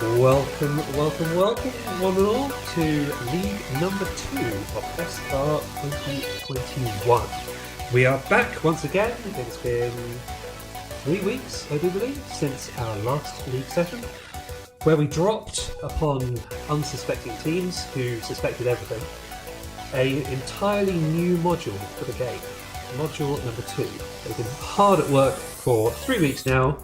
Welcome, one and all, to League number 2 of SR2021. We are back once again. It has been 3 weeks, I do believe, since our last league session, where we dropped upon unsuspecting teams who suspected everything an entirely new module for the game, module number 2. They've been hard at work for 3 weeks now,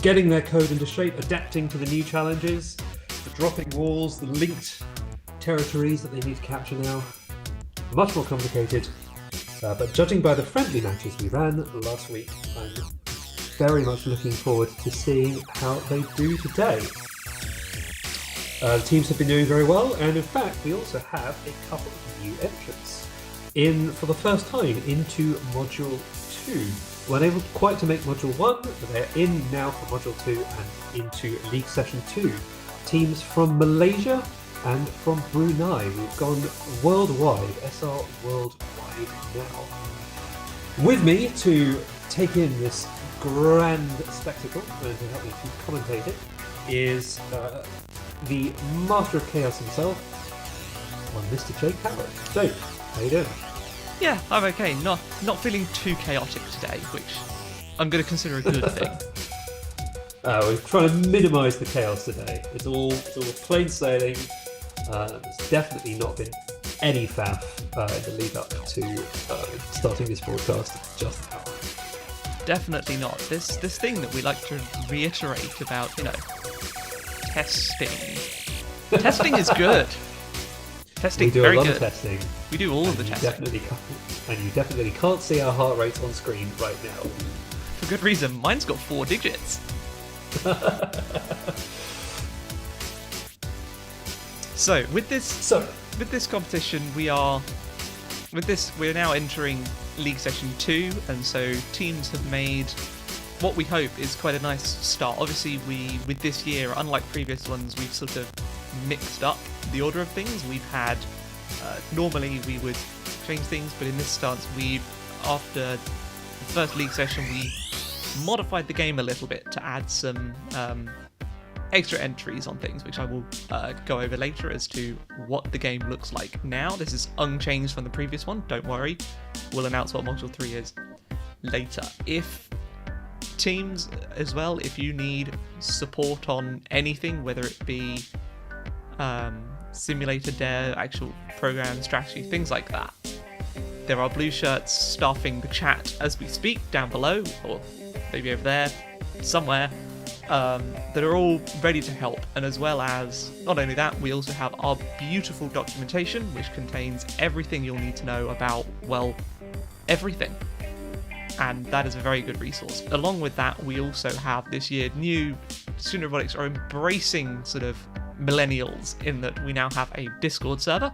getting their code into shape, adapting to the new challenges, the dropping walls, the linked territories that they need to capture now. Much more complicated, but judging by the friendly matches we ran last week, I'm very much looking forward to seeing how they do today. The teams have been doing very well, and in fact we also have a couple of new entrants in for the first time into Module 2. We're unable quite to make Module 1, but they're in now for Module 2 and into League Session 2. Teams from Malaysia and from Brunei. We've gone worldwide, SR worldwide now. With me to take in this grand spectacle and to help me to commentate it is the Master of Chaos himself, one Mr. Jake Howard. Jake, how you doing? Yeah, I'm okay. Not feeling too chaotic today, which I'm going to consider a good thing. We're trying to minimise the chaos today. It's all plain sailing. There's definitely not been any faff in the lead up to starting this broadcast just now. Definitely not. This thing that we like to reiterate about, testing. Testing is good. Testing, we do very a lot good. of testing. We do all of the testing. You definitely can't see our heart rates on screen right now. For good reason. Mine's got 4 digits. So with this competition, we're now entering League Session 2, and so teams have made what we hope is quite a nice start. Obviously, with this year, unlike previous ones, we've sort of mixed up the order of things. We've had normally we would change things, but in this stance, after the first league session, we modified the game a little bit to add some extra entries on things, which I will go over later as to what the game looks like now. This is unchanged from the previous one, don't worry. We'll announce what Module 3 is later. If teams as well, if you need support on anything, whether it be simulator dev, actual program strategy, things like that, there are blue shirts staffing the chat as we speak down below, or maybe over there somewhere, that are all ready to help. And as well as, not only that, we also have our beautiful documentation, which contains everything you'll need to know about, well, everything. And that is a very good resource. Along with that, we also have this year Student Robotics are embracing sort of millennials in that we now have a Discord server,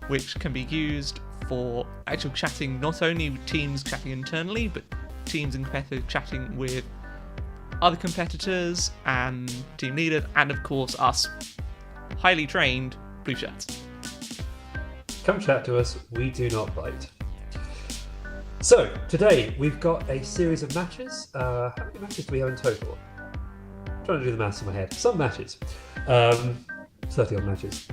which can be used for actual chatting, not only teams chatting internally, but teams and competitors chatting with other competitors and team leaders, and of course us, highly trained blue shirts. Come chat to us, we do not bite. So, today we've got a series of matches. How many matches do we have in total? I'm trying to do the maths in my head. Some matches. 30 odd matches.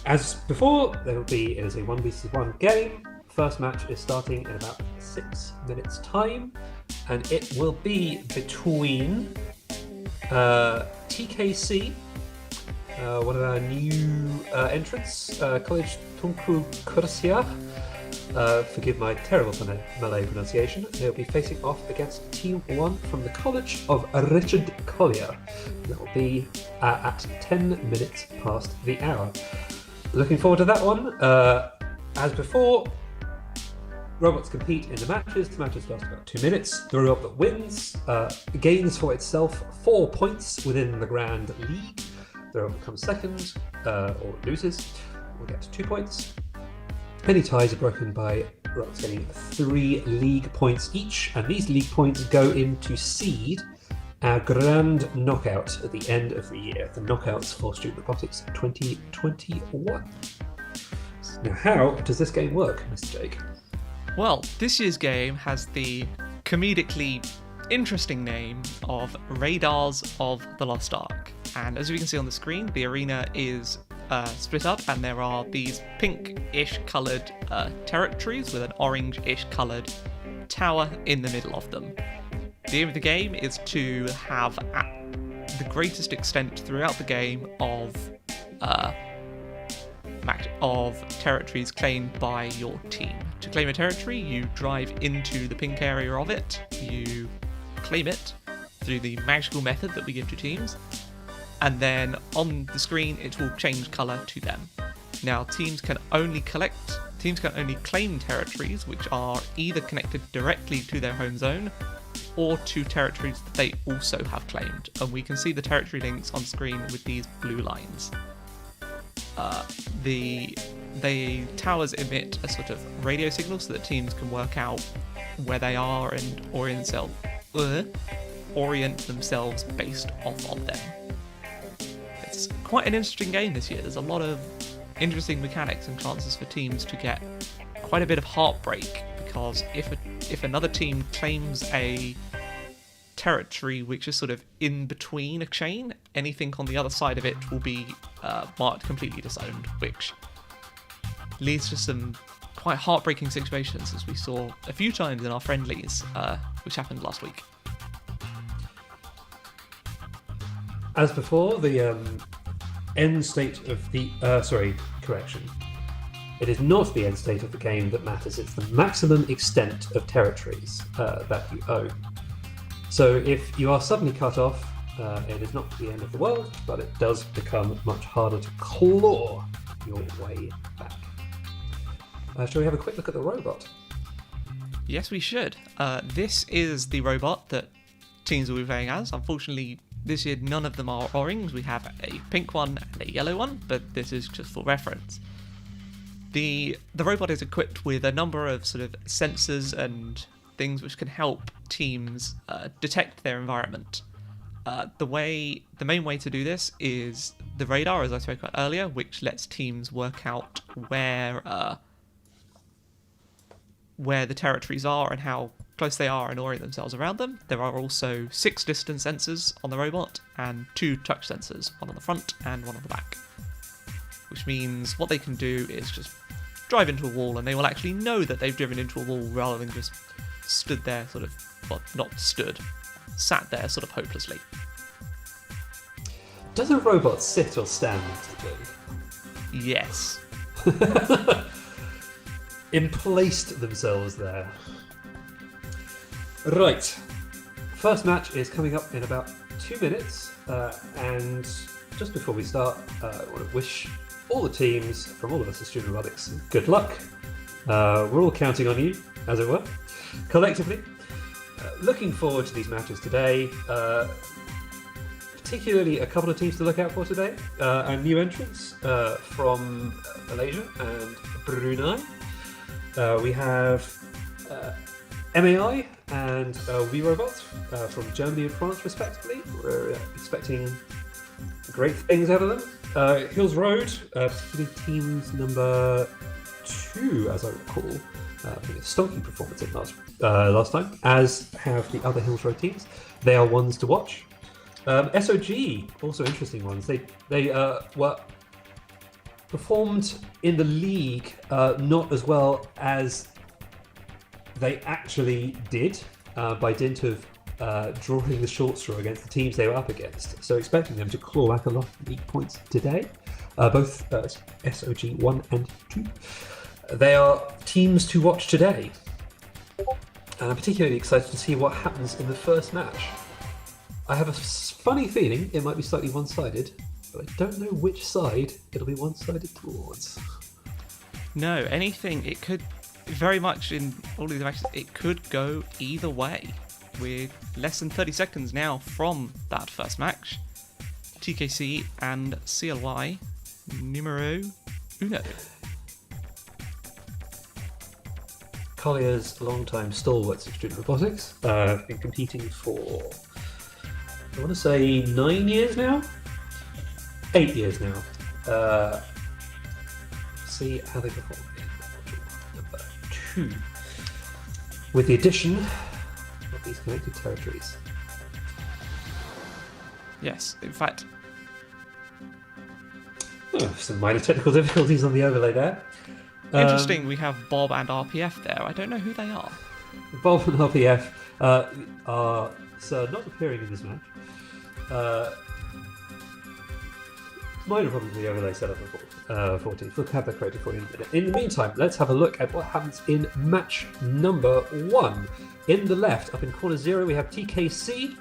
As before, it is a 1v1 game. First match is starting in about 6 minutes' time, and it will be between TKC, one of our new entrants, College Tunku Kursia. Forgive my terrible Malay pronunciation. They'll be facing off against Team 1 from the College of Richard Collier. That will be at 10 minutes past the hour. Looking forward to that one. As before, robots compete in the matches. The matches last about 2 minutes. The robot that wins gains for itself 4 points within the Grand League. The robot that comes second or loses will get 2 points. Any ties are broken by robots getting 3 league points each, and these league points go in to seed our grand knockout at the end of the year, the knockouts for Student Robotics 2021. Now, how does this game work, Mr. Jake? Well, this year's game has the comedically interesting name of Radars of the Lost Ark. And as you can see on the screen, the arena is split up, and there are these pink-ish coloured territories with an orange-ish coloured tower in the middle of them. The aim of the game is to have, at the greatest extent throughout the game, of territories claimed by your team. To claim a territory, you drive into the pink area of it, you claim it through the magical method that we give to teams, and then on the screen it will change colour to them. Now, teams can only claim territories which are either connected directly to their home zone or to territories that they also have claimed, and we can see the territory links on screen with these blue lines. The towers emit a sort of radio signal so that teams can work out where they are and orient themselves based off of them. It's quite an interesting game this year. There's a lot of interesting mechanics and chances for teams to get quite a bit of heartbreak, because if another team claims a territory which is sort of in between a chain, anything on the other side of it will be marked completely disowned, which leads to some quite heartbreaking situations, as we saw a few times in our friendlies, which happened last week. As before, the end state of the... correction. It is not the end state of the game that matters, it's the maximum extent of territories that you own. So if you are suddenly cut off, it is not the end of the world, but it does become much harder to claw your way back. Shall we have a quick look at the robot? Yes, we should. This is the robot that teams will be playing as. Unfortunately, this year none of them are orange. We have a pink one and a yellow one, but this is just for reference. The robot is equipped with a number of sort of sensors and things which can help teams detect their environment. The main way to do this is the radar, as I spoke about earlier, which lets teams work out where the territories are and how close they are and orient themselves around them. There are also 6 distance sensors on the robot and 2 touch sensors, one on the front and one on the back. Which means what they can do is just drive into a wall, and they will actually know that they've driven into a wall rather than just stood there sort of, well, not stood, sat there sort of hopelessly. Does a robot sit or stand next to Billy? Yes. Emplaced themselves there. Right. First match is coming up in about 2 minutes, and just before we start, I want to wish all the teams from all of us at Student Robotics good luck. We're all counting on you, as it were, collectively. Looking forward to these matches today. Particularly a couple of teams to look out for today, and new entrants from Malaysia and Brunei. We have MAI and Robobozo from Germany and France, respectively. We're expecting great things out of them. Hills Road, particularly teams number 2, as I recall. I think it's stonking performance in last time, as have the other Hills Road teams. They are ones to watch. SOG, also interesting ones. They were performed in the league not as well as they actually did by dint of drawing the short straw against the teams they were up against. So expecting them to claw back a lot of league points today, both SOG 1 and 2. They are teams to watch today. And I'm particularly excited to see what happens in the first match. I have a funny feeling it might be slightly one-sided, but I don't know which side it'll be one-sided towards. No, it could very much in all these matches, it could go either way. We're less than 30 seconds now from that first match. TKC and CLY numero uno. Collier's long-time stalwarts of Student Robotics have been competing for, I want to say 9 years now? 8 years now. See how they perform in number 2. With the addition of these connected territories. Yes, in fact, Oh, some minor technical difficulties on the overlay there. Interesting, we have Bob and RPF there. I don't know who they are. Bob and RPF are not appearing in this match. Minor problems with the overlay setup of 14. We'll have that corrected for you in a minute. In the meantime, let's have a look at what happens in match number 1. In the left, up in corner 0, we have TKC,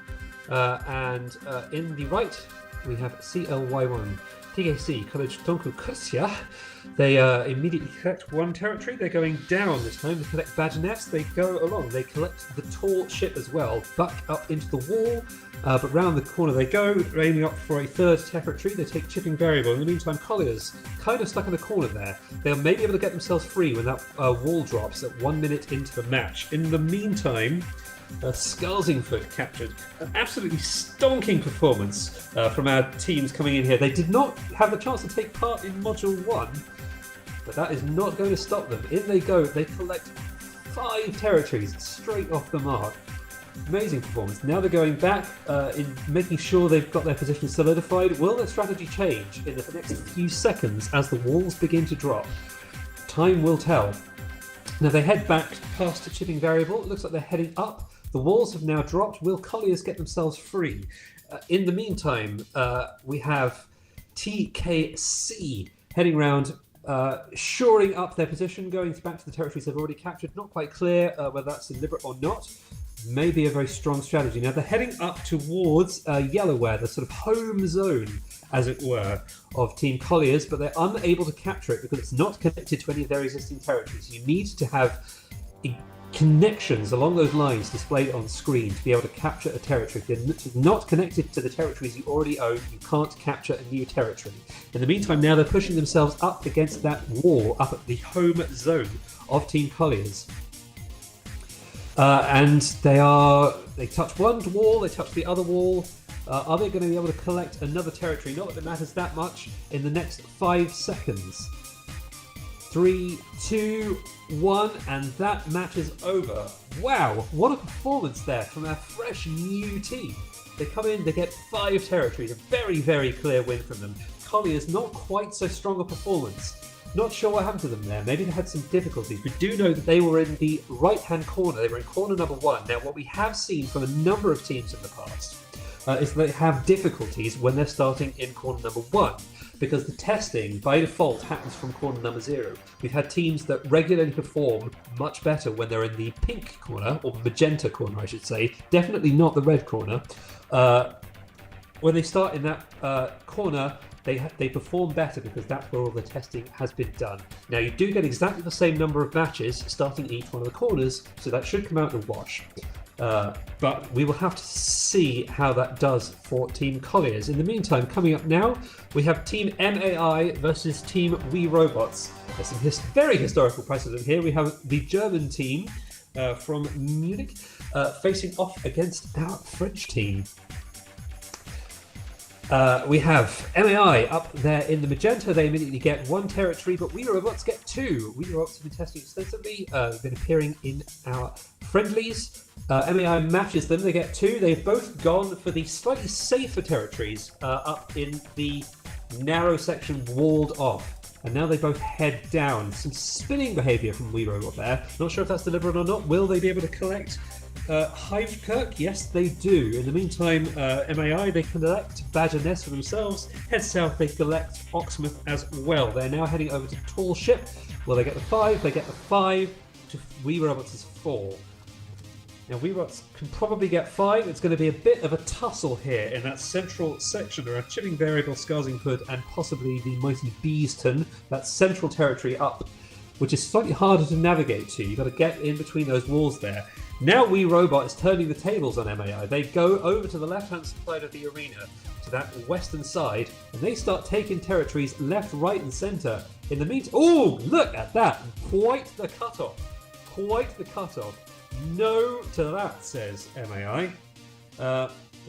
and in the right, we have CLY1. TKC, College Tonku Kutsia. They immediately collect 1 territory. They're going down this time. They collect Bajonets. They go along. They collect the tall ship as well. Back up into the wall. But round the corner they go, aiming up for a 3rd territory. They take chipping variable. In the meantime, Colliers kind of stuck in the corner there. They'll maybe be able to get themselves free when that wall drops at 1 minute into the match. In the meantime, Scarsingford captured an absolutely stonking performance from our teams coming in here. They did not have the chance to take part in Module 1, but that is not going to stop them. In they go. They collect 5 territories straight off the mark. Amazing performance. Now they're going back in making sure they've got their position solidified. Will their strategy change in the next few seconds as the walls begin to drop? Time will tell. Now they head back past the chipping variable. It looks like they're heading up. The walls have now dropped. Will Colliers get themselves free? In the meantime, we have TKC heading round, shoring up their position, going back to the territories they've already captured. Not quite clear whether that's deliberate or not. Maybe a very strong strategy. Now they're heading up towards Yellowware, the sort of home zone, as it were, of Team Colliers, but they're unable to capture it because it's not connected to any of their existing territories. You need to have connections along those lines displayed on screen to be able to capture a territory. If you're not connected to the territories you already own, you can't capture a new territory. In the meantime, now they're pushing themselves up against that wall, up at the home zone of Team Colliers. And they touch one wall, they touch the other wall. Are they going to be able to collect another territory? Not that it matters that much in the next 5 seconds. 3, 2, 1, and that match is over. Wow, what a performance there from our fresh new team. They come in, they get 5 territories, a very, very clear win from them. Colliers, not quite so strong a performance. Not sure what happened to them there. Maybe they had some difficulties. We do know that they were in the right-hand corner. They were in corner number 1. Now, what we have seen from a number of teams in the past is that they have difficulties when they're starting in corner number 1, because the testing, by default, happens from corner number 0. We've had teams that regularly perform much better when they're in the pink corner, or magenta corner, I should say. Definitely not the red corner. When they start in that corner, they perform better because that's where all the testing has been done. Now, you do get exactly the same number of matches starting in each one of the corners, so that should come out in the wash. But we will have to see how that does for Team Colliers. In the meantime, coming up now, we have Team MAI versus Team We Robots. There's some very historical precedent here. We have the German team from Munich facing off against our French team. We have MAI up there in the magenta. They immediately get 1 territory, but We Robots get 2. We Robots have been testing extensively. They've been appearing in our friendlies. MAI matches them. They get 2. They've both gone for the slightly safer territories up in the narrow section walled off. And now they both head down. Some spinning behaviour from We Robot there. Not sure if that's deliberate or not. Will they be able to collect Hivekirk? Yes, they do. In the meantime, MAI, they collect Badger-Ness for themselves. Head south, they collect Oxmouth as well. They're now heading over to Tall Ship. Well, they get the 5. They get the 5 to We Robots' 4. Now, We Robots can probably get 5. It's going to be a bit of a tussle here in that central section. There are chipping variable, Scarsingford, and possibly the mighty Beeston, that central territory up, which is slightly harder to navigate to. You've got to get in between those walls there. Now We Robot is turning the tables on MAI. They go over to the left-hand side of the arena, to that western side, and they start taking territories left, right, and centre. In the meantime, oh, look at that! Quite the cut-off. Quite the cut-off. No to that, says MAI.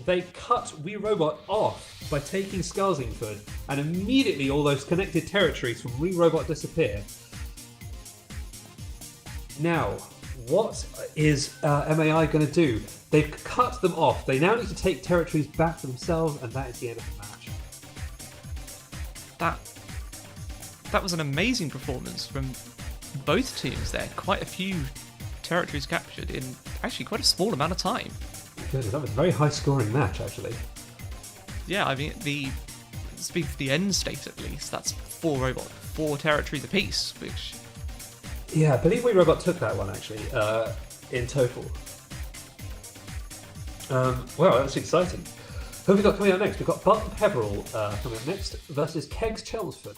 They cut We Robot off by taking Scarsingford, and immediately all those connected territories from We Robot disappear. Now, what is MAI going to do? They've cut them off. They now need to take territories back for themselves, and that is the end of the match. That that was an amazing performance from both teams there. Quite a few territories captured in actually quite a small amount of time. Good, that was a very high-scoring match, actually. Yeah, I mean, speaking of the end state at least, that's 4 territories apiece, which... Yeah, I believe We Robot took that one, actually, in total. Wow, that's exciting. Who have we got coming up next? We've got Button Peveril coming up next versus Kegs Chelmsford.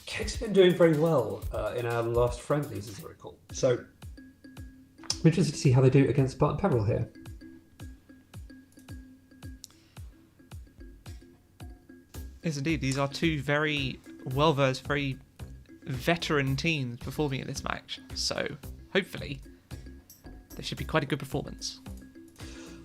Kegs have been doing very well in our last friendlies, as I recall. So, I'm interested to see how they do against Button Peveril here. Yes, indeed. These are two very well-versed, very veteran teams performing in this match. So, hopefully, there should be quite a good performance.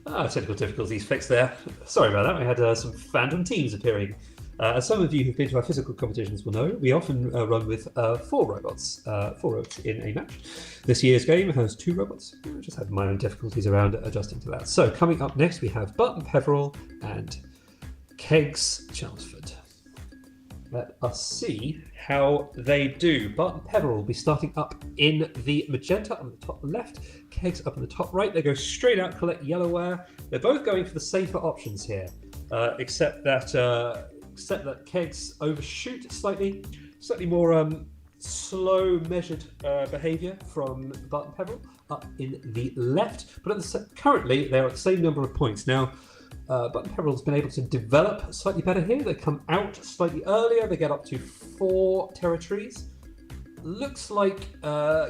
Technical difficulties fixed there. Sorry about that. We had some fandom teams appearing. As some of you who've been to our physical competitions will know, we often run with 4 robots in a match. This year's game has 2 robots. We just had minor difficulties around adjusting to that. So coming up next, we have Button Peveril and Kegs Chelmsford. Let us see how they do. Button Peveril will be starting up in the magenta on the top left, Kegs up in the top right. They go straight out, collect yellowware. They're both going for the safer options here, except that Kegs overshoot slightly more slow, measured behaviour from Button Peveril up in the left. But currently, they're at the same number of points. Now, Button Peveril's been able to develop slightly better here. They come out slightly earlier. They get up to 4 territories. Looks like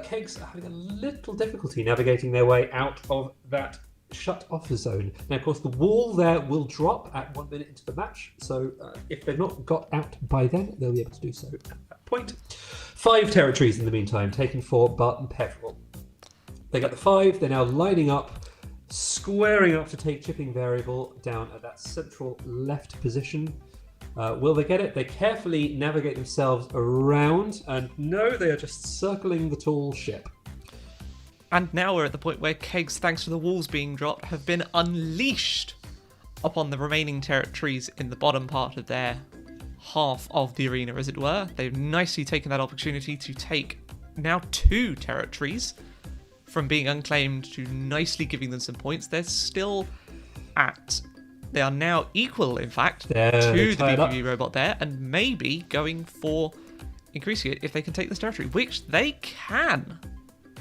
Kegs are having a little difficulty navigating their way out of that shut-off zone. Now, of course, the wall there will drop at 1 minute into the match. So if they've not got out by then, they'll be able to do so at that point. 5 territories in the meantime, taken for Button Peveril. They got the 5. They're now lining up, squaring up to take chipping variable down at that central left position. Will they get it? They carefully navigate themselves around, and no, they are just circling the tall ship. And now we're at the point where Kegs, thanks to the walls being dropped, have been unleashed upon the remaining territories in the bottom part of their half of the arena, as it were. They've nicely taken that opportunity to take now 2 territories from being unclaimed to nicely giving them some points. They are now equal, in fact, to the BPV robot there, and maybe going for increasing it if they can take this territory, which they can.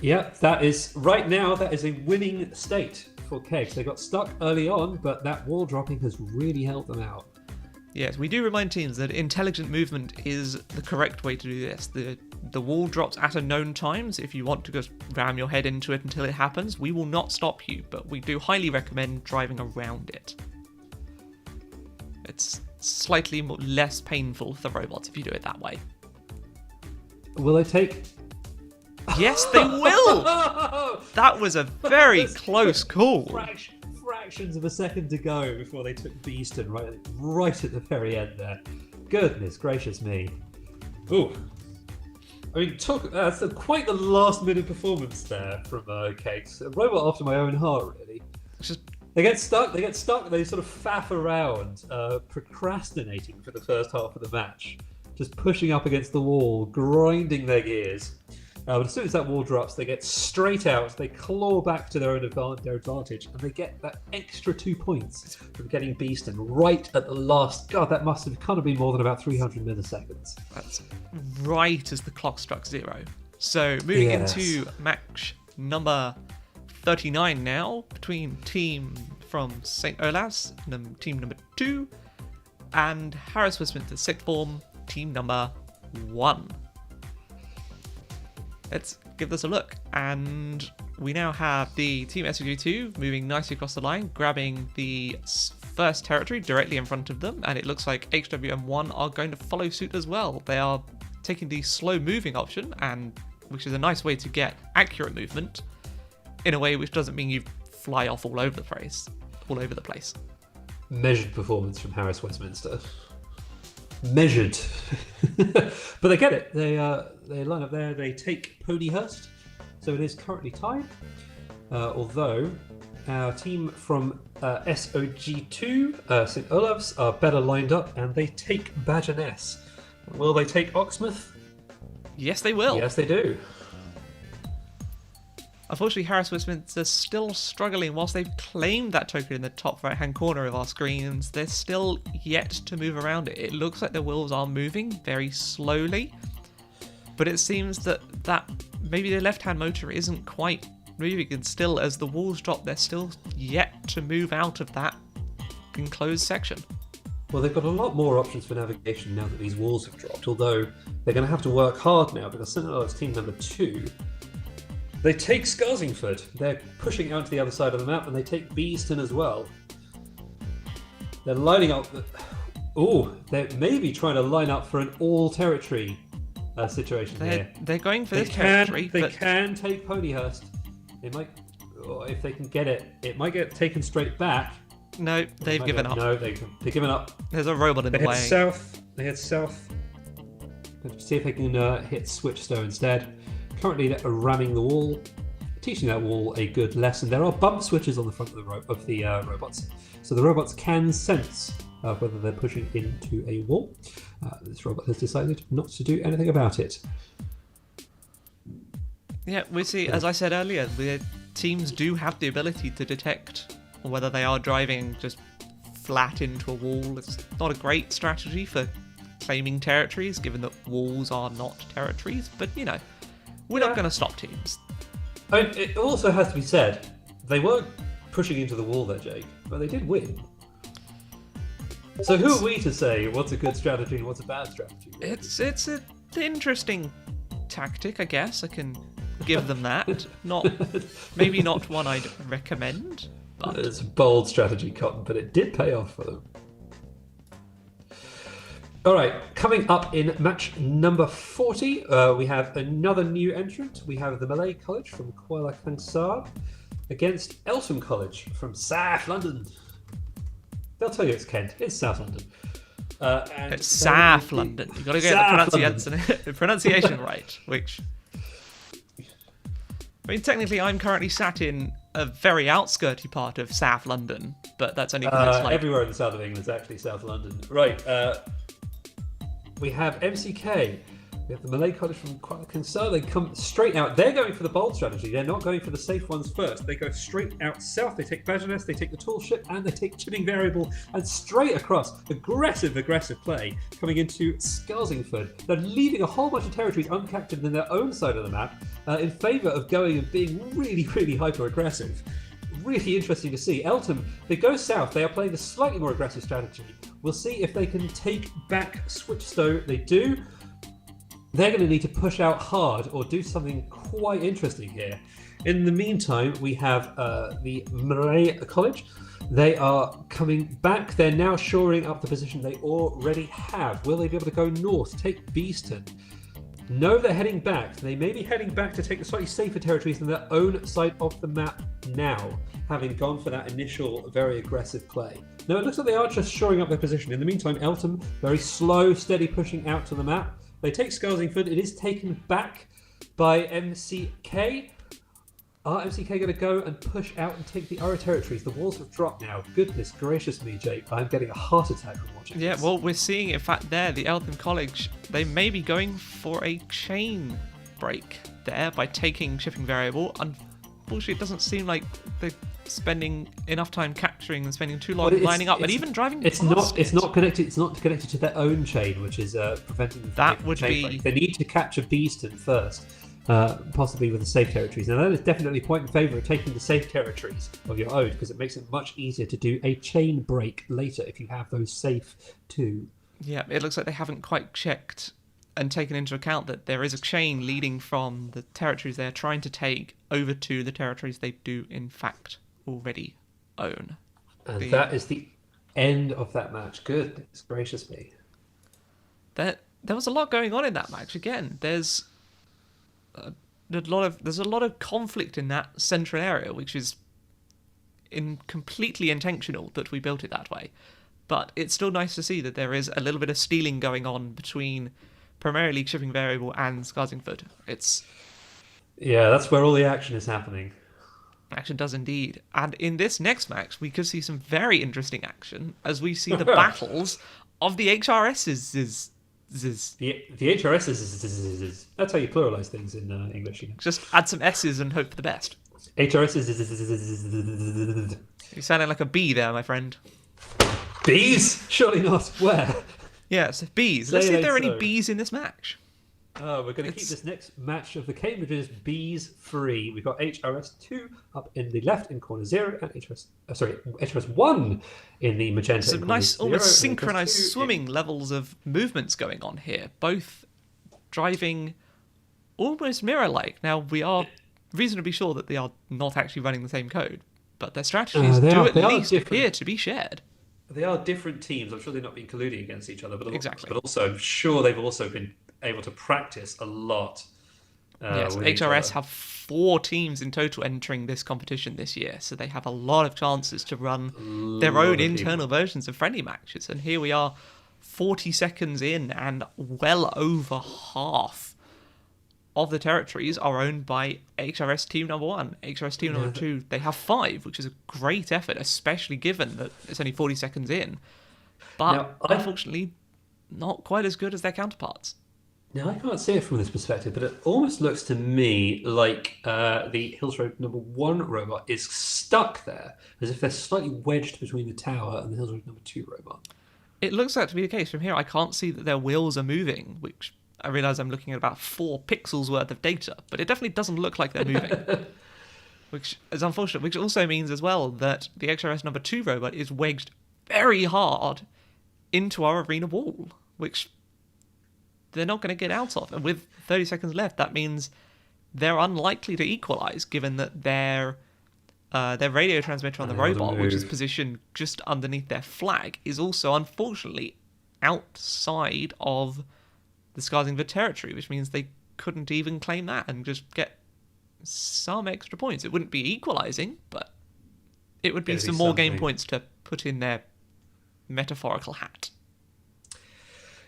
Yeah, that is a winning state for Kegs. They got stuck early on, but that wall dropping has really helped them out. Yes, we do remind teams that intelligent movement is the correct way to do this. The wall drops at a known times. If you want to just ram your head into it until it happens, we will not stop you, but we do highly recommend driving around it. It's slightly less painful for the robots if you do it that way. Will they take... Yes, they will! That was a very close call. Fractions of a second to go before they took Beeston right at the very end there. Goodness gracious me. Ooh. I mean, that's quite the last minute performance there from Kegs. A robot after my own heart, really. They get stuck, they sort of faff around, procrastinating for the first half of the match. Just pushing up against the wall, grinding their gears. But as soon as that wall drops, they get straight out, they claw back to their advantage, and they get that extra 2 points from getting Beeston right at the last. God, that must have kind of been more than about 300 milliseconds. That's right as the clock struck 0. So moving into match number 39 now, between team from St. Olaf's, team number 2, and Harris Westminster Sixth Form, team number 1. Let's give this a look, and we now have the Team SR2 moving nicely across the line, grabbing the first territory directly in front of them, and it looks like HWM1 are going to follow suit as well. They are taking the slow moving option, and which is a nice way to get accurate movement in a way which doesn't mean you fly off all over the place. Measured performance from Harris Westminster. Measured. But they get it. They line up there. They take Ponyhurst. So it is currently tied. Although our team from SOG2, St. Olaf's, are better lined up, and they take Badgeness. Will they take Oxmouth? Yes, they will. Yes, they do. Unfortunately, Harris Westminster still struggling. Whilst they've claimed that token in the top right-hand corner of our screens, they're still yet to move around it. It looks like the Wolves are moving very slowly, but it seems that maybe the left-hand motor isn't quite moving, and still, as the walls drop, they're still yet to move out of that enclosed section. Well, they've got a lot more options for navigation now that these walls have dropped, although they're going to have to work hard now, because St. Olaf's team number 2, they take Scarsingford. They're pushing out to the other side of the map, and they take Beeston as well. They're lining up... they're maybe trying to line up for an all-territory situation here. They're going for this territory. They can take Ponyhurst. They might... if they can get it, it might get taken straight back. No, they've given up. No, they've given up. There's a robot in the way. They head south. Let's see if they can hit Switchstone instead. Currently, they're ramming the wall, teaching that wall a good lesson. There are bump switches on the front of the robots, so the robots can sense whether they're pushing into a wall. This robot has decided not to do anything about it. Yeah, we see, as I said earlier, the teams do have the ability to detect whether they are driving just flat into a wall. It's not a great strategy for claiming territories, given that walls are not territories, but we're not going to stop teams. I mean, it also has to be said, they weren't pushing into the wall there, Jake, but they did win. So who are we to say what's a good strategy and what's a bad strategy? It's an interesting tactic, I guess. I can give them that. Maybe not one I'd recommend, but it's a bold strategy, Cotton, but it did pay off for them. All right, coming up in match number 40, we have another new entrant. We have the Malay College from Kuala Kangsar against Eltham College from South London. They'll tell you it's Kent. It's South London. It's South London. You've got to get the pronunciation right, which... I mean, technically, I'm currently sat in a very outskirty part of South London, but that's only because it's everywhere in the south of England is actually South London. Right, we have MCK. We have the Malay College from Kuala Kangsar. They come straight out. They're going for the bold strategy. They're not going for the safe ones first. They go straight out south. They take Badgeness, they take the tall ship, and they take Chipping Variable, and straight across. Aggressive play coming into Scarsingford. They're leaving a whole bunch of territories uncaptured in their own side of the map in favour of going and being really, really hyper-aggressive. Really interesting to see. Eltham, they go south. They are playing a slightly more aggressive strategy. We'll see if they can take back Switchstone. They do. They're going to need to push out hard or do something quite interesting here. In the meantime, we have the Malay College. They are coming back. They're now shoring up the position they already have. Will they be able to go north, take Beeston? No, they're heading back. They may be heading back to take the slightly safer territories than their own side of the map now, having gone for that initial very aggressive play. No, it looks like they are just shoring up their position. In the meantime, Eltham, very slow, steady pushing out to the map. They take Scarsingford. It is taken back by MCK. Are MCK going to go and push out and take the other territories? The walls have dropped now. Goodness gracious me, Jake. I'm getting a heart attack from watching this. Yeah, well, we're seeing, in fact, there, the Eltham College, they may be going for a chain break there by taking Chipping Variable. Unfortunately, it doesn't seem like they're spending enough time capturing and spending too long lining up, and even driving it's not connected. It's not connected to their own chain, which is preventing them from that would chain be break. They need to capture Beeston first, possibly with the safe territories. Now that is definitely a point in favour of taking the safe territories of your own, because it makes it much easier to do a chain break later if you have those safe too. Yeah, it looks like they haven't quite checked and taken into account that there is a chain leading from the territories they're trying to take over to the territories they do in fact already own. And that is the end of that match. Goodness gracious me. There was a lot going on in that match. Again, there's a lot of conflict in that central area, which is completely intentional that we built it that way. But it's still nice to see that there is a little bit of stealing going on between primarily Chipping Variable and Scarsingford. Yeah, that's where all the action is happening. Action does indeed. And in this next match, we could see some very interesting action as we see the battles of the HRSs. The HRSs is that's how you pluralize things in English. Just add some S's and hope for the best. HRSs. You sounded like a bee there, my friend. Bees? Surely not. Where? Yes, bees. Let's see if there are any bees in this match. Oh, we're going to keep this next match of the Cambridges bees free. We've got HRS2 up in the left in corner 0 and HRS1 in the magenta. Some nice, almost synchronized swimming levels of movements going on here. Both driving almost mirror-like. Now, we are reasonably sure that they are not actually running the same code, but their strategies do at least appear to be shared. They are different teams. I'm sure they're not been colluding against each other, but exactly. But also, I'm sure they've also been able to practice a lot. Yes, HRS have 4 teams in total entering this competition this year, so they have a lot of chances to run their own internal versions of friendly matches. And here we are, 40 seconds in, and well over half of the territories are owned by HRS team number 1. HRS team number 2, they have 5, which is a great effort, especially given that it's only 40 seconds in. But now, unfortunately, not quite as good as their counterparts. Now, I can't see it from this perspective, but it almost looks to me like the Hills Road number 1 robot is stuck there, as if they're slightly wedged between the tower and the Hills Road number 2 robot. It looks like to be the case. From here, I can't see that their wheels are moving, which I realise I'm looking at about 4 pixels worth of data, but it definitely doesn't look like they're moving, which is unfortunate, which also means as well that the XRS number 2 robot is wedged very hard into our arena wall, which they're not going to get out of. And with 30 seconds left, that means they're unlikely to equalise, given that their radio transmitter on the robot, which is positioned just underneath their flag, is also unfortunately outside of the Skarsingford territory, which means they couldn't even claim that and just get some extra points. It wouldn't be equalising, but it would be some more game points to put in their metaphorical hat.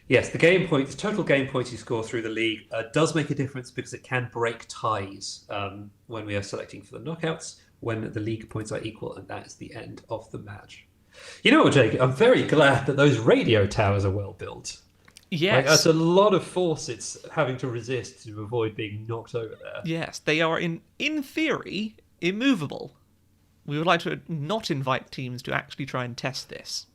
Yes, the game points, total game points you score through the league does make a difference because it can break ties when we are selecting for the knockouts, when the league points are equal, and that is the end of the match. You know what, Jake? I'm very glad that those radio towers are well built. Yes. That's a lot of force it's having to resist to avoid being knocked over there. Yes, they are, in theory, immovable. We would like to not invite teams to actually try and test this.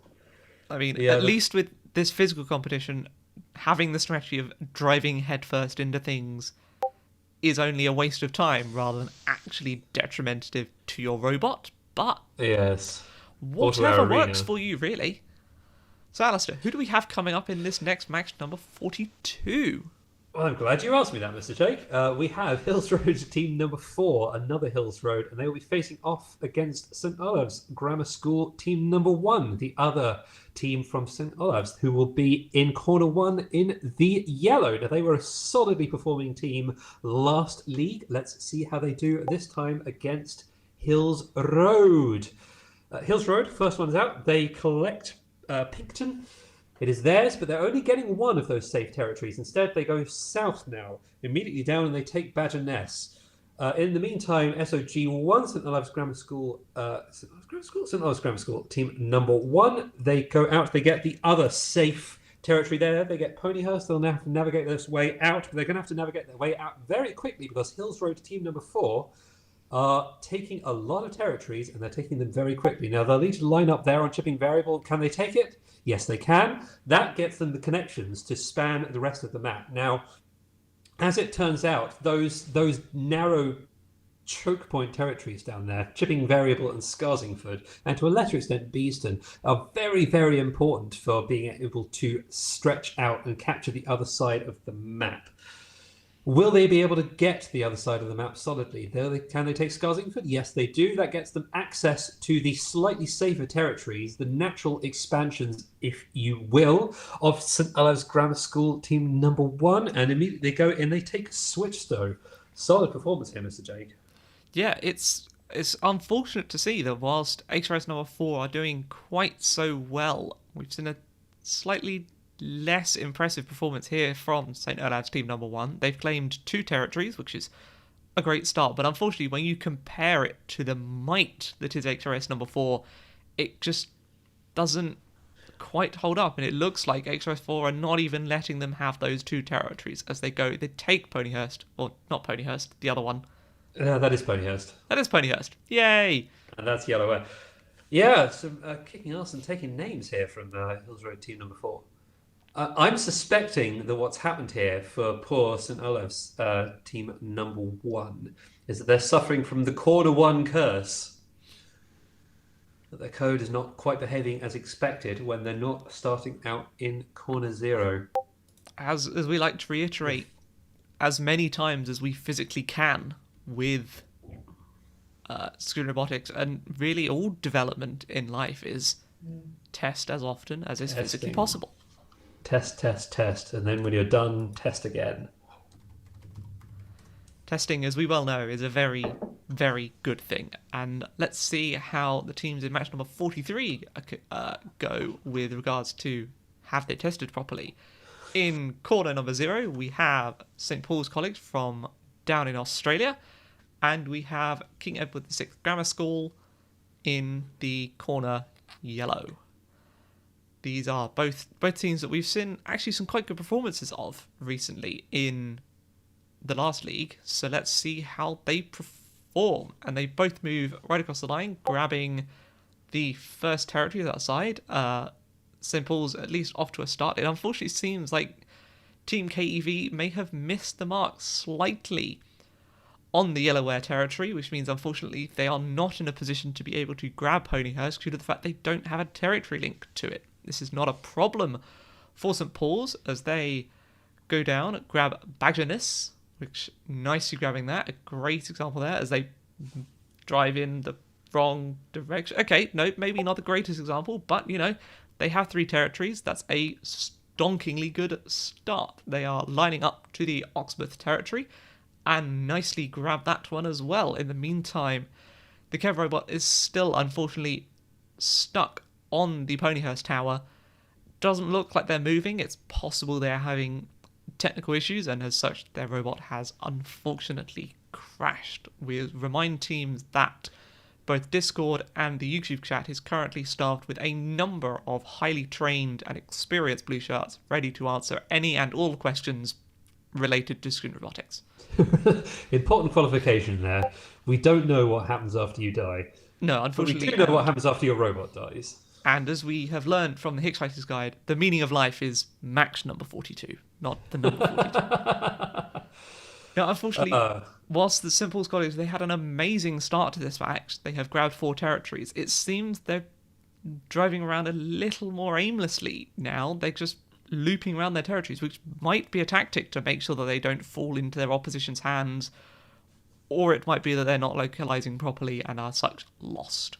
I mean, at least with this physical competition, having the strategy of driving headfirst into things is only a waste of time rather than actually detrimental to your robot. But yes, whatever works for you, really. So, Alistair, who do we have coming up in this next match, number 42? Well, I'm glad you asked me that, Mr. Jake. We have Hills Road team number 4, another Hills Road, and they will be facing off against St. Olave's Grammar School team number 1, the other team from St. Olave's, who will be in corner 1 in the yellow. Now, they were a solidly performing team last league. Let's see how they do this time against Hills Road. Hills Road, first one's out. They collect Picton. It is theirs, but they're only getting one of those safe territories. Instead, they go south now, immediately down, and they take Badger Ness. In the meantime, SOG1, St. Olave's Grammar School, St. Olave's Grammar School, team number 1, they go out, they get the other safe territory there. They get Ponyhurst, they'll now have to navigate this way out, but they're going to have to navigate their way out very quickly because Hills Road, team number 4, are taking a lot of territories, and they're taking them very quickly. Now, they'll need to line up there on chipping variable. Can they take it? Yes, they can. That gets them the connections to span the rest of the map. Now, as it turns out, those narrow choke point territories down there, chipping variable and Skarsingford, and to a lesser extent Beeston, are very, very important for being able to stretch out and capture the other side of the map. Will they be able to get to the other side of the map solidly? Can they take Skarsingford? Yes, they do. That gets them access to the slightly safer territories, the natural expansions, if you will, of St. Olave's Grammar School team number 1, and immediately they go in, they take Switchstow. Solid performance here, Mr. Jake. Yeah, it's unfortunate to see that whilst HRS number 4 are doing quite so well, we've seen a slightly less impressive performance here from St. Olave's team number 1. They've claimed 2 territories, which is a great start, but unfortunately, when you compare it to the might that is HRS number 4, it just doesn't quite hold up, and it looks like HRS 4 are not even letting them have those 2 territories as they go. They take Ponyhurst, or not Ponyhurst, the other one. That is Ponyhurst. That is Ponyhurst. Yay! And that's Yellowware. Yeah, some kicking ass and taking names here from Hills Road team number 4. I'm suspecting that what's happened here for poor St. Olaf's team number 1 is that they're suffering from the corner 1 curse. That their code is not quite behaving as expected when they're not starting out in corner 0. As we like to reiterate as many times as we physically can with Screen Robotics, and really all development in life is test as often as is physically possible. Test, and then when you're done, test again. Testing, as we well know, is a very, very good thing. And let's see how the teams in match number 43 go with regards to have they tested properly. In corner number 0, we have St. Paul's College from down in Australia, and we have King Edward VI Grammar School in the corner yellow. These are both teams that we've seen actually some quite good performances of recently in the last league, so let's see how they perform. And they both move right across the line, grabbing the first territory that side. St. Paul's at least off to a start. It unfortunately seems like Team KEV may have missed the mark slightly on the Yellowware territory, which means unfortunately they are not in a position to be able to grab Ponyhurst due to the fact they don't have a territory link to it. This is not a problem for St. Paul's as they go down, grab Bagerness, which nicely grabbing that. A great example there as they drive in the wrong direction. Okay, no, maybe not the greatest example, but, you know, they have 3 territories. That's a stonkingly good start. They are lining up to the Oxmouth territory and nicely grab that one as well. In the meantime, the Kev Robot is still, unfortunately, stuck on the Ponyhurst tower. Doesn't look like they're moving. It's possible they're having technical issues, and as such, their robot has unfortunately crashed. We remind teams that both Discord and the YouTube chat is currently staffed with a number of highly trained and experienced blue shirts ready to answer any and all questions related to Screen Robotics. Important qualification there. We don't know what happens after you die. No, unfortunately. But we do know what happens after your robot dies. And as we have learned from the Hitchhiker's Guide, the meaning of life is max number 42, not the number 42. Now, unfortunately, whilst the St. Paul's College, they had an amazing start to this match. They have grabbed 4 territories. It seems they're driving around a little more aimlessly now. They're just looping around their territories, which might be a tactic to make sure that they don't fall into their opposition's hands, or it might be that they're not localizing properly and are such lost.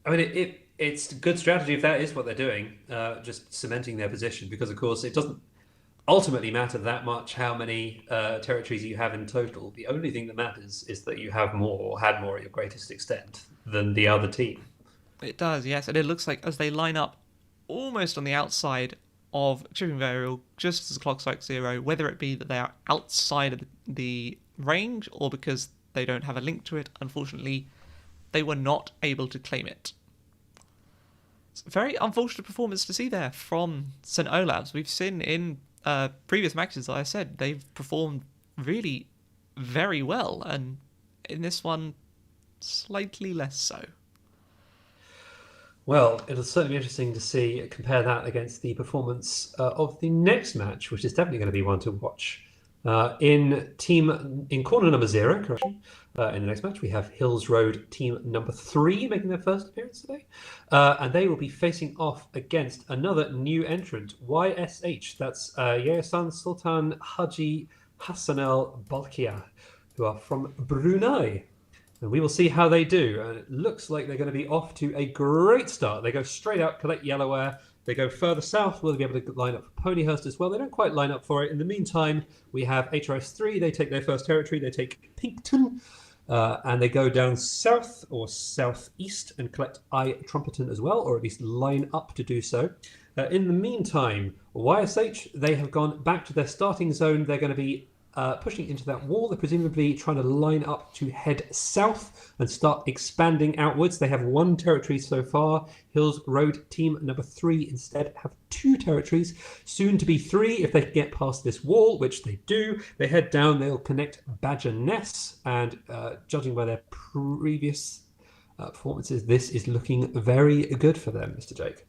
I mean, it's a good strategy if that is what they're doing, just cementing their position, because, of course, it doesn't ultimately matter that much how many territories you have in total. The only thing that matters is that you have more, or had more at your greatest extent, than the other team. It does, yes. And it looks like as they line up almost on the outside of Chipping Variable, just as the clock strikes 0, whether it be that they are outside of the range or because they don't have a link to it, unfortunately, they were not able to claim it. It's a very unfortunate performance to see there from St. Olaf's. We've seen in previous matches, like I said, they've performed really very well, and in this one, slightly less so. Well, it'll certainly be interesting to compare that against the performance of the next match, which is definitely going to be one to watch. In corner number 0, correction. In the next match, we have Hills Road team number 3 making their first appearance today. And they will be facing off against another new entrant, YSH. That's Yayasan Sultan Haji Hassanel Balkia, who are from Brunei. And we will see how they do. And it looks like they're going to be off to a great start. They go straight out, collect Yellowware. They go further south. Will they be able to line up for Ponyhurst as well? They don't quite line up for it. In the meantime, we have HRS3. They take their first territory. They take Pinkton. And they go down south or southeast and collect Trumpeton as well, or at least line up to do so. In the meantime, YSH, they have gone back to their starting zone. They're going to be pushing into that wall. They're presumably trying to line up to head south and start expanding outwards. They have 1 territory so far. Hills Road team number 3 instead have 2 territories, soon to be 3 if they can get past this wall, which they do. They head down, they'll connect Badger Ness, and judging by their previous performances, this is looking very good for them, Mr. Jake.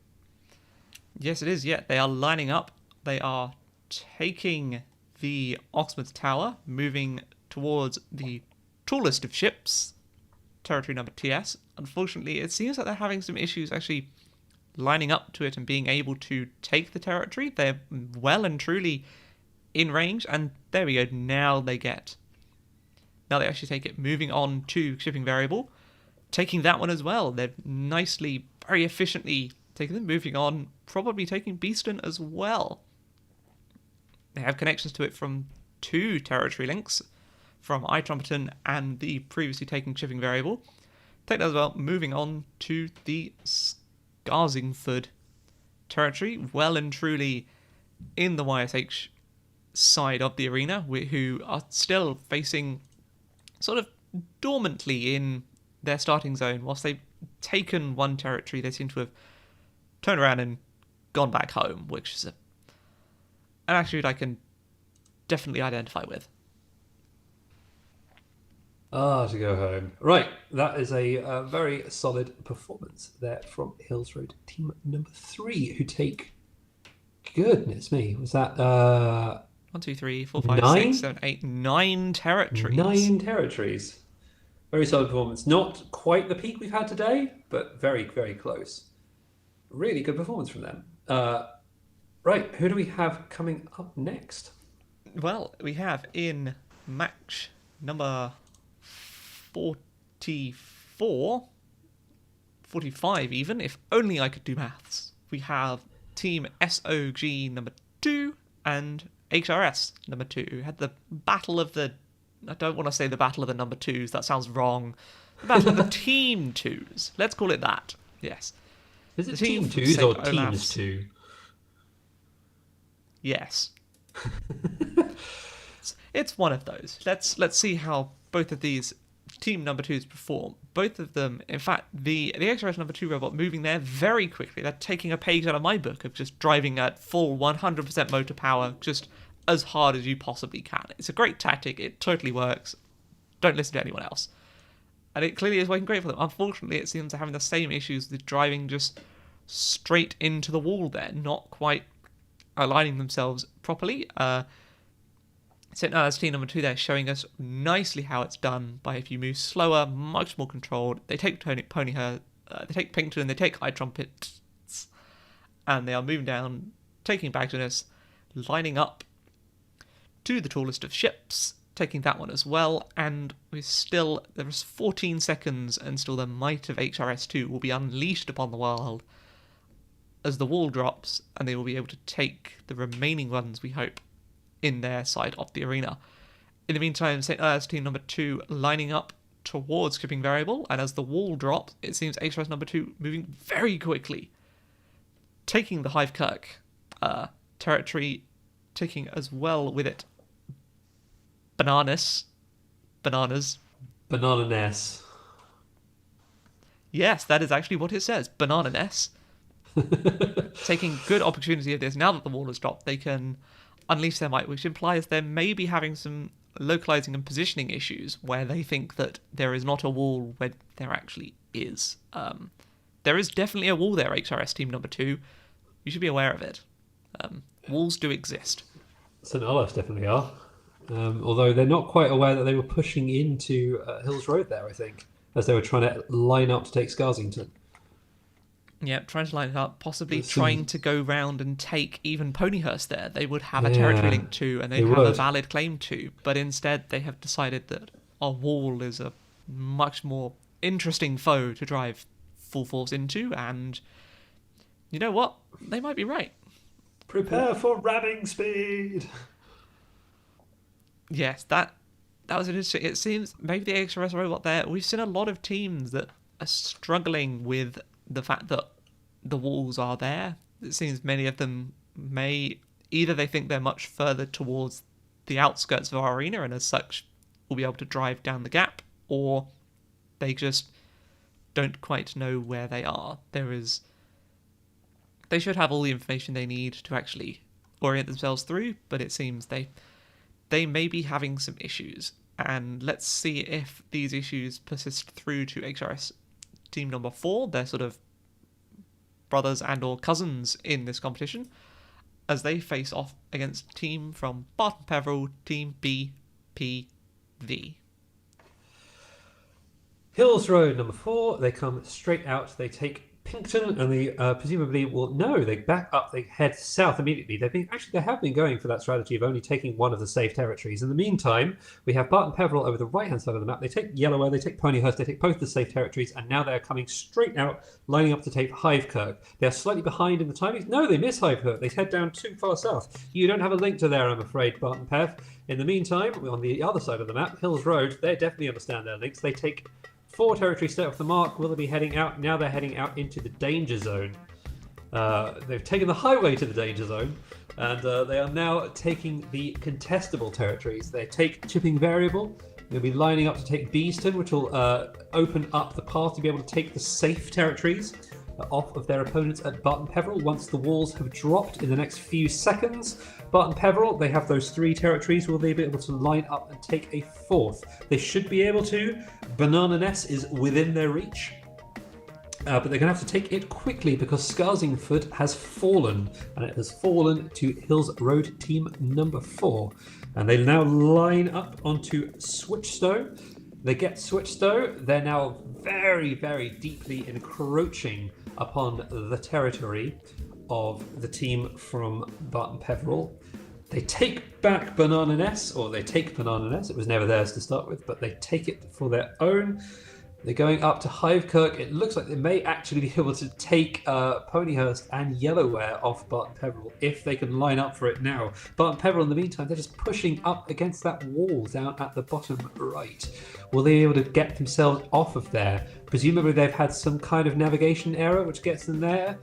Yes, it is. Yeah, they are lining up. They are taking the Oxmouth Tower, moving towards the tallest of ships, territory number TS. Unfortunately, it seems like they're having some issues actually lining up to it and being able to take the territory. They're well and truly in range, and there we go. Now they actually take it, moving on to shipping variable, taking that one as well. They've nicely, very efficiently taken them, moving on, probably taking Beeston as well. They have connections to it from 2 territory links, from iTrumpeton and the previously taken shipping variable. Take that as well, moving on to the Skarsingford territory, well and truly in the YSH side of the arena, who are still facing sort of dormantly in their starting zone. Whilst they've taken 1 territory, they seem to have turned around and gone back home, which is an attitude I can definitely identify with. To go home. Right, that is a very solid performance there from Hills Road team number 3, who take, goodness me, was that 1, 2, 3, 4, 5, 9? 6, 7, 8, 9 territories. 9 territories. Very solid performance. Not quite the peak we've had today, but very, very close. Really good performance from them. Right, who do we have coming up next? Well, we have in match number 44, 45 even, if only I could do maths. We have Team SOG number 2 and HRS number 2, who had the battle of the... I don't want to say the battle of the number 2s, that sounds wrong. The battle of the Team 2s. Let's call it that. Yes. Is it Team 2s or Teams 2? Yes. It's one of those. Let's see how both of these team number 2s perform. Both of them, in fact, the XRS number 2 robot moving there very quickly. They're taking a page out of my book of just driving at full 100% motor power, just as hard as you possibly can. It's a great tactic. It totally works. Don't listen to anyone else. And it clearly is working great for them. Unfortunately, it seems they're having the same issues with driving just straight into the wall there, not quite aligning themselves properly. So now that's team number 2 there, showing us nicely how it's done by if you move slower, much more controlled. They take they take Pinkton, they take High Trumpets, and they are moving down, taking Bagdinus, lining up to the tallest of ships, taking that one as well, and there's 14 seconds and still the might of HRS2 will be unleashed upon the world as the wall drops, and they will be able to take the remaining ones, we hope, in their side of the arena. In the meantime, St. Elias team number 2 lining up towards skipping variable, and as the wall drops, it seems HRS number 2 moving very quickly, taking the Hivekirk territory, taking as well with it Bananas. Banana Ness. Yes, that is actually what it says, Banana Ness. Taking good opportunity of this. Now that the wall has dropped, they can unleash their might, which implies they may be having some localizing and positioning issues where they think that there is not a wall where there actually is. There is definitely a wall there, HRS team number 2. You should be aware of it. Walls do exist. St. Olaf's definitely are. Although they're not quite aware that they were pushing into Hills Road there, I think, as they were trying to line up to take Skarsington. Yeah, trying to line it up, possibly trying to go round and take even Ponyhurst there. They would have a territory link to, and they'd have a valid claim to. But instead, they have decided that a wall is a much more interesting foe to drive full force into, and you know what? They might be right. Prepare for ramming speed! Yes, that was interesting. It seems maybe the XRS robot there, we've seen a lot of teams that are struggling with the fact that the walls are there. It seems many of them may either they think they're much further towards the outskirts of our arena, and as such will be able to drive down the gap, or they just don't quite know where they are. They should have all the information they need to actually orient themselves through, but it seems they may be having some issues. And let's see if these issues persist through to HRS team number 4. They're sort of brothers and or cousins in this competition, as they face off against a team from Barton Peveril, Team BPV. Hills Road number 4, they come straight out, they take Pinkton, and they presumably they back up, they head south immediately. They have been going for that strategy of only taking one of the safe territories. In the meantime, we have Barton Peveril over the right-hand side of the map. They take Yellowware, they take Ponyhurst, they take both the safe territories, and now they're coming straight out, lining up to take Hivekirk. They're slightly behind in the timings. No, they miss Hivekirk. They head down too far south. You don't have a link to there, I'm afraid, Barton Pev. In the meantime, on the other side of the map, Hills Road, they definitely understand their links. They take 4 territories straight off the mark. Will they be heading out? Now they're heading out into the danger zone. They've taken the highway to the danger zone, and they are now taking the contestable territories. They take Chipping Variable. They'll be lining up to take Beeston, which will open up the path to be able to take the safe territories off of their opponents at Barton Peveril once the walls have dropped in the next few seconds. Barton Peveril, they have those 3 territories. Will they be able to line up and take a 4th? They should be able to. Banana Ness is within their reach. But they're going to have to take it quickly because Skarsingford has fallen, and it has fallen to Hills Road team number 4. And they now line up onto Switchstow. They get Switchstow. They're now very, very deeply encroaching upon the territory of the team from Barton Peveril. They take back Banana Ness, or they take Banana Ness. It was never theirs to start with, but they take it for their own. They're going up to Hivekirk. It looks like they may actually be able to take Ponyhurst and Yellowware off Barton Peveril if they can line up for it now. Barton Peveril, in the meantime, they're just pushing up against that wall down at the bottom right. Will they be able to get themselves off of there? Presumably they've had some kind of navigation error which gets them there.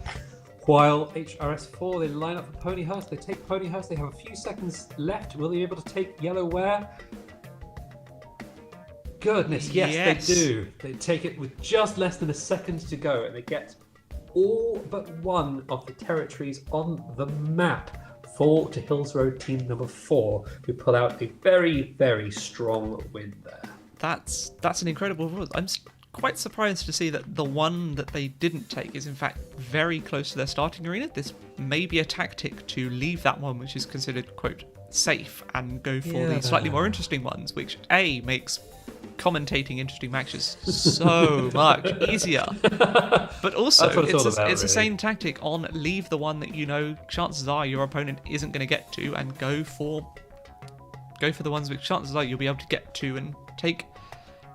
While HRS4, they line up for Ponyhurst. They take Ponyhurst. They have a few seconds left. Will they be able to take Yellowware? Goodness, yes, they do. They take it with just less than a second to go, and they get all but one of the territories on the map fall to Hills Road team number 4, who pull out a very, very strong win there. That's an incredible run. I'm quite surprised to see that the one that they didn't take is in fact very close to their starting arena. This may be a tactic to leave that one, which is considered, quote, safe, and go for the slightly more interesting ones, which makes commentating interesting matches so much easier, but also it's the same tactic on leave the one that you know chances are your opponent isn't going to get to, and go for the ones which chances are you'll be able to get to and take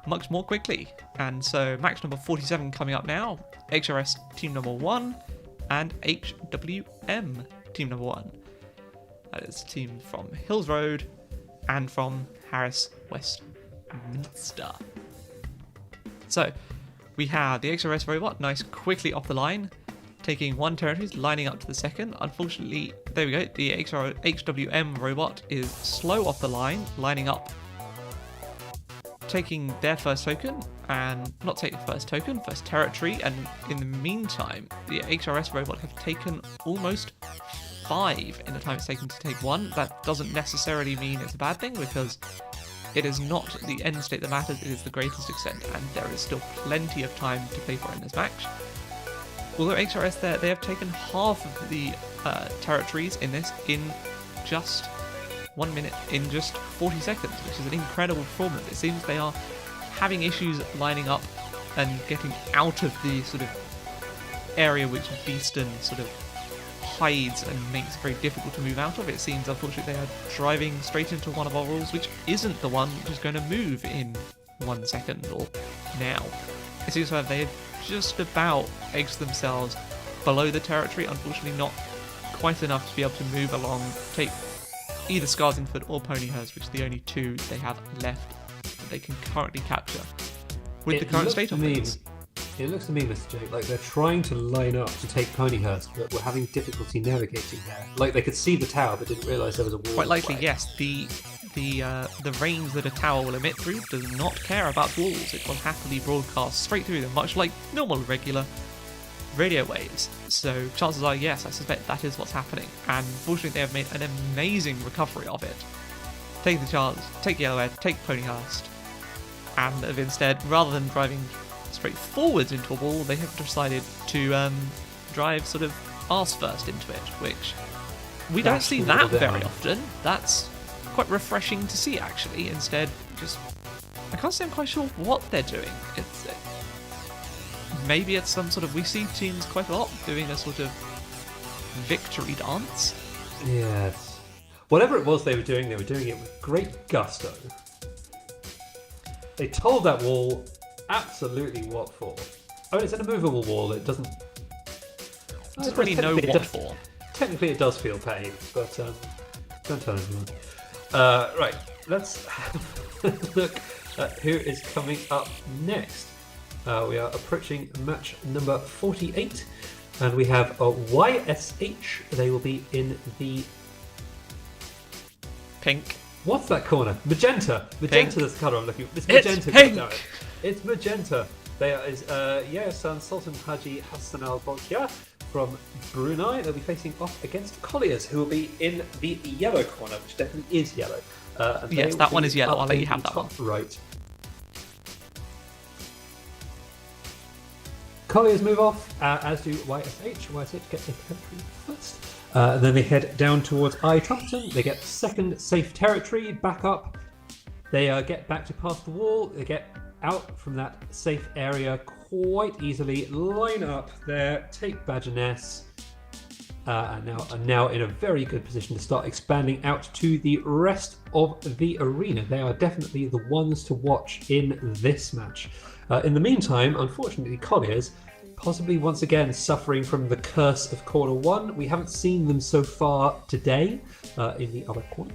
much more quickly. And so match number 47 coming up now, HRS team number 1 and HWM team number 1. That is a team from Hills Road and from Harris Westminster. So we have the HRS robot, nice quickly off the line, taking 1 territory, lining up to the second. Unfortunately, there we go, the HWM robot is slow off the line, lining up, taking their first token, and not taking first territory, and in the meantime, the HRS robot have taken almost 5 in the time it's taken to take 1. That doesn't necessarily mean it's a bad thing, because it is not the end state that matters, it is the greatest extent, and there is still plenty of time to play for in this match. Although HRS there, they have taken half of the territories in this in just 1 minute, in just 40 seconds, which is an incredible performance. It seems they are having issues lining up and getting out of the sort of area which Beeston sort of hides and makes it very difficult to move out of. It seems, unfortunately, they are driving straight into one of our rules, which isn't the one which is going to move in 1 second or now. It seems like they have just about edged themselves below the territory, unfortunately not quite enough to be able to move along, take either Skarsingford or Ponyhurst, which are the only 2 they have left that they can currently capture. With the current state of things, it looks to me, Mr. J, like they're trying to line up to take Ponyhurst, but we're having difficulty navigating there. Like they could see the tower, but didn't realise there was a wall. Quite likely, yes. the range that a tower will emit through does not care about walls. It will happily broadcast straight through them, much like normal, regular radio waves. So chances are, yes, I suspect that is what's happening. And fortunately, they have made an amazing recovery of it. Take the chance, take Yellowhead, take Ponyhurst, and have instead, rather than driving straight forwards into a wall, they have decided to drive sort of arse first into it, which we don't see that very often. That's quite refreshing to see, actually. Instead, I can't say I'm quite sure what they're doing. Maybe it's some sort of, we see teams quite a lot doing a sort of victory dance. Yes. Whatever it was they were doing it with great gusto. They told that wall absolutely what for. Oh, it's an immovable wall. It doesn't really know what for. Technically, it does feel pain, but don't tell anyone. Right, let's have a look at who is coming up next. We are approaching match number 48, and we have YSH. They will be in the pink. What's that corner? Magenta. Magenta is the colour I'm looking for. It's magenta. Pink. It's magenta. There is Yayasan Sultan Haji Hassan Al Bolkiah from Brunei. They'll be facing off against Colliers, who will be in the yellow corner, which definitely is yellow. Yes, that one is yellow. I'll let you have that one. Right. Colliers move off, as do YSH. YSH get their territory first. Then they head down towards I Trumpeton. They get second safe territory, back up. They get back to past the wall. They get out from that safe area quite easily. Line up there, take Badger-ness, and are now in a very good position to start expanding out to the rest of the arena. They are definitely the ones to watch in this match. In the meantime, unfortunately, Colliers possibly once again suffering from the curse of corner one. We haven't seen them so far today in the other corner.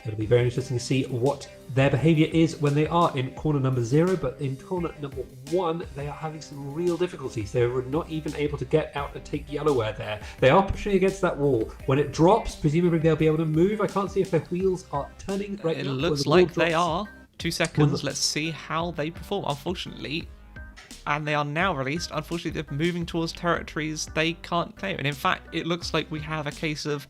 It'll be very interesting to see what their behaviour is when they are in corner number 0, but in corner number 1 they are having some real difficulties. They were not even able to get out and take Yellowware there. They are pushing against that wall. When it drops, presumably they'll be able to move. I can't see if their wheels are turning right now. It looks like they are. 2 seconds, let's see how they perform. Unfortunately, and they are now released. Unfortunately, they're moving towards territories they can't claim. And in fact, it looks like we have a case of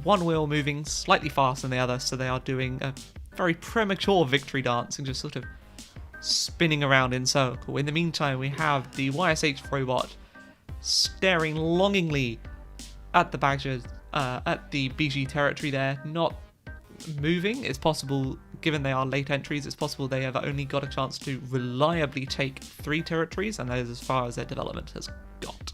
one wheel moving slightly faster than the other, so they are doing a very premature victory dance and just sort of spinning around in circle. In the meantime, we have the YSH robot staring longingly at the Badgers, at the BG territory there, not moving. It's possible, given they are late entries, it's possible they have only got a chance to reliably take 3 territories, and that is as far as their development has got.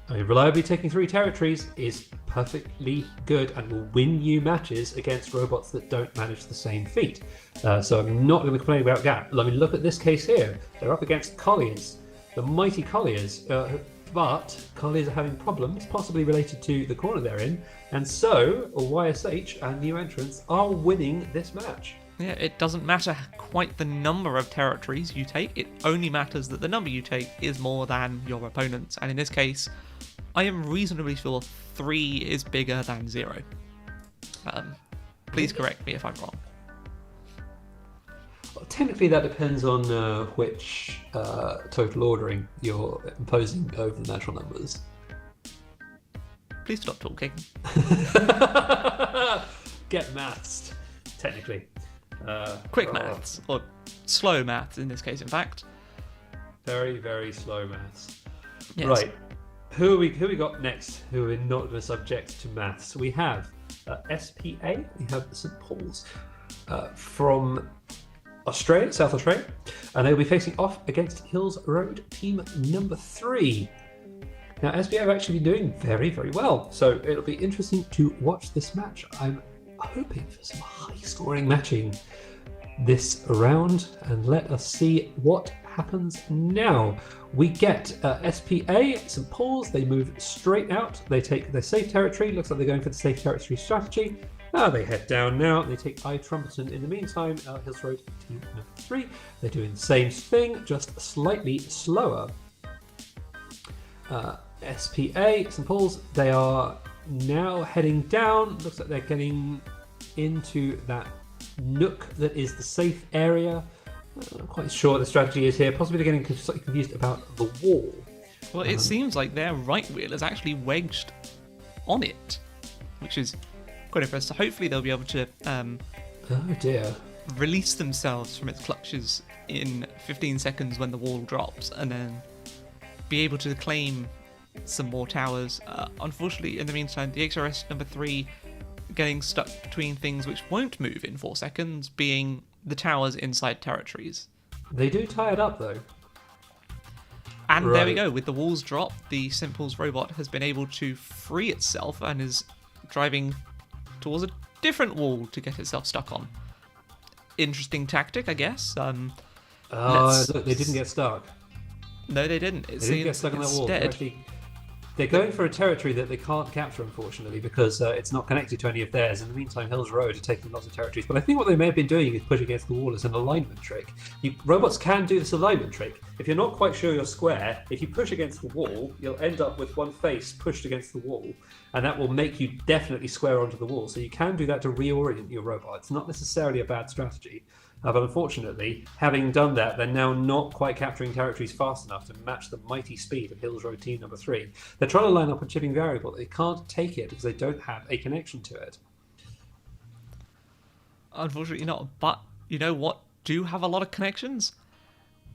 I mean, reliably taking 3 territories is perfectly good and will win you matches against robots that don't manage the same feat. So I'm not going to complain about that. I mean, look at this case here. They're up against Colliers, the mighty Colliers, but Colliers are having problems, possibly related to the corner they're in, and so YSH and new entrants are winning this match. Yeah, it doesn't matter quite the number of territories you take, it only matters that the number you take is more than your opponent's, and in this case, I am reasonably sure 3 is bigger than 0. Please correct me if I'm wrong. Well, technically that depends on which total ordering you're imposing over the natural numbers. Please stop talking. Get mathsed, technically. Quick maths, or slow maths in this case, in fact. Very, very slow maths. Yes. Right. Who we got next? Who are not the subject to maths? We have SPA. We have St Paul's from Australia, South Australia, and they'll be facing off against Hills Road team number 3. Now, SPA have actually been doing very, very well, so it'll be interesting to watch this match. I'm hoping for some high-scoring matching this round, and let us see what happens now. We get SPA, St Paul's. They move straight out. They take their safe territory. Looks like they're going for the safe territory strategy. They head down now. They take I Trumpeton in the meantime. Hills Road team number 3. They're doing the same thing, just slightly slower. SPA, St Paul's, they are now heading down. Looks like they're getting into that nook that is the safe area. I'm not quite sure what the strategy is here. Possibly getting slightly confused about the wall. Well, it seems like their right wheel is actually wedged on it, which is quite impressive. So hopefully they'll be able to Oh dear. release themselves from its clutches in 15 seconds when the wall drops, and then be able to claim some more towers. Unfortunately, in the meantime, the XRS number 3 getting stuck between things which won't move in 4 seconds, being the towers inside territories. They do tie it up though. And there we Right. go. With the walls dropped, the Simples robot has been able to free itself and is driving towards a different wall to get itself stuck on. Interesting tactic, I guess. Look, they didn't get stuck. No, they didn't. They didn't get stuck on that wall. They're going for a territory that they can't capture, unfortunately, because it's not connected to any of theirs. In the meantime, Hills Road are taking lots of territories. But I think what they may have been doing is pushing against the wall as an alignment trick. Robots can do this alignment trick. If you're not quite sure you're square, if you push against the wall, you'll end up with one face pushed against the wall, and that will make you definitely square onto the wall. So you can do that to reorient your robot. It's not necessarily a bad strategy. But unfortunately, having done that, they're now not quite capturing territories fast enough to match the mighty speed of Hills Road team number 3. They're trying to line up a chipping variable. They can't take it because they don't have a connection to it. Unfortunately not, but you know what do have a lot of connections?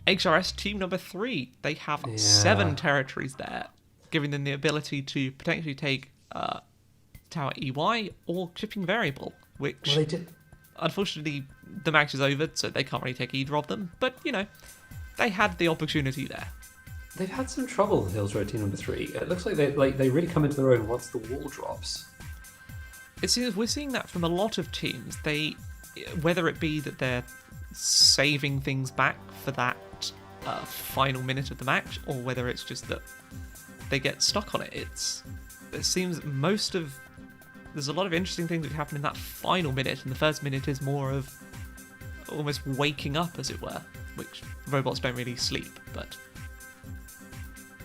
HRS team number 3. They have 7 territories there, giving them the ability to potentially take Tower EY or chipping variable, which... Well, they did. Unfortunately, the match is over, so they can't really take either of them. But, they had the opportunity there. They've had some trouble with Hills Road team number 3. It looks like they really come into their own once the wall drops. It seems we're seeing that from a lot of teams. Whether it be that they're saving things back for that final minute of the match, or whether it's just that they get stuck on it. It seems there's a lot of interesting things that happen in that final minute, and the first minute is more of almost waking up, as it were, which robots don't really sleep, but...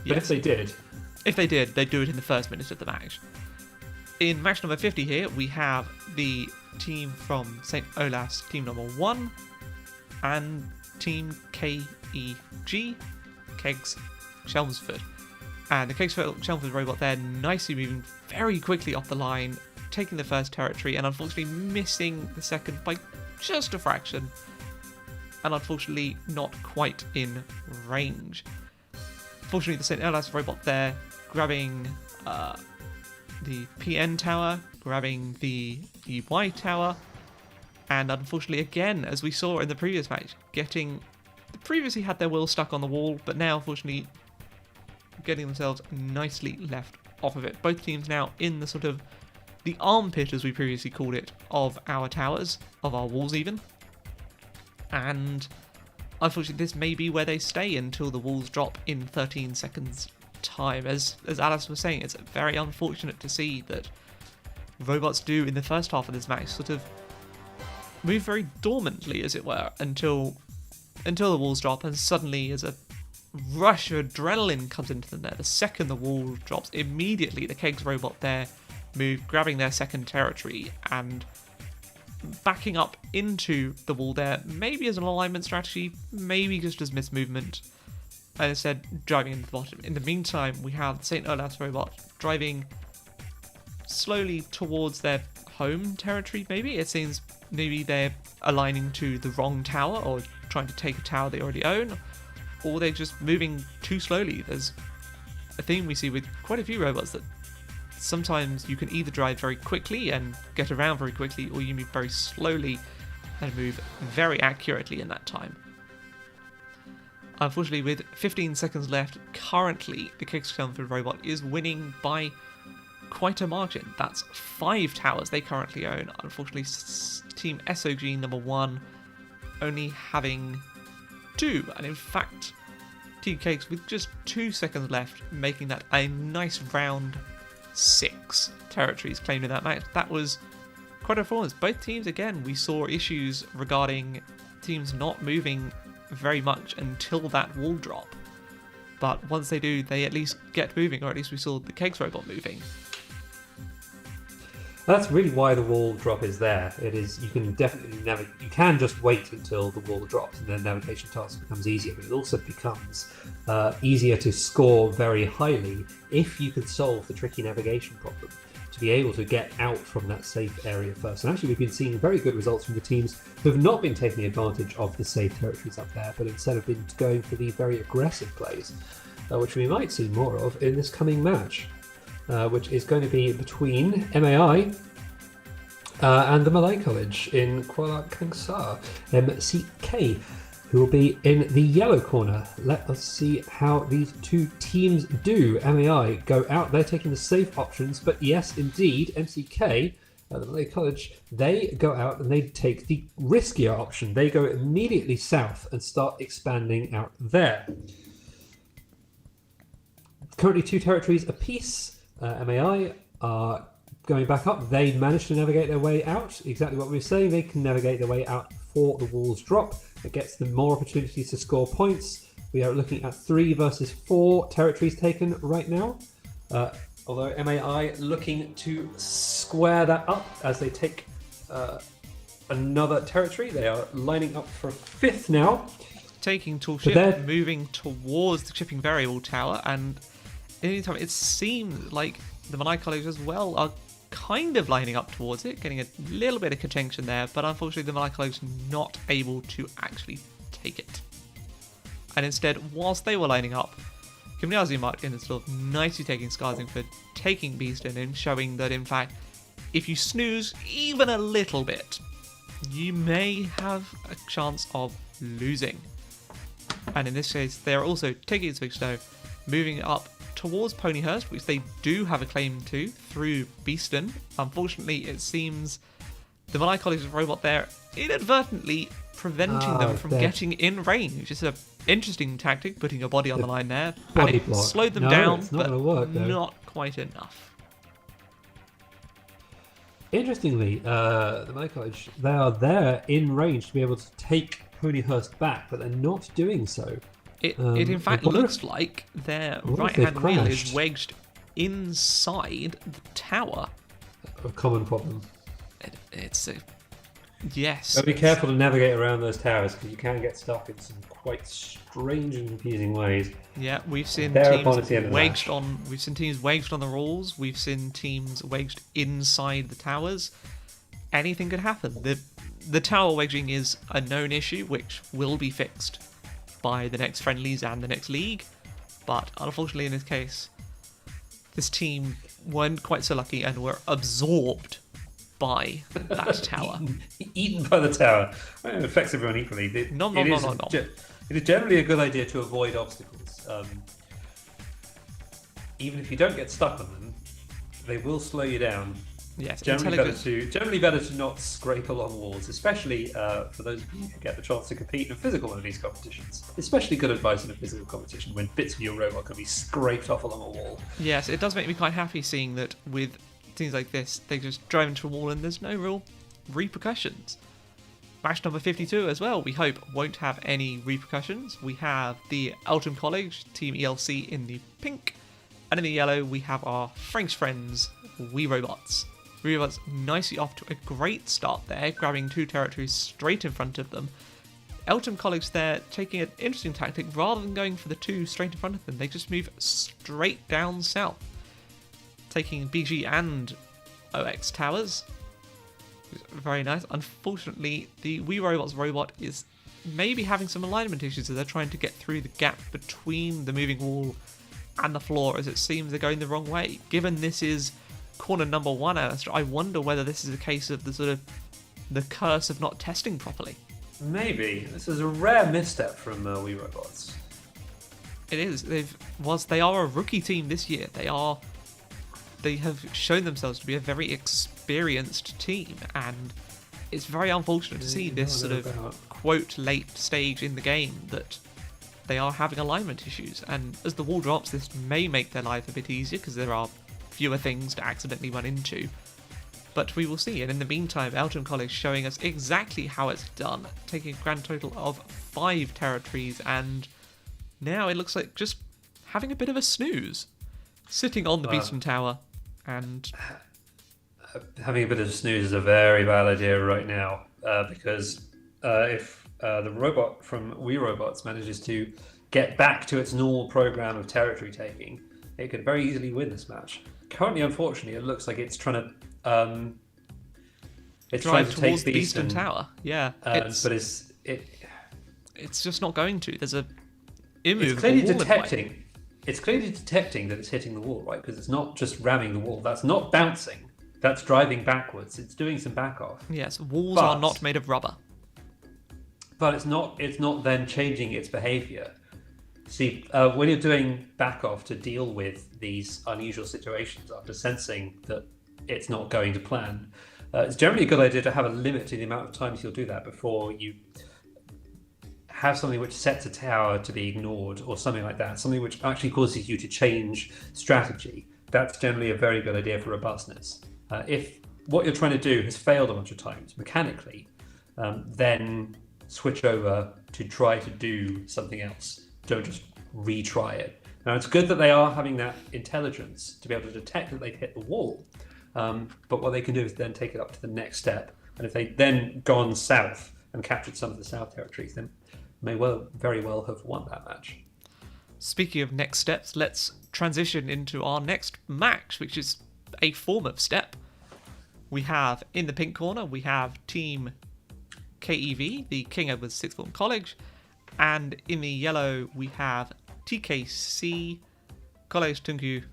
But if they did... If they did, they'd do it in the first minute of the match. In match number 50 here, we have the team from St. Olaf's, team number 1, and team KEG, Kegs Chelmsford. And the Kegs Chelmsford robot there nicely moving very quickly off the line, taking the first territory, and unfortunately missing the second by just a fraction, and unfortunately not quite in range. Fortunately, the St. Olaf's robot there grabbing the PN tower, grabbing the EY tower, and unfortunately again, as we saw in the previous match, previously had their wheel stuck on the wall, but now unfortunately getting themselves nicely left off of it. Both teams now in the sort of the armpit, as we previously called it, of our towers, of our walls even. And unfortunately this may be where they stay until the walls drop in 13 seconds time. As Alice was saying, it's very unfortunate to see that robots do in the first half of this match sort of move very dormantly, as it were, until the walls drop, and suddenly as a rush of adrenaline comes into them there. The second the wall drops, immediately the Kegs robot there grabbing their second territory and backing up into the wall there, maybe as an alignment strategy, maybe just as mismovement, and instead driving into the bottom. In the meantime, we have St. Olaf's robot driving slowly towards their home territory, maybe. It seems maybe they're aligning to the wrong tower, or trying to take a tower they already own, or they're just moving too slowly. There's a theme we see with quite a few robots that sometimes you can either drive very quickly and get around very quickly, or you move very slowly and move very accurately in that time. Unfortunately, with 15 seconds left, currently the Kickstarter robot is winning by quite a margin. That's 5 towers they currently own. Unfortunately, Team SOG number 1 only having 2, and in fact, Team Cakes with just 2 seconds left, making that a nice round 6 territories claimed in that match. That was quite a performance. Both teams, again, we saw issues regarding teams not moving very much until that wall drop. But once they do, they at least get moving, or at least we saw the Kegs robot moving. That's really why the wall drop is there. It is, you can definitely you can just wait until the wall drops and then navigation task becomes easier, but it also becomes easier to score very highly if you can solve the tricky navigation problem, to be able to get out from that safe area first. And actually we've been seeing very good results from the teams who have not been taking advantage of the safe territories up there, but instead have been going for the very aggressive plays, which we might see more of in this coming match. Which is going to be between MAI and the Malay College in Kuala Kangsar, MCK, who will be in the yellow corner. Let us see how these two teams do. MAI go out, they're taking the safe options, but yes, indeed, MCK, the Malay College, they go out and they take the riskier option. They go immediately south and start expanding out there. Currently 2 territories apiece. MAI are going back up. They managed to navigate their way out. Exactly what we were saying. They can navigate their way out before the walls drop. It gets them more opportunities to score points. We are looking at 3 versus 4 territories taken right now. Although MAI looking to square that up as they take another territory. They are lining up for 5th now. Taking tall ship, moving towards the shipping variable tower, and in the meantime, it seems like the Malay College as well are kind of lining up towards it, getting a little bit of contention there, but unfortunately the Malay College not able to actually take it. And instead, whilst they were lining up, Gymnasium Martin is sort of nicely taking Skarsingford, taking Beeston, and showing that in fact, if you snooze even a little bit, you may have a chance of losing. And in this case, they are also taking Svigstow, moving up towards Ponyhurst, which they do have a claim to through Beeston. Unfortunately, it seems the Malay College's robot there inadvertently preventing them from getting in range. It's an interesting tactic, putting your body on the line there. And it slowed them down, but not quite enough. Interestingly, the Malay College, they are there in range to be able to take Ponyhurst back, but they're not doing so. It in fact looks like their right-hand wheel is wedged inside the tower. A common problem. It's a... Yes. But be careful to navigate around those towers, because you can get stuck in some quite strange and confusing ways. Yeah, we've seen teams wedged on. We've seen teams wedged on the walls. We've seen teams wedged inside the towers. Anything could happen. The tower wedging is a known issue, which will be fixed by the next friendlies and the next league, but unfortunately in this case, this team weren't quite so lucky and were absorbed by that tower. Eaten by the tower. It affects everyone equally. It is generally a good idea to avoid obstacles. Even if you don't get stuck on them, they will slow you down. Yes, generally better to not scrape along walls, especially for those of you who get the chance to compete in physical one of these competitions. Especially good advice in a physical competition when bits of your robot can be scraped off along a wall. Yes, it does make me quite happy seeing that with things like this, they just drive into a wall and there's no real repercussions. Match number 52 as well, we hope won't have any repercussions. We have the Eltham College, Team ELC in the pink, and in the yellow we have our Frank's friends, Ouroboros. Ouroboros nicely off to a great start there, grabbing 2 territories straight in front of them. Eltham College there taking an interesting tactic, rather than going for the 2 straight in front of them, they just move straight down south, taking BG and OX towers. Very nice. Unfortunately, the Ouroboros robot is maybe having some alignment issues as they're trying to get through the gap between the moving wall and the floor, as it seems they're going the wrong way. Given this is corner number 1, Alistair, I wonder whether this is a case of the curse of not testing properly. Maybe. This is a rare misstep from Ouroboros. It is. They are a rookie team this year. They have shown themselves to be a very experienced team, and it's very unfortunate to see this sort of quote late stage in the game that they are having alignment issues. And as the wall drops, this may make their life a bit easier because there are fewer things to accidentally run into. But we will see. And in the meantime, Eltham College showing us exactly how it's done, taking a grand total of 5 territories, and now it looks like just having a bit of a snooze, sitting on the Beeston Tower. And having a bit of a snooze is a very bad idea right now, because if the robot from We Robots manages to get back to its normal program of territory taking, it could very easily win this match. Currently, unfortunately, it looks like it's trying to drive take towards the the Eastern Tower. Yeah, but it's just not going to. There's a it's immovable clearly wall in the way. detecting. It's clearly detecting that it's hitting the wall, right? Because it's not just ramming the wall. That's not bouncing. That's driving backwards. It's doing some back off. Yes, walls are not made of rubber. But it's not then changing its behavior. See, when you're doing back off to deal with these unusual situations after sensing that it's not going to plan, it's generally a good idea to have a limit to the amount of times you'll do that before you have something which sets a tower to be ignored or something like that, something which actually causes you to change strategy. That's generally a very good idea for robustness. If what you're trying to do has failed a bunch of times mechanically, then switch over to try to do something else. Don't just retry it. Now, it's good that they are having that intelligence to be able to detect that they've hit the wall, but what they can do is then take it up to the next step. And if they've then gone south and captured some of the south territories, then may very well have won that match. Speaking of next steps, let's transition into our next match, which is a form of step. We have, in the pink corner, we have Team KEV, the King Edward Sixth Form College, and in the yellow we have TKC, College Tunku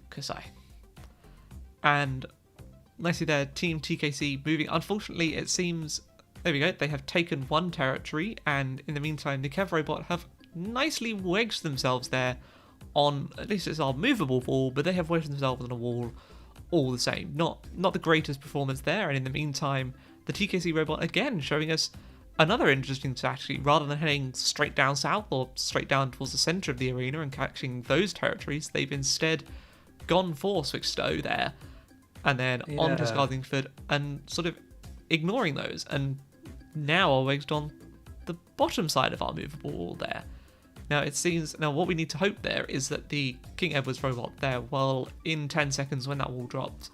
Kasai. And nicely there, Team TKC moving. Unfortunately, it seems, there we go, they have taken one territory, and in the meantime, the Kev robot have nicely wedged themselves there on, at least it's our movable wall, but they have wedged themselves on a wall all the same. Not the greatest performance there, and in the meantime, the TKC robot again showing us another interesting strategy. Rather than heading straight down south or straight down towards the centre of the arena and catching those territories, they've instead gone for Swixto there, and then on to Scarlingford and sort of ignoring those, and now are wedged on the bottom side of our movable wall there. Now it seems, what we need to hope there is that the King Edward's robot there, well, in 10 seconds when that wall drops,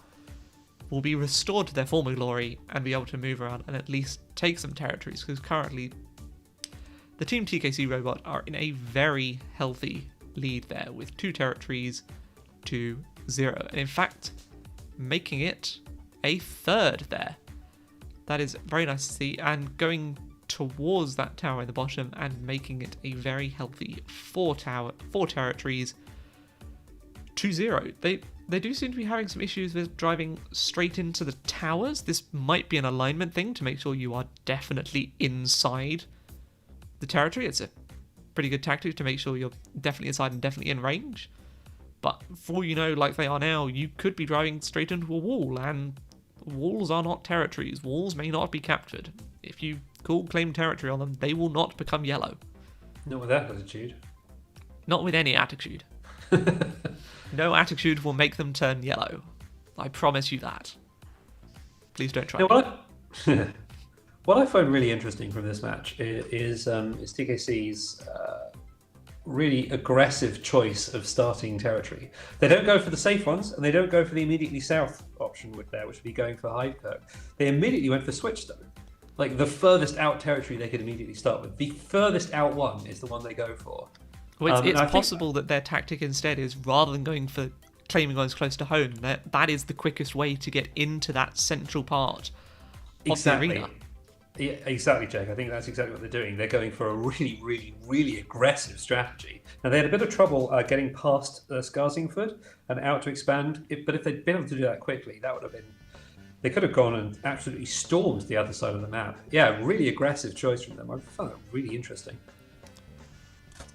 will be restored to their former glory and be able to move around and at least take some territories, because currently the Team TKC robot are in a very healthy lead there with 2 territories to 0, and in fact making it a third there. That is very nice to see, and going towards that tower in the bottom and making it a very healthy 4 territories to 0. They do seem to be having some issues with driving straight into the towers. This might be an alignment thing to make sure you are definitely inside the territory. It's a pretty good tactic to make sure you're definitely inside and definitely in range. But for all you know, like they are now, you could be driving straight into a wall, and walls are not territories. Walls may not be captured. If you claim territory on them, they will not become yellow. Not with that attitude. Not with any attitude. No attitude will make them turn yellow. I promise you that. Please don't try. What I find really interesting from this match is TKC's really aggressive choice of starting territory. They don't go for the safe ones, and they don't go for the immediately south option which would be going for Hivekirk. They immediately went for Switchstone. Like the furthest out territory they could immediately start with. The furthest out one is the one they go for. Well, it's possible that their tactic instead is, rather than going for claiming ones close to home, that is the quickest way to get into that central part of the arena. Yeah, exactly, Jake. I think that's exactly what they're doing. They're going for a really, really, really aggressive strategy. Now, they had a bit of trouble getting past Skarsingford and out to expand, but if they'd been able to do that quickly, that would have been... They could have gone and absolutely stormed the other side of the map. Yeah, really aggressive choice from them. I found that really interesting.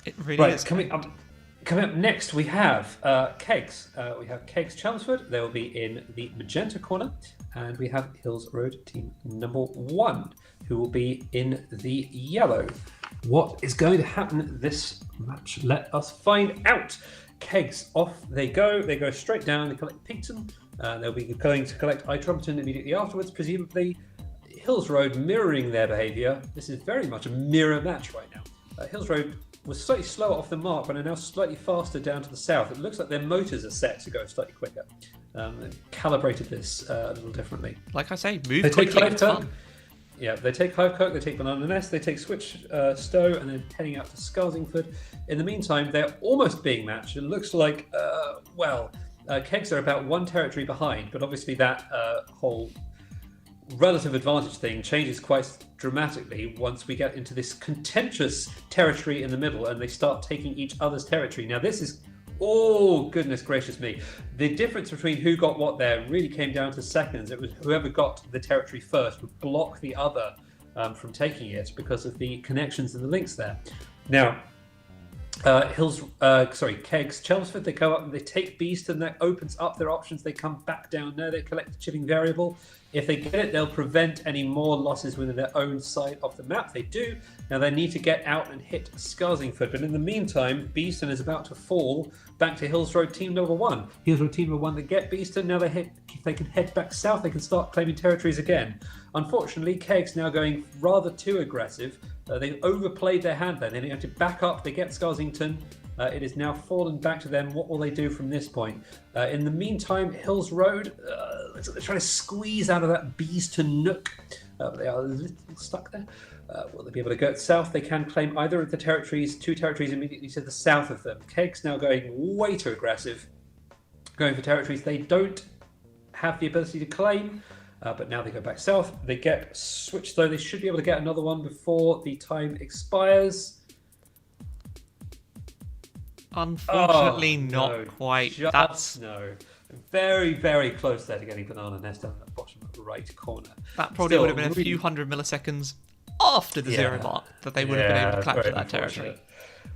It really is. Coming up next, we have Kegs. We have Kegs Chelmsford. They will be in the magenta corner. And we have Hills Road team number 1, who will be in the yellow. What is going to happen this match? Let us find out. Kegs, off they go. They go straight down. They collect Pigton. They'll be going to collect Trumpeton immediately afterwards, presumably. Hills Road mirroring their behaviour. This is very much a mirror match right now. Hills Road was slightly slower off the mark, but are now slightly faster down to the south. It looks like their motors are set to go slightly quicker. Calibrated this a little differently. Like I say, move They take quickly. Hive It's Kirk. fun. Yeah, they take Hive Kirk, they take Banana Nest, they take Switch Stowe, and then heading out to Skarsingford. In the meantime, they're almost being matched. It looks like, Kegs are about one territory behind, but obviously that whole relative advantage thing changes quite dramatically once we get into this contentious territory in the middle and they start taking each other's territory. Now, this is, oh, goodness gracious me. The difference between who got what there really came down to seconds. It was whoever got the territory first would block the other from taking it because of the connections and the links there. Now, Kegs, Chelmsford, they go up and they take Beast, and that opens up their options. They come back down there, they collect the chipping variable. If they get it, they'll prevent any more losses within their own side of the map. They do. Now they need to get out and hit Skarsingford, but in the meantime, Beeston is about to fall back to Hills Road Team Number 1. Hills Road Team Number 1, they get Beeston, now if they can head back south, they can start claiming territories again. Unfortunately, Kegs now going rather too aggressive. They overplayed their hand there. They have to back up. They get Skarsington. It is now fallen back to them. What will they do from this point? In the meantime, Hills Road, they're trying to squeeze out of that Beeston nook. They are a little stuck there. Will they be able to go south? They can claim either of the territories, two territories immediately to the south of them. Kegs now going way too aggressive, going for territories they don't have the ability to claim. But now they go back south. They get switched, though. They should be able to get another one before the time expires. Unfortunately, not quite. That's no. Very, very close there to getting Banana Nest down in the bottom right corner. That probably would have been a few hundred milliseconds after the zero mark that they would have been able to capture that territory.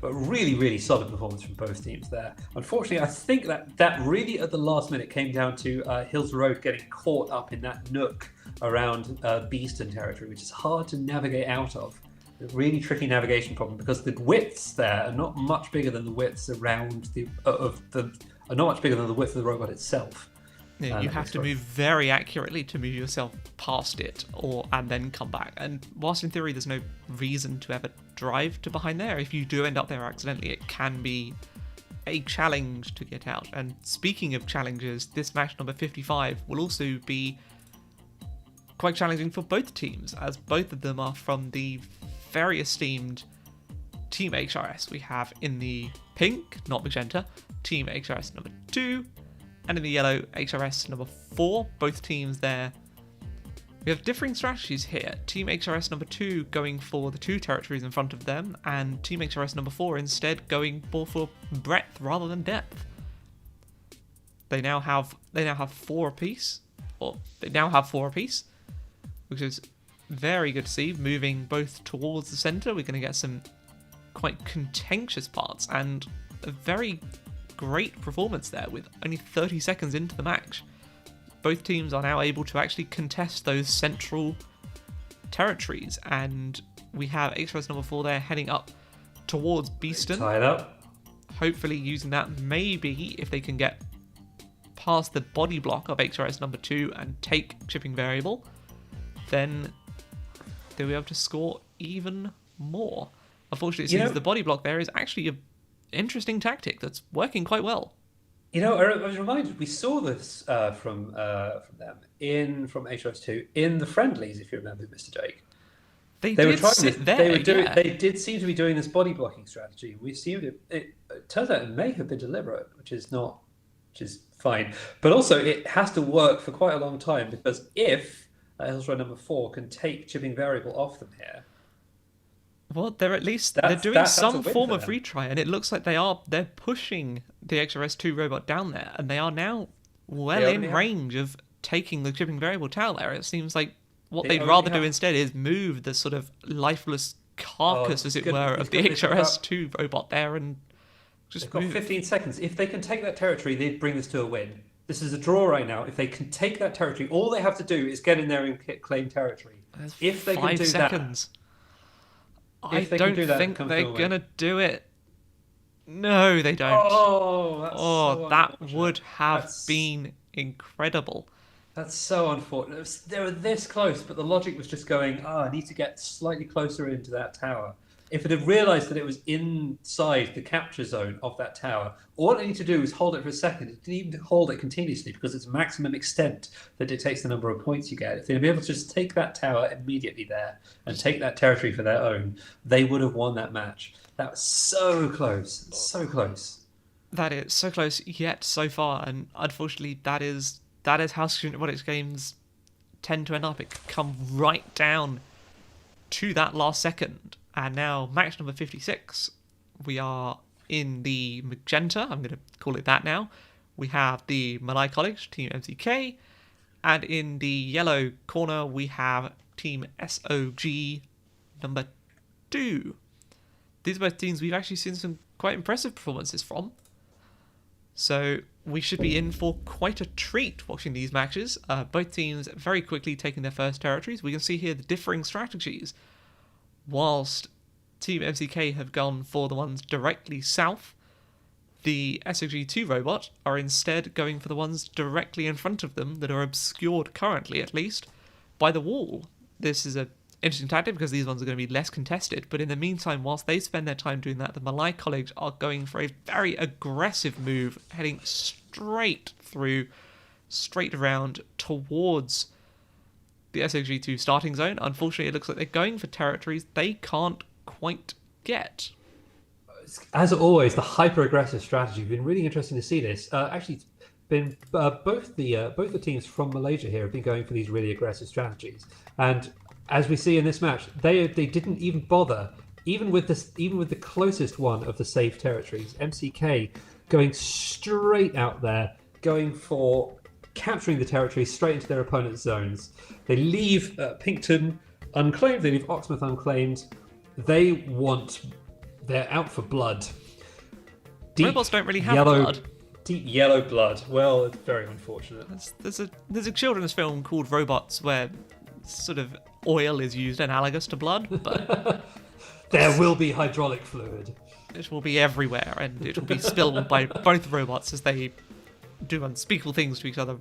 But really, really solid performance from both teams there. Unfortunately, I think that really at the last minute came down to Hills Road getting caught up in that nook around Beeston territory, which is hard to navigate out of. A really tricky navigation problem because the widths there are not much bigger than the widths around are not much bigger than the width of the robot itself. Yeah, you have to move very accurately to move yourself past it and then come back. And whilst in theory there's no reason to ever drive to behind there, if you do end up there accidentally, it can be a challenge to get out. And speaking of challenges, this match number 55 will also be quite challenging for both teams, as both of them are from the very esteemed Team HRS. We have in the pink, not magenta, Team HRS number 2, and in the yellow, HRS number 4, both teams there. We have differing strategies here. Team HRS number 2 going for the two territories in front of them, and Team HRS number 4 instead going more for breadth rather than depth. They now have 4 apiece, which is very good to see. Moving both towards the centre, we're going to get some quite contentious parts and a very great performance there with only 30 seconds into the match. Both teams are now able to actually contest those central territories, and we have HRS number 4 there heading up towards Beeston. Tied up. Hopefully using that, maybe if they can get past the body block of HRS number 2 and take chipping variable, then they'll be able to score even more. Unfortunately, it seems the body block there is actually an interesting tactic that's working quite well. I was reminded, we saw this from them from HRS2 in the friendlies, if you remember, Mr. Jake. They were trying sit there. They did seem to be doing this body blocking strategy. It turns out it may have been deliberate, which is fine. But also, it has to work for quite a long time, because if Hills Road number 4 can take chipping variable off them here. Well, they're doing some form of retry, and it looks like they're pushing the HRS2 robot down there, and they are now in range of taking the chipping variable towel there. It seems like what they'd rather do instead is move the sort of lifeless carcass, as it were, of the HRS2 robot there and just they've got 15 seconds. If they can take that territory, they'd bring this to a win. This is a draw right now. If they can take that territory, all they have to do is get in there and claim territory. If they can do seconds. I don't think they're going to do it. No, they don't. That would have been incredible. That's so unfortunate. They were this close, but the logic was just going, I need to get slightly closer into that tower. if it had realised that it was inside the capture zone of that tower, all it needed to do was hold it for a second. It didn't even hold it continuously because it's maximum extent that dictates the number of points you get. If they'd be able to just take that tower immediately there and take that territory for their own, they would have won that match. That was so close. So close. That is so close yet so far, and unfortunately that is how Student Robotics games tend to end up. It can come right down to that last second. And now match number 56, we are in the magenta, I'm going to call it that now. We have the Malai College, Team MCK, and in the yellow corner we have Team SOG number 2. These are both teams we've actually seen some quite impressive performances from. So we should be in for quite a treat watching these matches. Both teams very quickly taking their first territories. We can see here the differing strategies. Whilst Team MCK have gone for the ones directly south, the SOG2 robot are instead going for the ones directly in front of them that are obscured, currently at least, by the wall. This is an interesting tactic because these ones are going to be less contested, but in the meantime, whilst they spend their time doing that, the Malai College are going for a very aggressive move, heading straight around towards the SOG2 starting zone. Unfortunately, it looks like they're going for territories they can't quite get. As always, the hyper-aggressive strategy. Been really interesting to see this. Actually, it's been both the teams from Malaysia here have been going for these really aggressive strategies. And as we see in this match, they didn't even bother, even with the closest one of the safe territories. MCK going straight out there, going for capturing the territory straight into their opponent's zones. They leave Pinkton unclaimed, they leave Oxmouth unclaimed. They're out for blood. Robots don't really have blood. Deep yellow blood. Well, it's very unfortunate. There's a children's film called Robots where sort of oil is used analogous to blood, but there will be hydraulic fluid. It will be everywhere, and it will be spilled by both robots as they do unspeakable things to each other,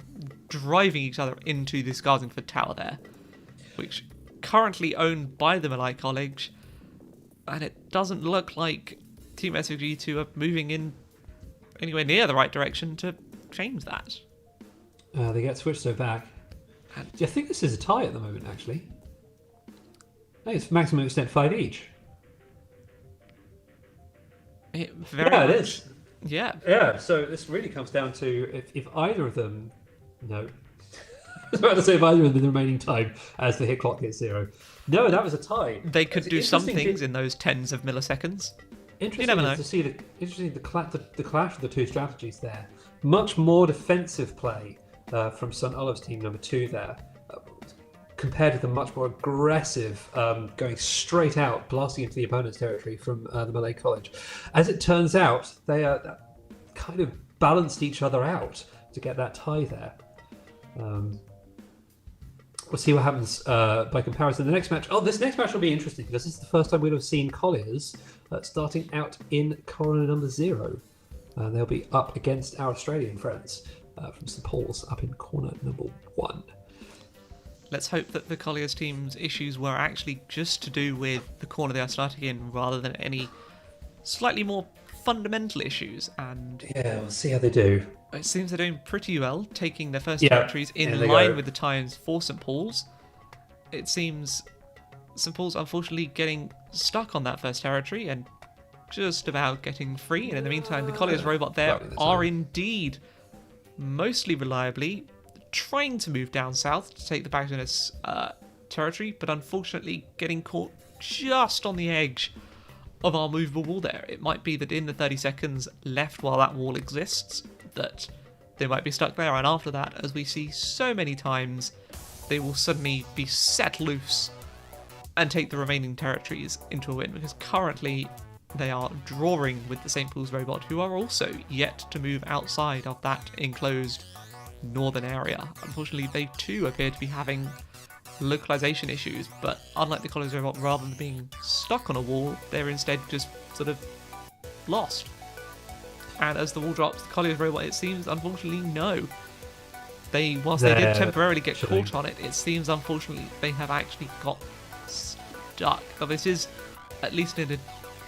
driving each other into this Garsingford Tower there, which currently owned by the Malai College, and it doesn't look like Team SOG2 are moving in anywhere near the right direction to change that. They get switched so back. I think this is a tie at the moment, actually. I think it's maximum extent 5 each. It is. Yeah. Yeah, so this really comes down to if either of them... No. I was about to say if either of them the remaining time as the hit clock hits 0. No, that was a tie. They could do some things in those tens of milliseconds. Interesting to see the clash of the two strategies there. Much more defensive play from St. Olave's team number 2 there, compared to the much more aggressive going straight out, blasting into the opponent's territory from the Malay College. As it turns out, they kind of balanced each other out to get that tie there. We'll see what happens by comparison. The next match. Oh, this next match will be interesting because this is the first time we'll have seen Colliers starting out in corner number 0. They'll be up against our Australian friends from St Paul's up in corner number 1. Let's hope that the Colliers team's issues were actually just to do with the corner they are starting in rather than any slightly more fundamental issues. And yeah, we'll see how they do. It seems they're doing pretty well, taking their first territories in line with the times for St Paul's. It seems St Paul's unfortunately getting stuck on that first territory and just about getting free. And in the meantime, the Colliers robot there are indeed mostly reliably trying to move down south to take the Bagdonus territory, but unfortunately getting caught just on the edge of our movable wall there. It might be that in the 30 seconds left while that wall exists, that they might be stuck there, and after that, as we see so many times, they will suddenly be set loose and take the remaining territories into a win, because currently they are drawing with the St. Paul's robot, who are also yet to move outside of that enclosed northern area. Unfortunately, they too appear to be having localization issues, but unlike the Colliers robot, rather than being stuck on a wall, they're instead just sort of lost. And as the wall drops, the Colliers robot, it seems, unfortunately, no. Whilst they did temporarily get caught on it, it seems, unfortunately, they have actually got stuck. Now, this is at least in a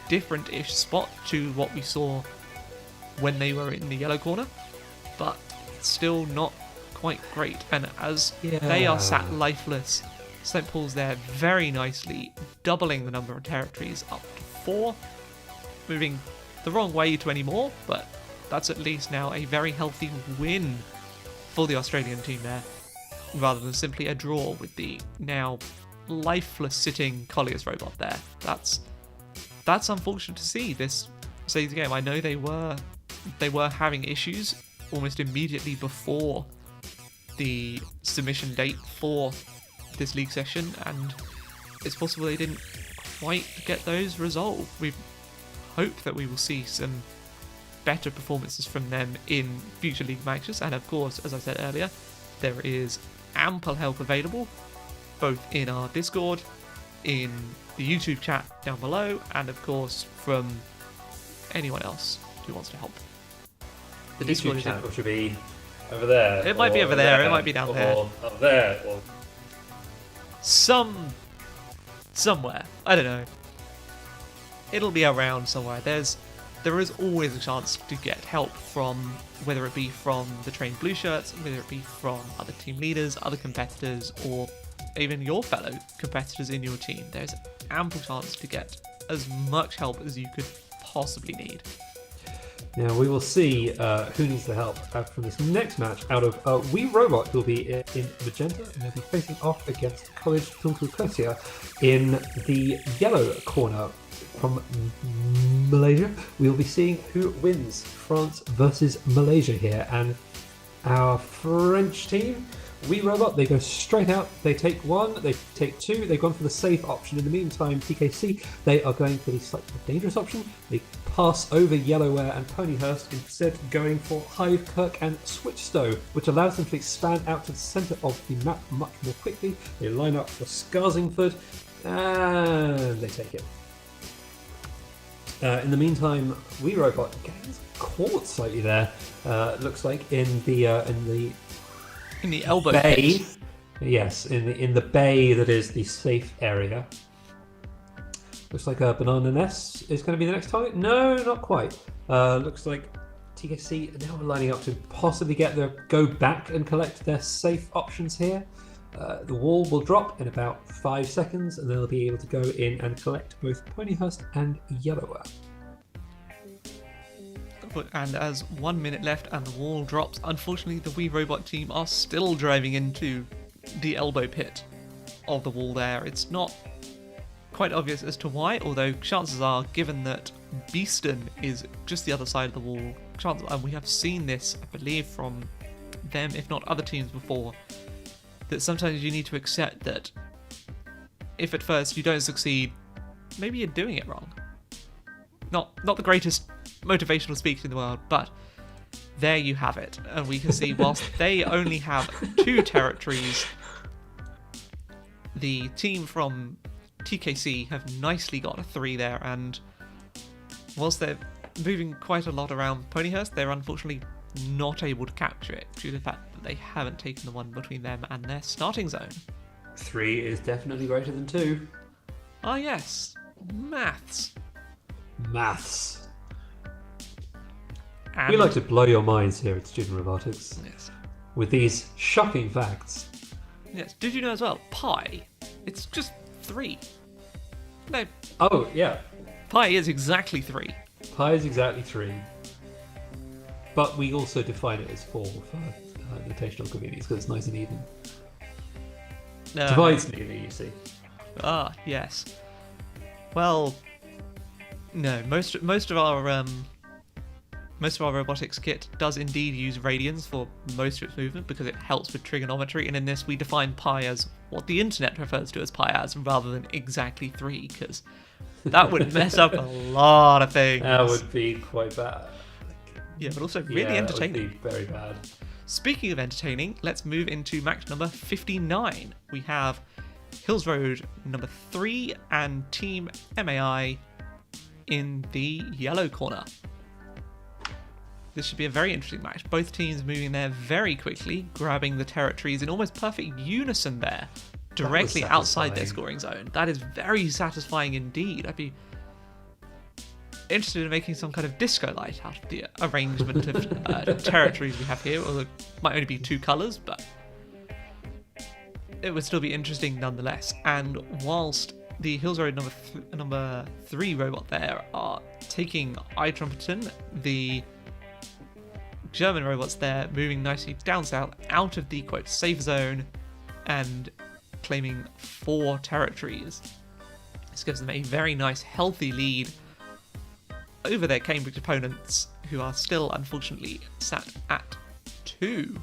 different-ish spot to what we saw when they were in the yellow corner, but still not quite great. And as they are sat lifeless, St. Paul's there very nicely, doubling the number of territories up to 4, moving the wrong way to any more, but that's at least now a very healthy win for the Australian team there, rather than simply a draw with the now lifeless sitting Collier's robot there. That's unfortunate to see this stage of the game. I know they were having issues almost immediately before the submission date for this league session, and it's possible they didn't quite get those resolved. We hope that we will see some better performances from them in future league matches, and of course, as I said earlier, there is ample help available both in our Discord, in the YouTube chat down below, and of course from anyone else who wants to help. The Discord chat, which would be over there. It might be over there, it might be down there. Or up there, or somewhere. I don't know. It'll be around somewhere. There is always a chance to get help from, whether it be from the trained blue shirts, whether it be from other team leaders, other competitors, or even your fellow competitors in your team. There's ample chance to get as much help as you could possibly need. Now we will see who needs the help from this next match out of We Robot, who will be in magenta, and they'll be facing off against College Tunku Kosia in the yellow corner. From Malaysia, we'll be seeing who wins, France versus Malaysia here. And our French team, We Robot, they go straight out. They take 1, they take 2. They've gone for the safe option. In the meantime, TKC, they are going for the slightly dangerous option. They pass over Yellowware and Ponyhurst, instead going for Hive, Kirk and Switchstow, which allows them to expand out to the centre of the map much more quickly. They line up for Skarsingford, and they take it. In the meantime, We Robot gets caught slightly there. Looks like in the elbow bay. pit. Yes, in the bay that is the safe area. Looks like a Banana Nest is going to be the next target. No, not quite. Looks like TKC are now lining up to possibly go back and collect their safe options here. The wall will drop in about 5 seconds, and they'll be able to go in and collect both Ponyhurst and Yellowware. And as 1 minute left and the wall drops, unfortunately the Wii Robot team are still driving into the elbow pit of the wall there. It's not quite obvious as to why, although chances are, given that Beeston is just the other side of the wall, chances are we have seen this, I believe, from them, if not other teams before, that sometimes you need to accept that if at first you don't succeed, maybe you're doing it wrong. Not the greatest motivational speech in the world, but there you have it. And we can see whilst they only have 2 territories, the team from TKC have nicely got a 3 there, and whilst they're moving quite a lot around Ponyhurst, they're unfortunately not able to capture it due to the fact that they haven't taken the one between them and their starting zone. 3 is definitely greater than 2. Ah yes, maths. We like to blow your minds here at Student Robotics. Yes. With these shocking facts. Yes. Did you know as well? Pi. It's just 3. No. Oh yeah. Pi is exactly 3. Pi is exactly 3. But we also define it as 4 for notational convenience because it's nice and even. Divides neatly, you see. Ah, yes. Well, no. Most of our robotics kit does indeed use radians for most of its movement because it helps with trigonometry, and in this we define pi as what the internet refers to as pi as, rather than exactly 3, because that would mess up a lot of things. That would be quite bad. Yeah, but also really entertaining. That would be very bad. Speaking of entertaining, let's move into match number 59. We have Hills Road number 3 and Team MAI in the yellow corner. This should be a very interesting match. Both teams moving there very quickly, grabbing the territories in almost perfect unison there directly outside their satisfying. scoring zone. That is very satisfying indeed. I'd be interested in making some kind of disco light out of the arrangement of territories we have here. Although it might only be 2 colours, but it would still be interesting nonetheless. And whilst the Hills Road number 3 robot there are taking Eitrumpeton, the German robots there moving nicely down south out of the quote safe zone and claiming 4 territories. This gives them a very nice healthy lead over their Cambridge opponents, who are still unfortunately sat at 2.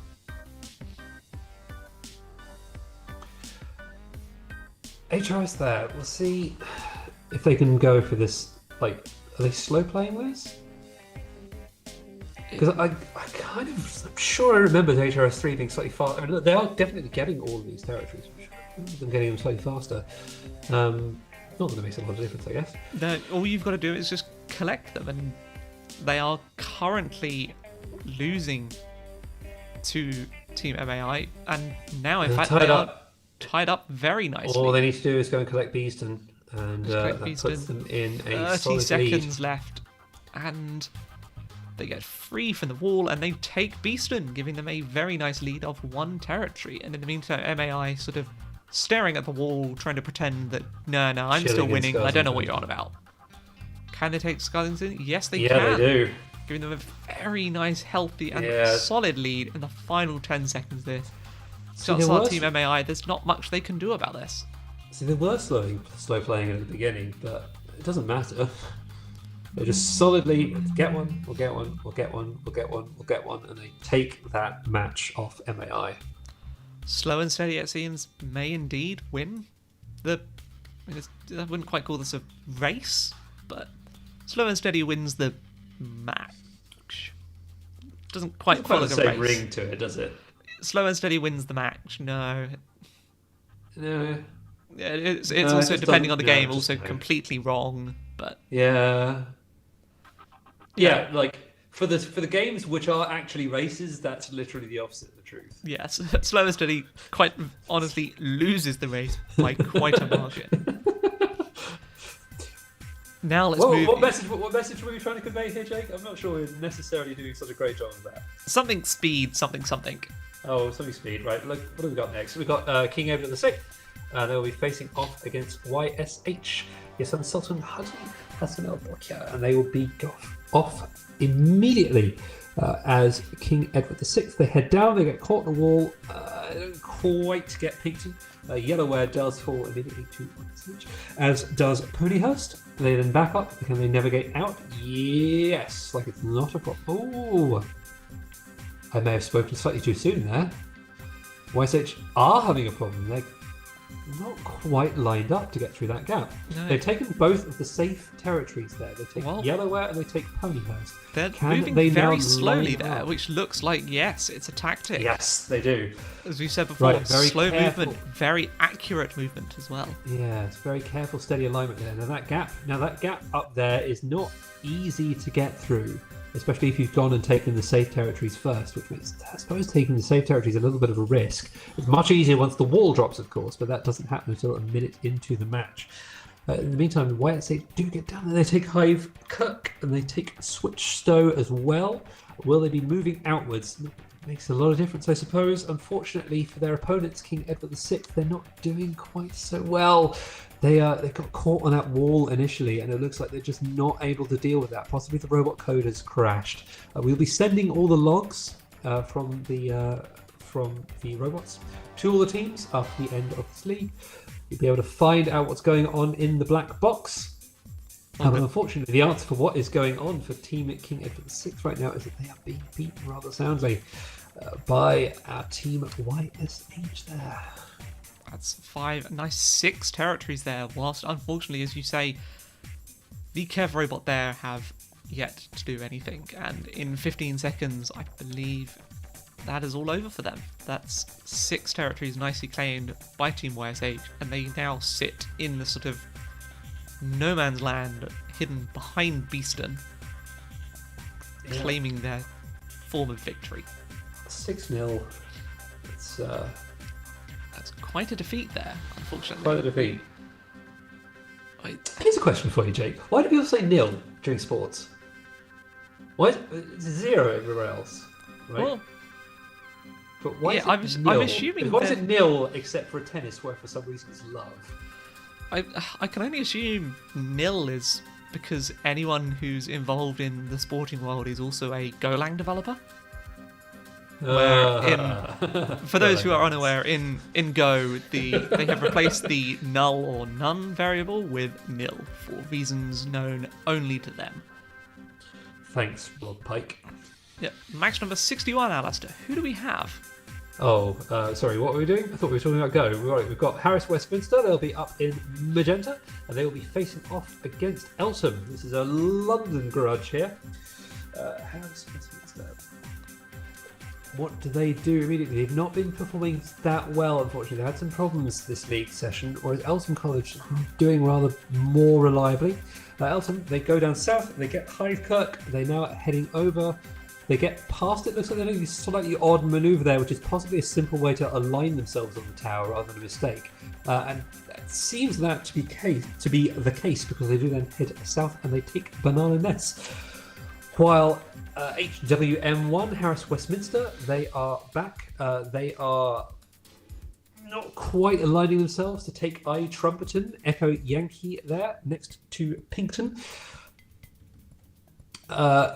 HRS there. We'll see if they can go for this. Like, are they slow playing this? Because I'm sure I remember the HRS3 being slightly faster. I mean, they are definitely getting all of these territories. I'm sure I remember them getting them slightly faster. Not that it makes a lot of difference, I guess. No, all you've got to do is just collect them, and they are currently losing to Team MAI, and now in fact they are tied up very nicely. All they need to do is go and collect Beeston, and that puts them in a 30 solid lead. seconds left, and they get free from the wall, and they take Beeston, giving them a very nice lead of 1 territory. And in the meantime, MAI sort of staring at the wall, trying to pretend that, no, I'm Chilling still in winning, I don't know what Scarsington. you're on about. Can they take Scarsington? Yes, they can. Yeah, they do. Giving them a very nice, healthy, and solid lead in the final 10 seconds there. Shots our Team MAI, there's not much they can do about this. See, they were slow playing at the beginning, but it doesn't matter. They just solidly get one, we'll get one, we'll get one, we'll get one, we'll get one, and they take that match off MAI. Slow and steady, it seems, may indeed win I wouldn't quite call this a race, but Slow and Steady wins the match. Doesn't quite feel like a race. Ring to it, does it? Slow and Steady wins the match. No. No. Yeah, it's also, depending on the game, also no. completely wrong, but... Yeah, like, for the games which are actually races, that's literally the opposite of the truth. Yes, Slow and Steady quite honestly loses the race by quite a margin. Now let's move... What message were you trying to convey here, Jake? I'm not sure we're necessarily doing such a great job of that. Something speed, something. Oh, something speed, right. Look, what have we got next? We've got King Edward VI. They'll be facing off against YSH. Yes, I'm Sultan Hassan El Bolkiah, and they will be off immediately as King Edward VI. They head down, they get caught in the wall, they don't quite get Pinkton. Yellowware does fall immediately to YSH, as does Ponyhurst. They then back up. Can they navigate out? Yes, like it's not a problem. Oh, I may have spoken slightly too soon there. YSH are having a problem. They're not quite lined up to get through that gap. No. They've taken both of the safe territories there. They take Yellowware and they take Ponyhurst. They're moving very slowly there, which looks like, yes, it's a tactic. Yes, they do. As we said before, very slow careful movement, very accurate movement as well. Yeah, it's very careful, steady alignment there. Now that gap up there is not easy to get through, especially if you've gone and taken the safe territories first, which makes, I suppose, taking the safe territories a little bit of a risk. It's much easier once the wall drops, of course, but that doesn't happen until a minute into the match. In the meantime, YSA do get down there. They take Hive Kirk and they take Switch Stowe as well. Will they be moving outwards? Makes a lot of difference, I suppose. Unfortunately for their opponents, King Edward VI, they're not doing quite so well. They got caught on that wall initially, and it looks like they're just not able to deal with that. Possibly the robot code has crashed. We'll be sending all the logs from the robots to all the teams after the end of this league. You'll be able to find out what's going on in the black box. But unfortunately, the answer for what is going on for Team King Edward VI right now is that they are being beaten rather soundly by our team YSH there. That's 5, nice 6 territories there, whilst unfortunately, as you say, the Kev robot there have yet to do anything. And in 15 seconds, I believe that is all over for them. That's 6 territories nicely claimed by Team YSH, and they now sit in the sort of no man's land hidden behind Beeston, claiming their form of victory. 6-0. It's That's quite a defeat there, unfortunately. Quite a defeat. Here's a question for you, Jake. Why do people say nil during sports? Why is it's 0 everywhere else? Right? Well, but why yeah, is it nil? I'm assuming Why is that- it nil except for tennis, where for some reason it's love? I can only assume nil is because anyone who's involved in the sporting world is also a Golang developer. For those who are unaware, in Go, they have replaced the null or none variable with nil for reasons known only to them. Thanks, Rob Pike. Yeah, match number 61, Alistair. Who do we have? Oh, sorry, what were we doing? I thought we were talking about Go. Right, we've got Harris-Westminster. They'll be up in magenta, and they will be facing off against Eltham. This is a London grudge here. Harris-Westminster. What do they do immediately? They've not been performing that well, unfortunately. They had some problems this league session, whereas Eltham College doing rather more reliably. Eltham, they go down south, they get Hivekirk, they're now heading over. They get past it. Looks like they're doing this slightly odd manoeuvre there, which is possibly a simple way to align themselves on the tower rather than a mistake. And it seems that to be the case because they do then head south and they take Banana Nest. While HWM1, Harris-Westminster, they are back. They are not quite aligning themselves to take I Trumpeton, Echo Yankee there, next to Pinkton.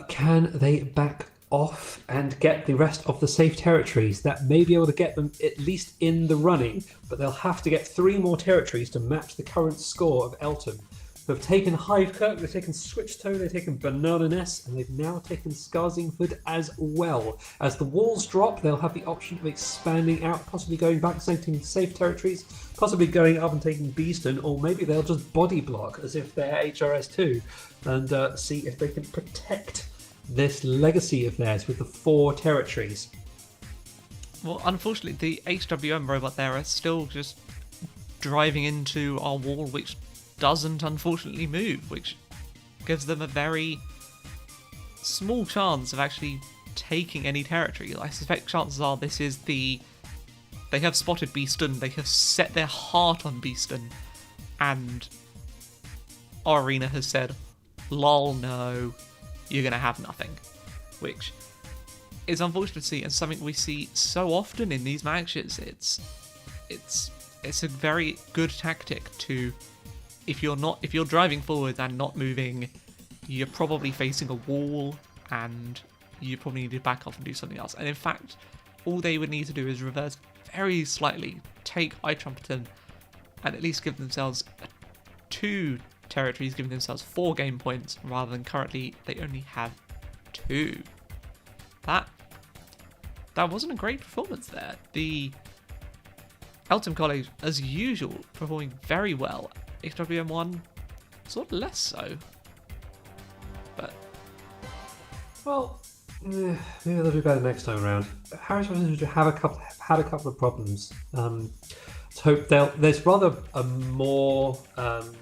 Can they back off and get the rest of the safe territories? That may be able to get them at least in the running, but they'll have to get 3 more territories to match the current score of Eltham. They've taken Hivekirk, they've taken Switchtoe, they've taken Banana Nest, and they've now taken Skarsingford as well. As the walls drop, they'll have the option of expanding out, possibly going back and taking safe territories, possibly going up and taking Beeston, or maybe they'll just body block as if they're HRS2 and see if they can protect this legacy of theirs with the 4 territories. Well, unfortunately, the HWM robot there are still just driving into our wall, which doesn't unfortunately move, which gives them a very small chance of actually taking any territory. I suspect chances are this is they have spotted Beeston, they have set their heart on Beeston, and our arena has said, lol, no, you're going to have nothing. Which is unfortunate to see, and something we see so often in these matches. It's a very good tactic to, if you're driving forward and not moving, you're probably facing a wall and you probably need to back off and do something else. And in fact, all they would need to do is reverse very slightly, take I Trumpeton, and at least give themselves 2 territories, giving themselves 4 game points rather than currently they only have 2. That wasn't a great performance there. The Eltham College, as usual, performing very well. HWM1 sort of less so. But Well, maybe they'll do better next time around. Harris-Westminster had a couple of problems. Let's hope there's rather a more of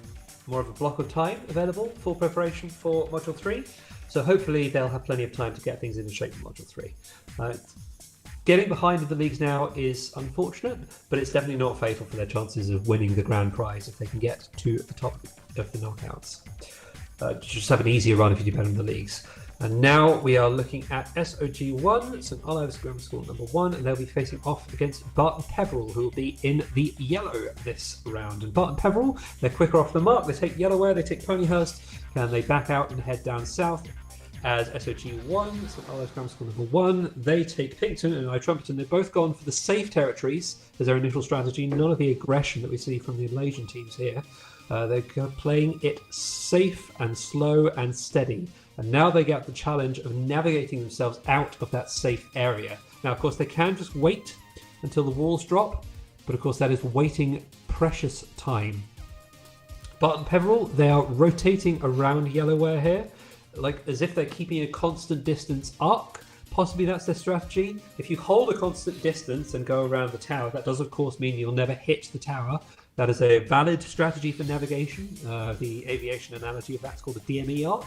a block of time available for preparation for Module 3. So hopefully they'll have plenty of time to get things into shape for Module 3. Getting behind in the leagues now is unfortunate, but it's definitely not fatal for their chances of winning the grand prize if they can get to the top of the knockouts. Just have an easier run if you do better in the leagues. And now we are looking at SOG1, St Olave's Grammar School number 1, and they'll be facing off against Barton Peveril, who will be in the yellow this round. And Barton Peveril, they're quicker off the mark. They take Yellowware, they take Ponyhurst, and they back out and head down south. As SOG1, St Olave's Grammar School number 1, they take Pinkton and I Trumpeton. They've both gone for the safe territories as their initial strategy, none of the aggression that we see from the Malaysian teams here. They're playing it safe and slow and steady. And now they get the challenge of navigating themselves out of that safe area. Now, of course, they can just wait until the walls drop, but of course that is waiting precious time. Barton Peveril, they are rotating around Yellowware here, like as if they're keeping a constant distance arc. Possibly that's their strategy. If you hold a constant distance and go around the tower, that does of course mean you'll never hit the tower. That is a valid strategy for navigation. The aviation analogy of that's called a DME arc.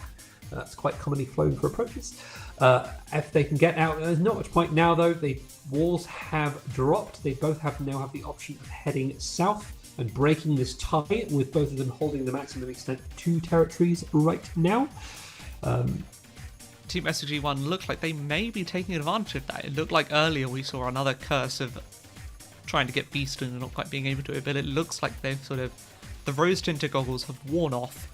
That's quite commonly flown for approaches. If they can get out, there's not much point now though. The walls have dropped. They both now have the option of heading south and breaking this tie, with both of them holding the maximum extent of 2 territories right now. Team SG1 looks like they may be taking advantage of that. It looked like earlier we saw another curse of trying to get Beaston and not quite being able to, but it looks like they've sort of, the rose-tinted goggles have worn off.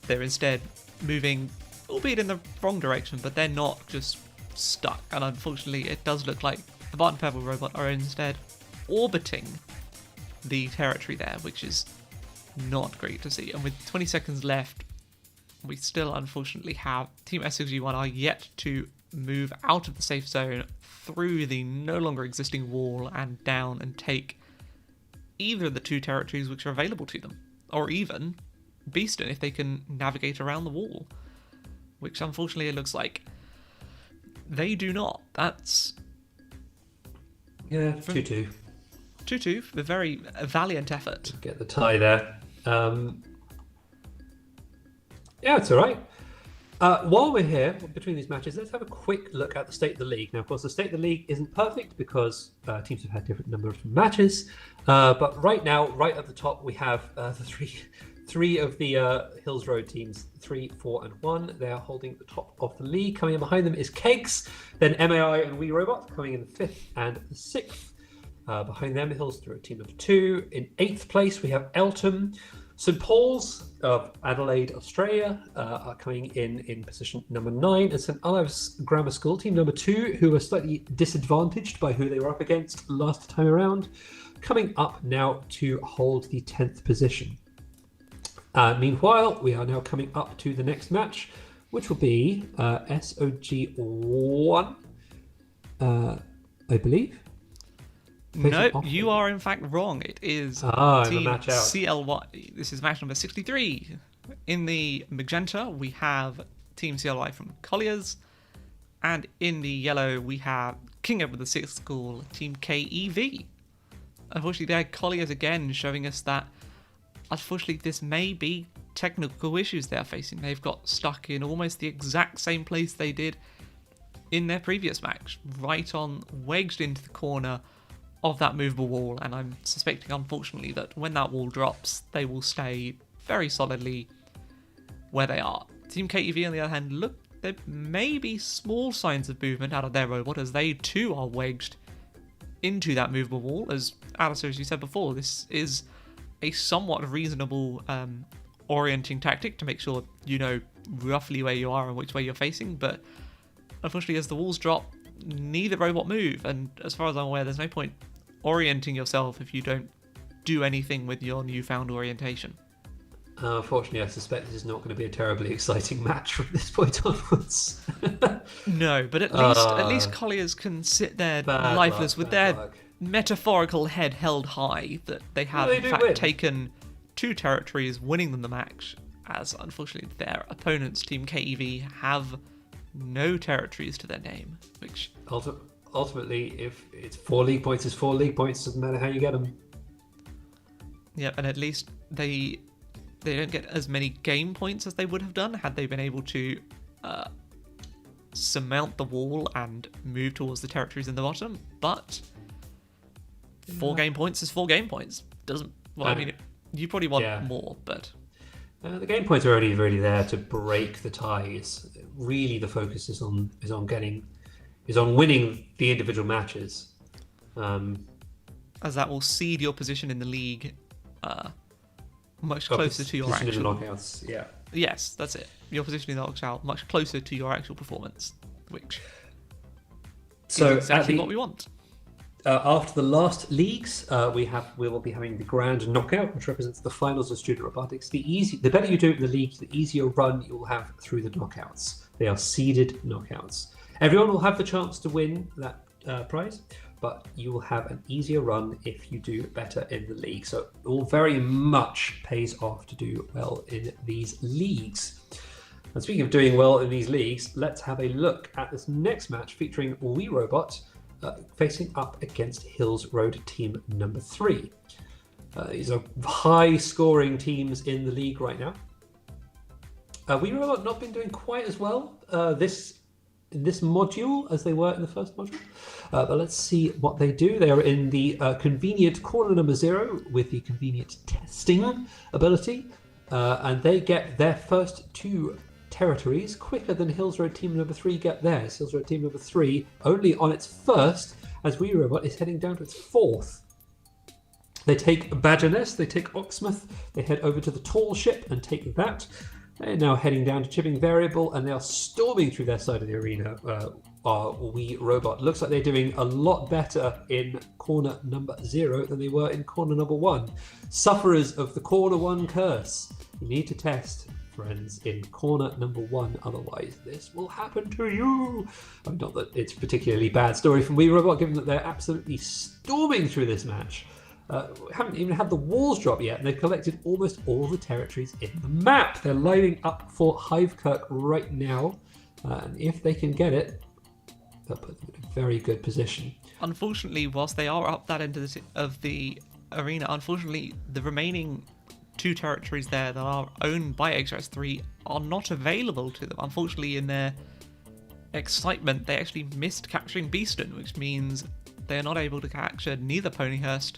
They're instead moving, albeit in the wrong direction, but they're not just stuck. And unfortunately, it does look like the Barton Pebble robot are instead orbiting the territory there, which is not great to see. And with 20 seconds left, we still unfortunately have Team SG1 are yet to move out of the safe zone through the no longer existing wall and down and take either of the 2 territories which are available to them, or even Beaston if they can navigate around the wall, which unfortunately it looks like they do not. That's 2-2. 2-2, a very valiant effort. Get the tie there. Yeah, it's all right. While we're here, between these matches, let's have a quick look at the state of the league. Now, of course, the state of the league isn't perfect because teams have had different number of matches. But right now, right at the top, we have the three of the Hills Road teams, 3, 4, and 1. They are holding the top of the league. Coming in behind them is Kegs, then MAI and Wee Robot coming in 5th and 6th. Behind them, Hills Road team number 2. In 8th place, we have Eltham. St Paul's of Adelaide, Australia, are coming in position number 9, and St Olave's Grammar School, team number 2, who were slightly disadvantaged by who they were up against last time around, coming up now to hold the 10th position. Meanwhile, we are now coming up to the next match, which will be SOG1, I believe. No, you are in fact wrong. It is Team CLY. This is match number 63. In the magenta, we have Team CLY from Colliers. And in the yellow, we have King Edward VI School, Team KEV. Unfortunately, they're Colliers again, showing us that, unfortunately, this may be technical issues they're facing. They've got stuck in almost the exact same place they did in their previous match, right on, wedged into the corner of that movable wall, and I'm suspecting, unfortunately, that when that wall drops, they will stay very solidly where they are. Team KEV, on the other hand, look, there may be small signs of movement out of their robot as they too are wedged into that movable wall. As Alistair, as you said before, this is a somewhat reasonable orienting tactic to make sure you know roughly where you are and which way you're facing, but unfortunately, as the walls drop, neither robot move, and as far as I'm aware, there's no point orienting yourself if you don't do anything with your newfound orientation. Unfortunately, I suspect this is not going to be a terribly exciting match from this point onwards. No, but at least Colliers can sit there lifeless with their metaphorical head held high that they have in fact taken 2 territories, winning them the match, as unfortunately their opponents, Team KEV, have no territories to their name, which ultimately, if it's 4 league points, it's 4 league points. Doesn't matter how you get them. Yeah, and at least they don't get as many game points as they would have done had they been able to surmount the wall and move towards the territories in the bottom. But 4 game points is 4 game points. I mean, you probably want more, but the game points are only really there to break the ties. Really, the focus is on winning the individual matches, as that will seed your position in the league much closer to your actual knockouts. Yeah. Yes, that's it. Your position in the knockout much closer to your actual performance, which is exactly what we want. After the last leagues, we will be having the grand knockout, which represents the finals of student robotics. The better you do it in the league, the easier run you will have through the knockouts. They are seeded knockouts. Everyone will have the chance to win that prize, but you will have an easier run if you do better in the league. So it all very much pays off to do well in these leagues. And speaking of doing well in these leagues, let's have a look at this next match featuring Wee Robot facing up against Hills Road team number 3. These are high-scoring teams in the league right now. We Robot not been doing quite as well in this module as they were in the first module. But let's see what they do. They are in the convenient corner number 0 with the convenient testing ability. And they get their first 2 territories quicker than Hills Road Team number 3 get theirs. Hills Road Team number 3 only on its first, as We Robot is heading down to its 4th. They take Badger Nest, they take Oxmouth, they head over to the Tall Ship and take that. They're now heading down to Chipping Variable and they are storming through their side of the arena. Our We Robot. Looks like they're doing a lot better in corner number 0 than they were in corner number 1. Sufferers of the corner 1 curse. You need to test, friends, in corner number 1, otherwise this will happen to you. Not that it's a particularly bad story from We Robot, given that they're absolutely storming through this match. Haven't even had the walls drop yet, and they've collected almost all the territories in the map. They're lining up for Hivekirk right now, and if they can get it, they'll put them in a very good position. Unfortunately, whilst they are up that end of the arena, unfortunately, the remaining 2 territories there that are owned by XRS3 are not available to them. Unfortunately, in their excitement, they actually missed capturing Beeston, which means they are not able to capture neither Ponyhurst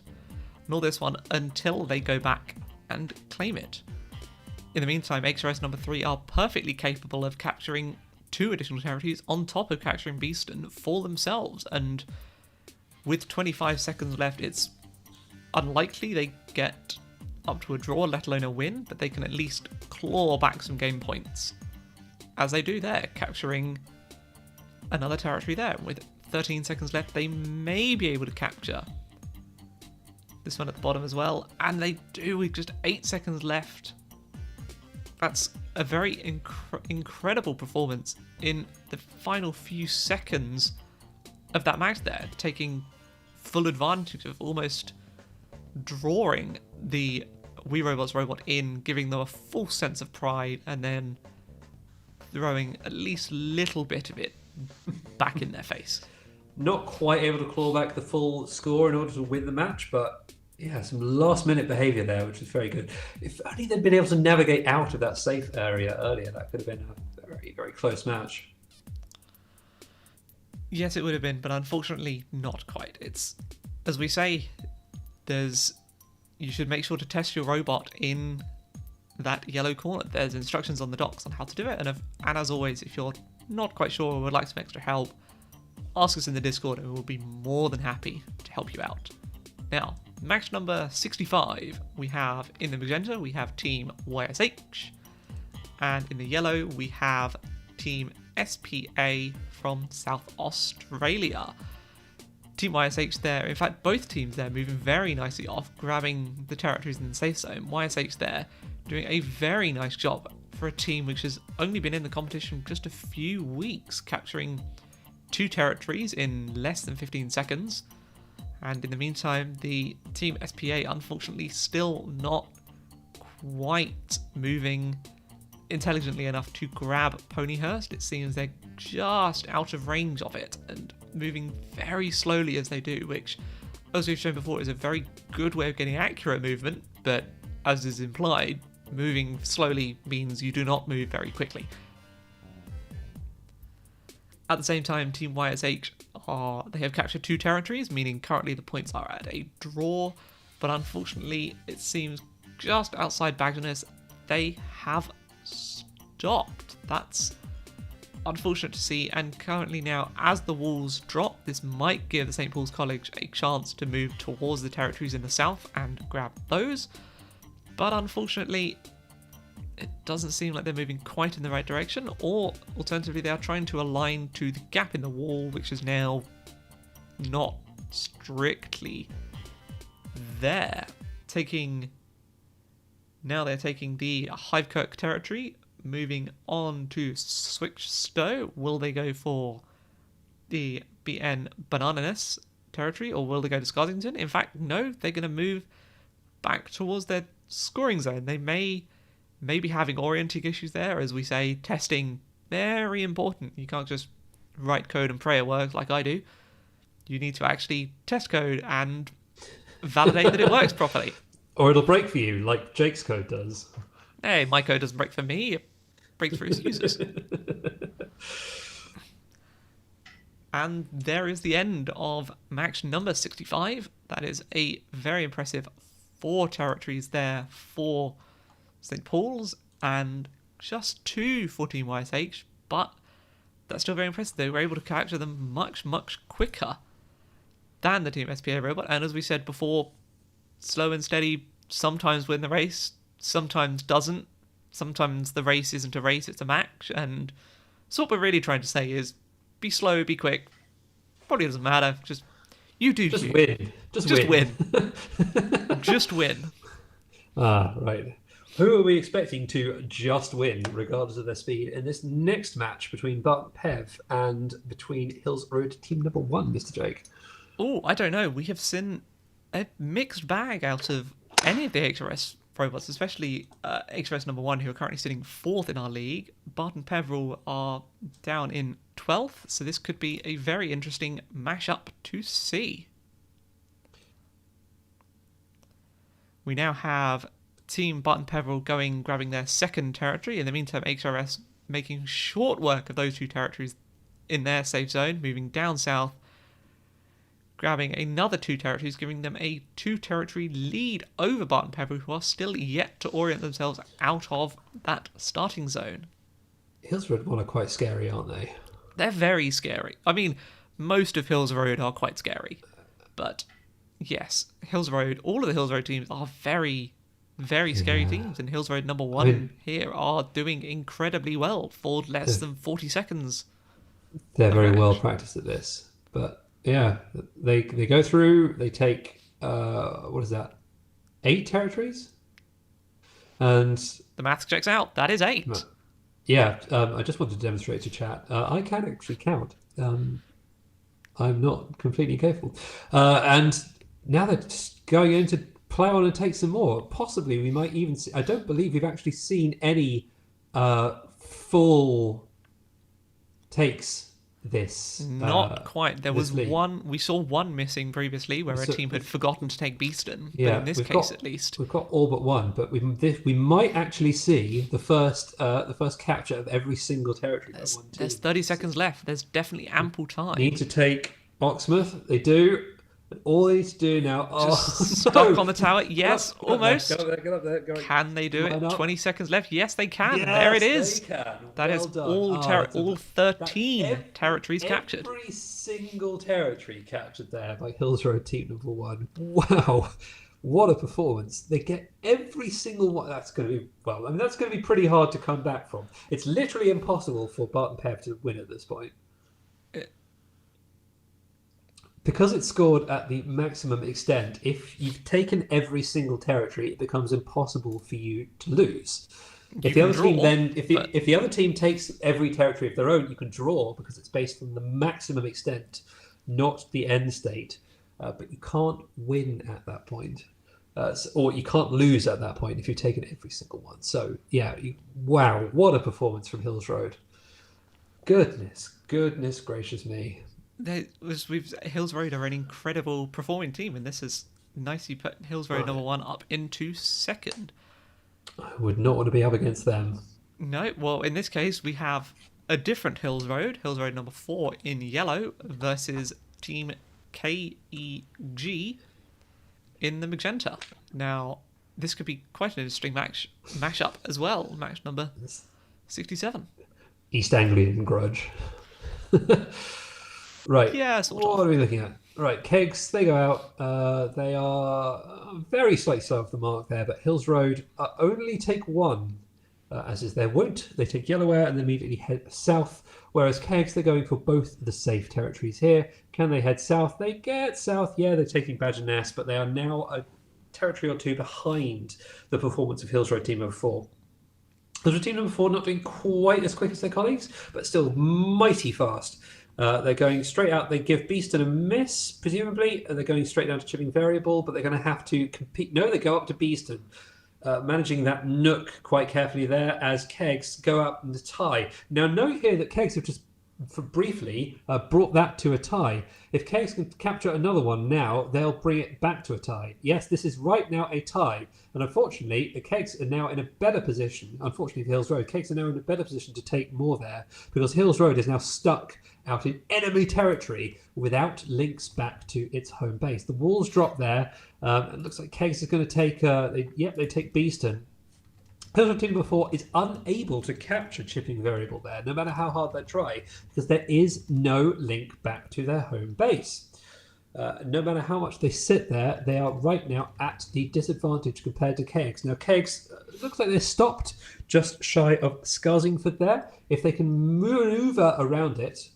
nor this one until they go back and claim it. In the meantime, XRS number 3 are perfectly capable of capturing 2 additional territories on top of capturing Beeston for themselves, and with 25 seconds left, it's unlikely they get up to a draw, let alone a win, but they can at least claw back some game points, as they do there, capturing another territory there. With 13 seconds left, they may be able to capture this one at the bottom as well, and they do with just 8 seconds left. That's a very incredible performance in the final few seconds of that match there, taking full advantage of almost drawing the We Robot's robot in, giving them a full sense of pride, and then throwing at least a little bit of it back in their face. Not quite able to claw back the full score in order to win the match, but yeah, some last-minute behaviour there, which is very good. If only they'd been able to navigate out of that safe area earlier, that could have been a very, very close match. Yes, it would have been, but unfortunately not quite. It's, as we say, you should make sure to test your robot in that yellow corner. There's instructions on the docs on how to do it, and as always, if you're not quite sure or would like some extra help, ask us in the Discord and we'll be more than happy to help you out. Now, match number 65, we have in the magenta, we have Team YSH, and in the yellow, we have Team SPA from South Australia. Team YSH there, in fact, both teams there moving very nicely off, grabbing the territories in the safe zone. YSH there doing a very nice job for a team which has only been in the competition just a few weeks, capturing 2 territories in less than 15 seconds. And in the meantime, the Team SPA unfortunately still not quite moving intelligently enough to grab Ponyhurst. It seems they're just out of range of it and moving very slowly as they do, which, as we've shown before, is a very good way of getting accurate movement, but as is implied, moving slowly means you do not move very quickly. At the same time, Team YSH they have captured 2 territories, meaning currently the points are at a draw, but unfortunately it seems just outside Bagdinus they have stopped. That's unfortunate to see, and currently now, as the walls drop, this might give the St. Paul's College a chance to move towards the territories in the south and grab those, but unfortunately it doesn't seem like they're moving quite in the right direction, or alternatively they are trying to align to the gap in the wall, which is now not strictly there. They're taking the Hivekirk territory, moving on to Switchstow. Will they go for the BN Banananess territory, or will they go to Scarsington? In fact, no, they're going to move back towards their scoring zone. They may be having orienting issues there. As we say, testing, very important. You can't just write code and pray it works like I do. You need to actually test code and validate that it works properly. Or it'll break for you, like Jake's code does. Hey, my code doesn't break for me. breakthroughs users. And there is the end of match number 65. That is a very impressive 4 territories there for St. Paul's and just 2 for Team YSH, but that's still very impressive. They were able to capture them much, much quicker than the Team SPA robot. And as we said before, slow and steady sometimes win the race, sometimes doesn't. Sometimes the race isn't a race, it's a match. And so what we're really trying to say is be slow, be quick. Probably doesn't matter. Just win. Just win. Just win. Right. Who are we expecting to just win, regardless of their speed, in this next match between Bart Pev and between Hills Road Team Number 1, Mr. Jake? Oh, I don't know. We have seen a mixed bag out of any of the HRS robots, especially HRS number 1, who are currently sitting 4th in our league. Bart and Peveril are down in 12th, so this could be a very interesting mashup to see. We now have Team Bart and Peveril grabbing their 2nd territory. In the meantime, HRS making short work of those 2 territories in their safe zone, moving down south, grabbing another 2 territories, giving them a 2 territory lead over Bart and Peveril, who are still yet to orient themselves out of that starting zone. Hills Road 1 are quite scary, aren't they? They're very scary. I mean, most of Hills Road are quite scary. But yes, Hills Road, all of the Hills Road teams are very, very scary teams. And Hills Road number 1 here are doing incredibly well for less than 40 seconds. They're very well practiced at this. But yeah, they go through, they take, what is that, 8 territories? And the maths checks out. That is 8. Yeah, I just wanted to demonstrate to chat. I can actually count. I'm not completely capable. And now they're just going in to plow on and take some more. Possibly we might even see... I don't believe we've actually seen any full takes this. Not quite. There was league. We saw one missing previously where a team had forgotten to take Beeston. Yeah, but in this case, at least. We've got all but one, but we might actually see the first capture of every single territory. There's 30 seconds left. There's definitely ample time. Need to take Oxmouth. They do. All they need to do now... Just stuck on the tower. Yes, almost. Get up there. Can they do it? 20 seconds left. Yes, they can. Yes, there it is. They can. That is all 13 territories captured. Every single territory captured there by Hills Road Team Number 1. Wow. What a performance. They get every single one. That's going to be... Well, I mean, that's going to be pretty hard to come back from. It's literally impossible for Bart and Pev to win at this point. Because it's scored at the maximum extent, if you've taken every single territory, it becomes impossible for you to lose. If the other team takes every territory of their own, you can draw because it's based on the maximum extent, not the end state. But you can't win at that point, or you can't lose at that point if you've taken every single one. So yeah, wow, what a performance from Hills Road! Goodness gracious me! Hills Road are an incredible performing team, and this has nicely put Hills Road number 1 up into 2nd. I would not want to be up against them. No, well, in this case, we have a different Hills Road number 4 in yellow versus Team KEG in the magenta. Now, this could be quite an interesting mashup as well. Match number 67. East Anglian grudge. Right. Yeah, what are we looking at? Right, Kegs, they go out. They are very slightly slow off the mark there, but Hills Road only take 1, as is their wont. They take Yellowware and then immediately head south, whereas Kegs, they're going for both the safe territories here. Can they head south? They get south. Yeah, they're taking Badger Ness, but they are now a territory or 2 behind the performance of Hills Road Team number 4. Hills Road Team number 4 not doing quite as quick as their colleagues, but still mighty fast. They're going straight out. They give Beeston a miss, presumably. They're going straight down to Chipping Variable, but they're going to have to compete. No, they go up to Beeston, managing that nook quite carefully there as Kegs go up in the tie. Now, note here that Kegs have just briefly brought that to a tie. If Kegs can capture another one now, they'll bring it back to a tie. Yes, this is right now a tie. And unfortunately, the Kegs are now in a better position. Unfortunately for Hills Road, Kegs are now in a better position to take more there because Hills Road is now stuck out in enemy territory without links back to its home base. The walls drop there. It looks like Kegs is going to take... they take Beeston. Hills Road Team number 4 is unable to capture chipping variable there, no matter how hard they try, because there is no link back to their home base. No matter how much they sit there, they are right now at the disadvantage compared to Kegs. Now, Kegs looks like they're stopped just shy of Scarsingford there. If they can maneuver around it,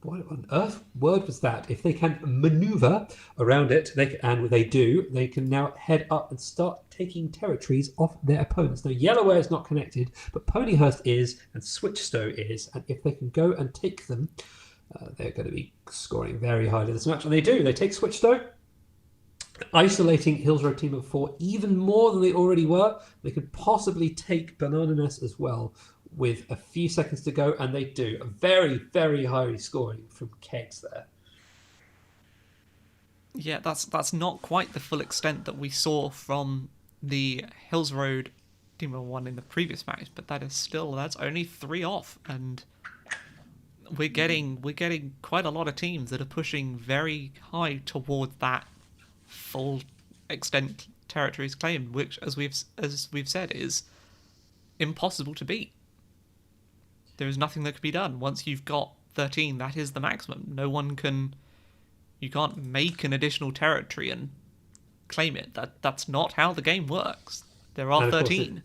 what on earth word was that? If they can maneuver around it, and they do, they can now head up and start taking territories off their opponents. Now, Yellowware is not connected, but Ponyhurst is, and Switchstow is, and if they can go and take them, they're going to be scoring very highly this match, and they do. They take Switchstow, isolating Hills Road Team of 4 even more than they already were. They could possibly take Banana Nest as well with a few seconds to go, and they do. A very, very highly scoring from Kegs there. Yeah, that's not quite the full extent that we saw from the Hills Road Team of 1 in the previous match, but that's only 3 off, and we're getting quite a lot of teams that are pushing very high towards that full extent territories claim, which as we've said is impossible to beat. There is nothing that can be done. Once you've got 13, that is the maximum. You can't make an additional territory and claim it. That's not how the game works. There are 13.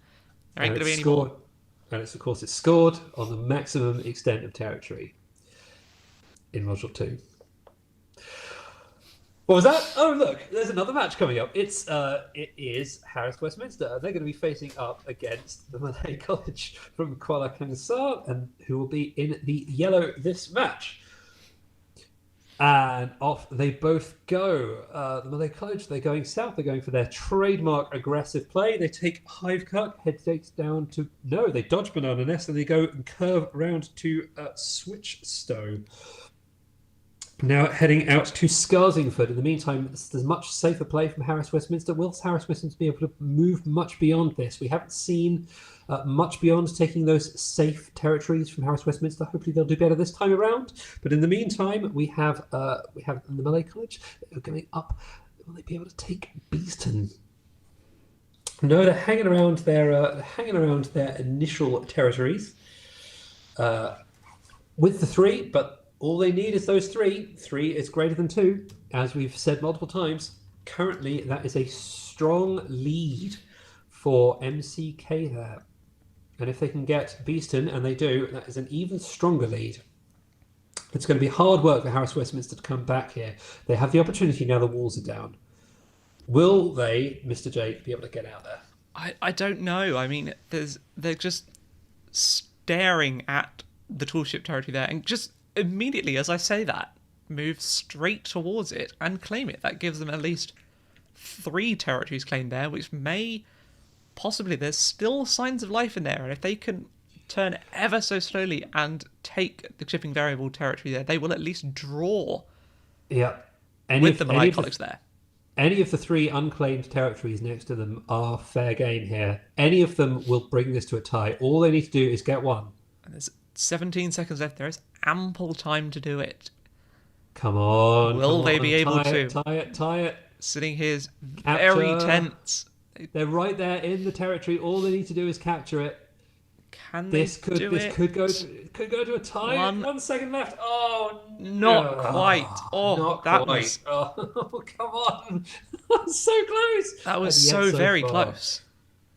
There ain't going to be any more. And it's scored on the maximum extent of territory in Module 2. What was that? Oh, look, there's another match coming up. It is Harris Westminster. They're going to be facing up against the Malay College from Kuala Kangsar, and who will be in the yellow this match. And off they both go. The Malay College, they're going south. They're going for their trademark aggressive play. They take Hive Cut, head takes down to... No, they dodge Banana Nest, and they go and curve around to Switchstow. Now heading out to Scarsingford. In the meantime, there's much safer play from Harris Westminster. Will Harris Westminster be able to move much beyond this? We haven't seen much beyond taking those safe territories from Harris Westminster. Hopefully they'll do better this time around. But in the meantime, we have the Malay College going up. Will they be able to take Beeston? No, they're hanging around their initial territories with the 3, but all they need is those 3. 3 is greater than 2, as we've said multiple times. Currently, that is a strong lead for MCK there. And if they can get Beeston, and they do, that is an even stronger lead. It's going to be hard work for Harris Westminster to come back here. They have the opportunity now the walls are down. Will they, Mr. Jake, be able to get out there? I don't know. I mean, they're just staring at the toolship territory there, and just immediately as I say that, move straight towards it and claim it. That gives them at least 3 territories claimed there, which may possibly, there's still signs of life in there, and if they can turn ever so slowly and take the chipping variable territory there, they will at least draw with the Malay College there. Any of the 3 unclaimed territories next to them are fair game here. Any of them will bring this to a tie. All they need to do is get one. And there's 17 seconds left. There is ample time to do it. Come on. Will they be able to? Tie it. Sitting here is very tense. They're right there in the territory. All they need to do is capture it. Can this could go to a tie. 1 second left. Oh, not quite. Oh, not that quite. was. Oh, come on! So close. That was so very close.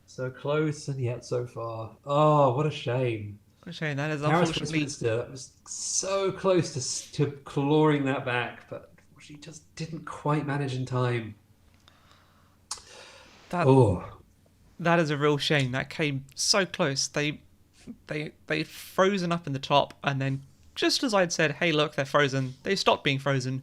So close and yet so far. Oh, what a shame. What a shame. That is Harris unfortunately. Westminster was so close to clawing that back, but she just didn't quite manage in time. That is a real shame. That came so close. They frozen up in the top, and then just as I'd said, hey look, they're frozen, they stopped being frozen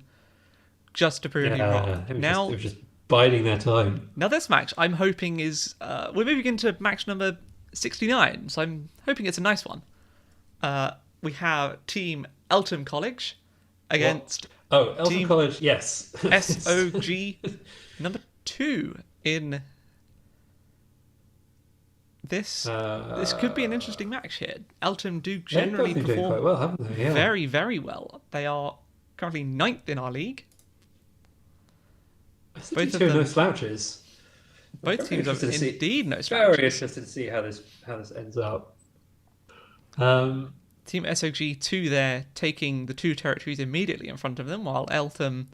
just to prove me wrong. It was just biding their time. Now this match I'm hoping is we're moving into match number 69, so I'm hoping it's a nice one. We have team Eltham College against Eltham Team College, yes. SOG number 2 in this. This could be an interesting match here. Eltham do generally They've been doing quite perform well, haven't they? Yeah. very, very well. They are currently 9th in our league. Both of them no slouches. Both teams are indeed no Very slouches. interested to see how this ends up. Team SOG 2 there taking the 2 territories immediately in front of them, while Eltham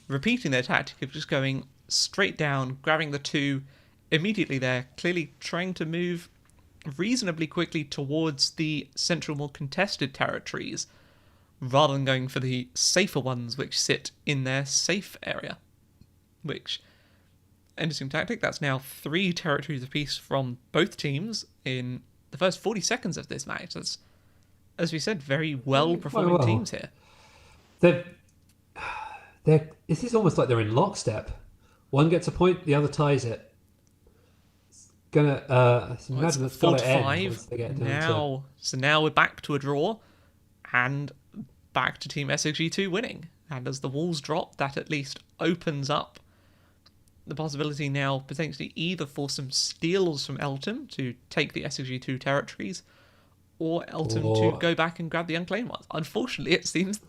repeating their tactic of just going straight down, grabbing the 2 immediately there, clearly trying to move reasonably quickly towards the central, more contested territories, rather than going for the safer ones which sit in their safe area. Which, interesting tactic, that's now 3 territories apiece from both teams in the first 40 seconds of this match. That's, as we said, very well-performing teams here. This is almost like they're in lockstep. One gets a point, the other ties it. It's gonna imagine it's 4-5 now. So now we're back to a draw, and back to Team SOG2 winning. And as the walls drop, that at least opens up the possibility now potentially either for some steals from Eltham to take the SOG2 territories, or Eltham to go back and grab the unclaimed ones. Unfortunately, it seems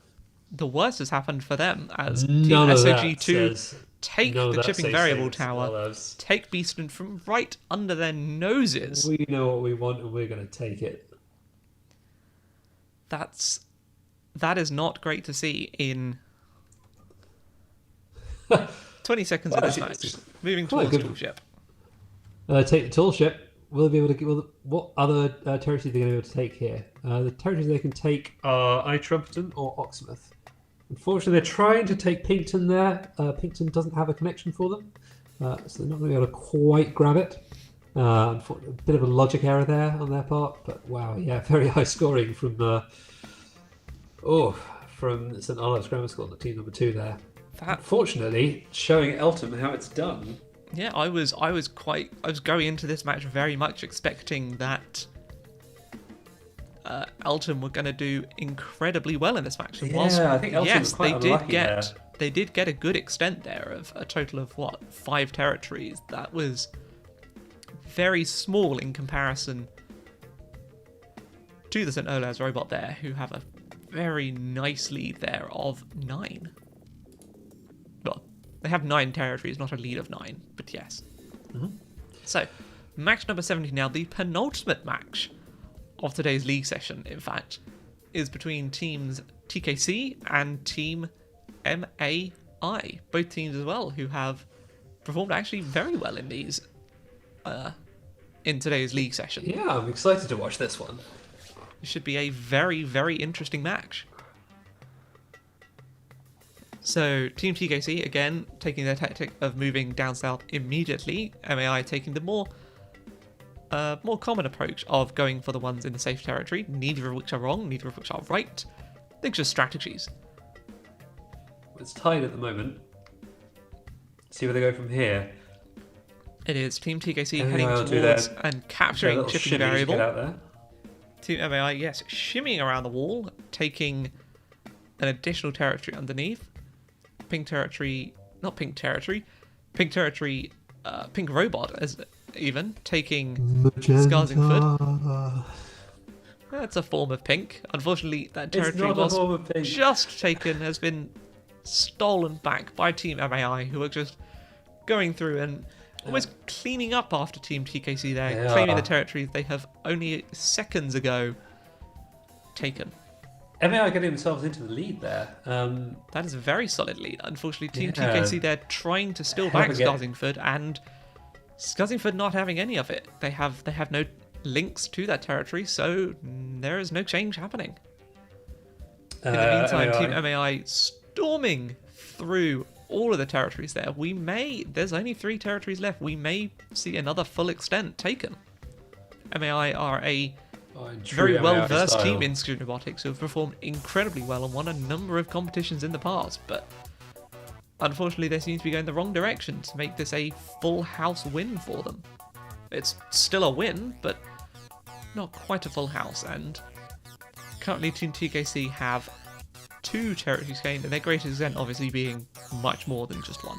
the worst has happened for them, as Team SOG2 take the chipping variable tower, take Beeston from right under their noses. We know what we want and we're going to take it. That is not great to see in 20 seconds of this match. Moving towards the tool ship. Take the tool ship. Will they be able to get what other territories are they going to be able to take here? The territories they can take are Trumpeton or Oxmouth. Unfortunately, they're trying to take Pinkton there. Pinkton doesn't have a connection for them, so they're not going to be able to quite grab it. A bit of a logic error there on their part, but wow, yeah, very high scoring from St Olave's Grammar School, the team number 2 there. Unfortunately, showing Eltham how it's done. Yeah, I was going into this match very much expecting that Eltham were going to do incredibly well in this match. And I think Eltham was quite unlucky there. They did get a good extent there of a total of 5 territories. That was very small in comparison to the St Olave's robot there, who have a very nice lead there of 9. Well, they have 9 territories, not a lead of 9, but yes. Mm-hmm. So, match number 70 now, the penultimate match of today's league session, in fact, is between teams TKC and Team MAI. Both teams as well, who have performed actually very well in these, in today's league session. Yeah, I'm excited to watch this one. It should be a very, very interesting match. So, Team TKC, again, taking their tactic of moving down south immediately. MAI taking the more common approach of going for the ones in the safe territory, neither of which are wrong, neither of which are right. They're just strategies. It's tied at the moment. See where they go from here. It is Team TKC heading towards and capturing chipping variable. Team MAI, yes, shimmying around the wall, taking an additional territory underneath. Pink Robot, as even, taking Skarsingford. That's a form of pink. Unfortunately, that territory was just taken, has been stolen back by Team MAI, who are just going through and almost cleaning up after Team TKC there, claiming the territories they have only seconds ago taken. MAI getting themselves into the lead there. That is a very solid lead. Unfortunately, Team TKC, they're trying to steal back Skarsingford, and Skarsingford not having any of it. They have no links to that territory, so there is no change happening. In the meantime, Team MAI storming through all of the territories there. There's only 3 territories left. We may see another full extent taken. MAI are a very well-versed team in Screen Robotics who have performed incredibly well and won a number of competitions in the past, but unfortunately they seem to be going the wrong direction to make this a full house win for them. It's still a win, but not quite a full house, and currently Team TKC have 2 territories gained, and their greatest extent obviously being much more than just 1.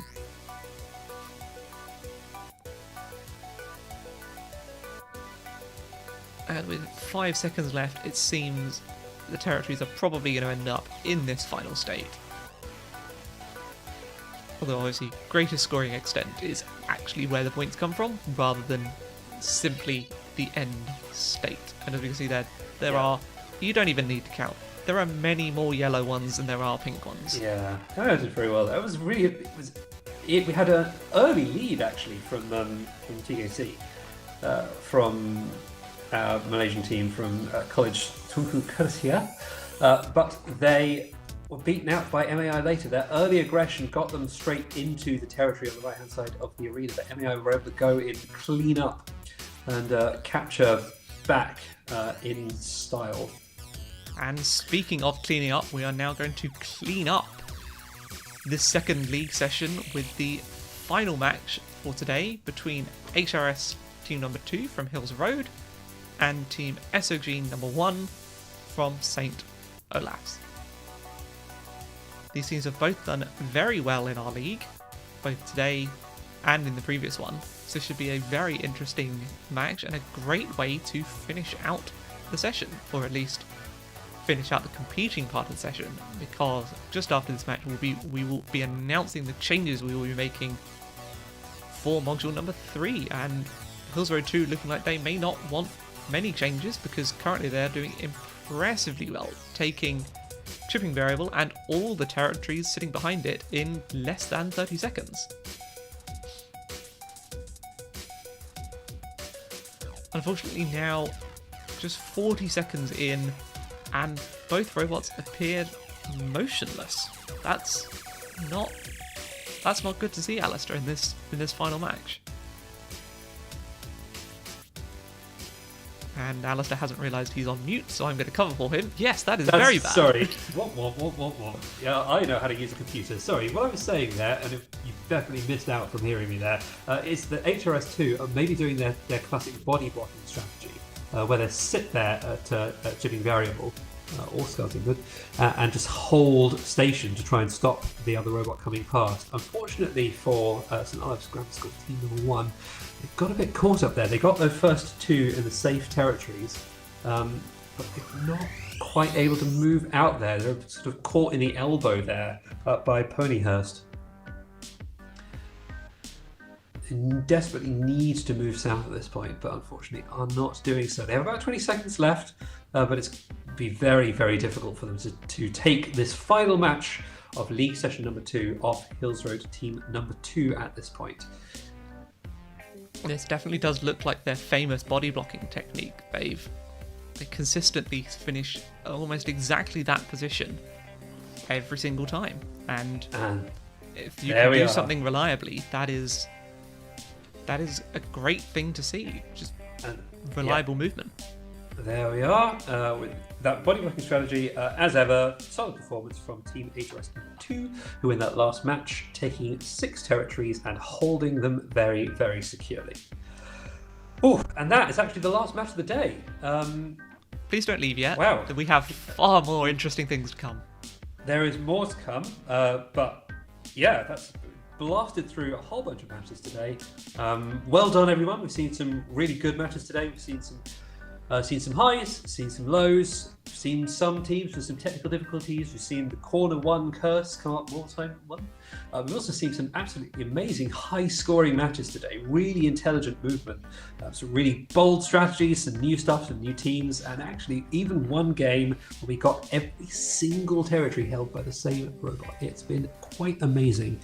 And with 5 seconds left, it seems the territories are probably going to end up in this final state. Although obviously greatest scoring extent is actually where the points come from, rather than simply the end state. And as you can see there are, you don't even need to count. There are many more yellow ones than there are pink ones. Yeah, I did very well. That was really, we had an early lead actually from TKC, from our Malaysian team from College Tunku Kersia, but they were beaten out by MAI later. Their early aggression got them straight into the territory on the right hand side of the arena, but MAI were able to go in, clean up, and capture back in style. And speaking of cleaning up, we are now going to clean up this second league session with the final match for today between HRS team number 2 from Hills Road and team SOG number 1 from St. Olaf's. These teams have both done very well in our league, both today and in the previous one, so this should be a very interesting match and a great way to finish out the session, or at least finish out the competing part of the session, because just after this match we will be announcing the changes we will be making for module number 3, and Hills Road 2 looking like they may not want many changes, because currently they're doing impressively well, taking chipping variable and all the territories sitting behind it in less than 30 seconds. Unfortunately now, just 40 seconds in, and both robots appeared motionless. That's not good to see, Alistair, in this final match. And Alistair hasn't realised he's on mute, so I'm going to cover for him. Yes, that's very bad. Sorry. What? Yeah, I know how to use a computer. Sorry, what I was saying there, and if you've definitely missed out from hearing me there, is that HRS2 are maybe doing their classic body blocking strategy, where they sit there at chipping variable, or skeleton good, and just hold station to try and stop the other robot coming past. Unfortunately for St. Olaf's Grammar School team number 1, they got a bit caught up there. They got their first 2 in the safe territories, but they're not quite able to move out there. They're sort of caught in the elbow there by Ponyhurst. They desperately need to move south at this point, but unfortunately are not doing so. They have about 20 seconds left, but it's be very, very difficult for them to take this final match of League Session number 2 off Hills Road team number 2 at this point. This definitely does look like their famous body blocking technique. They consistently finish almost exactly that position every single time, and if you can do something reliably, that is a great thing to see. Just reliable movement. There we are, with that body blocking strategy, as ever, solid performance from Team HRS 2, who in that last match, taking 6 territories and holding them very, very securely. Oh, and that is actually the last match of the day. Please don't leave yet. Wow. We have far more interesting things to come. There is more to come, but yeah, that's blasted through a whole bunch of matches today. Well done, everyone. We've seen some really good matches today. We've seen some highs, seen some lows, seen some teams with some technical difficulties. We've seen the corner 1 curse come up more time 1. We've also seen some absolutely amazing high-scoring matches today. Really intelligent movement, some really bold strategies, some new stuff, some new teams, and actually even one game where we got every single territory held by the same robot. It's been quite amazing.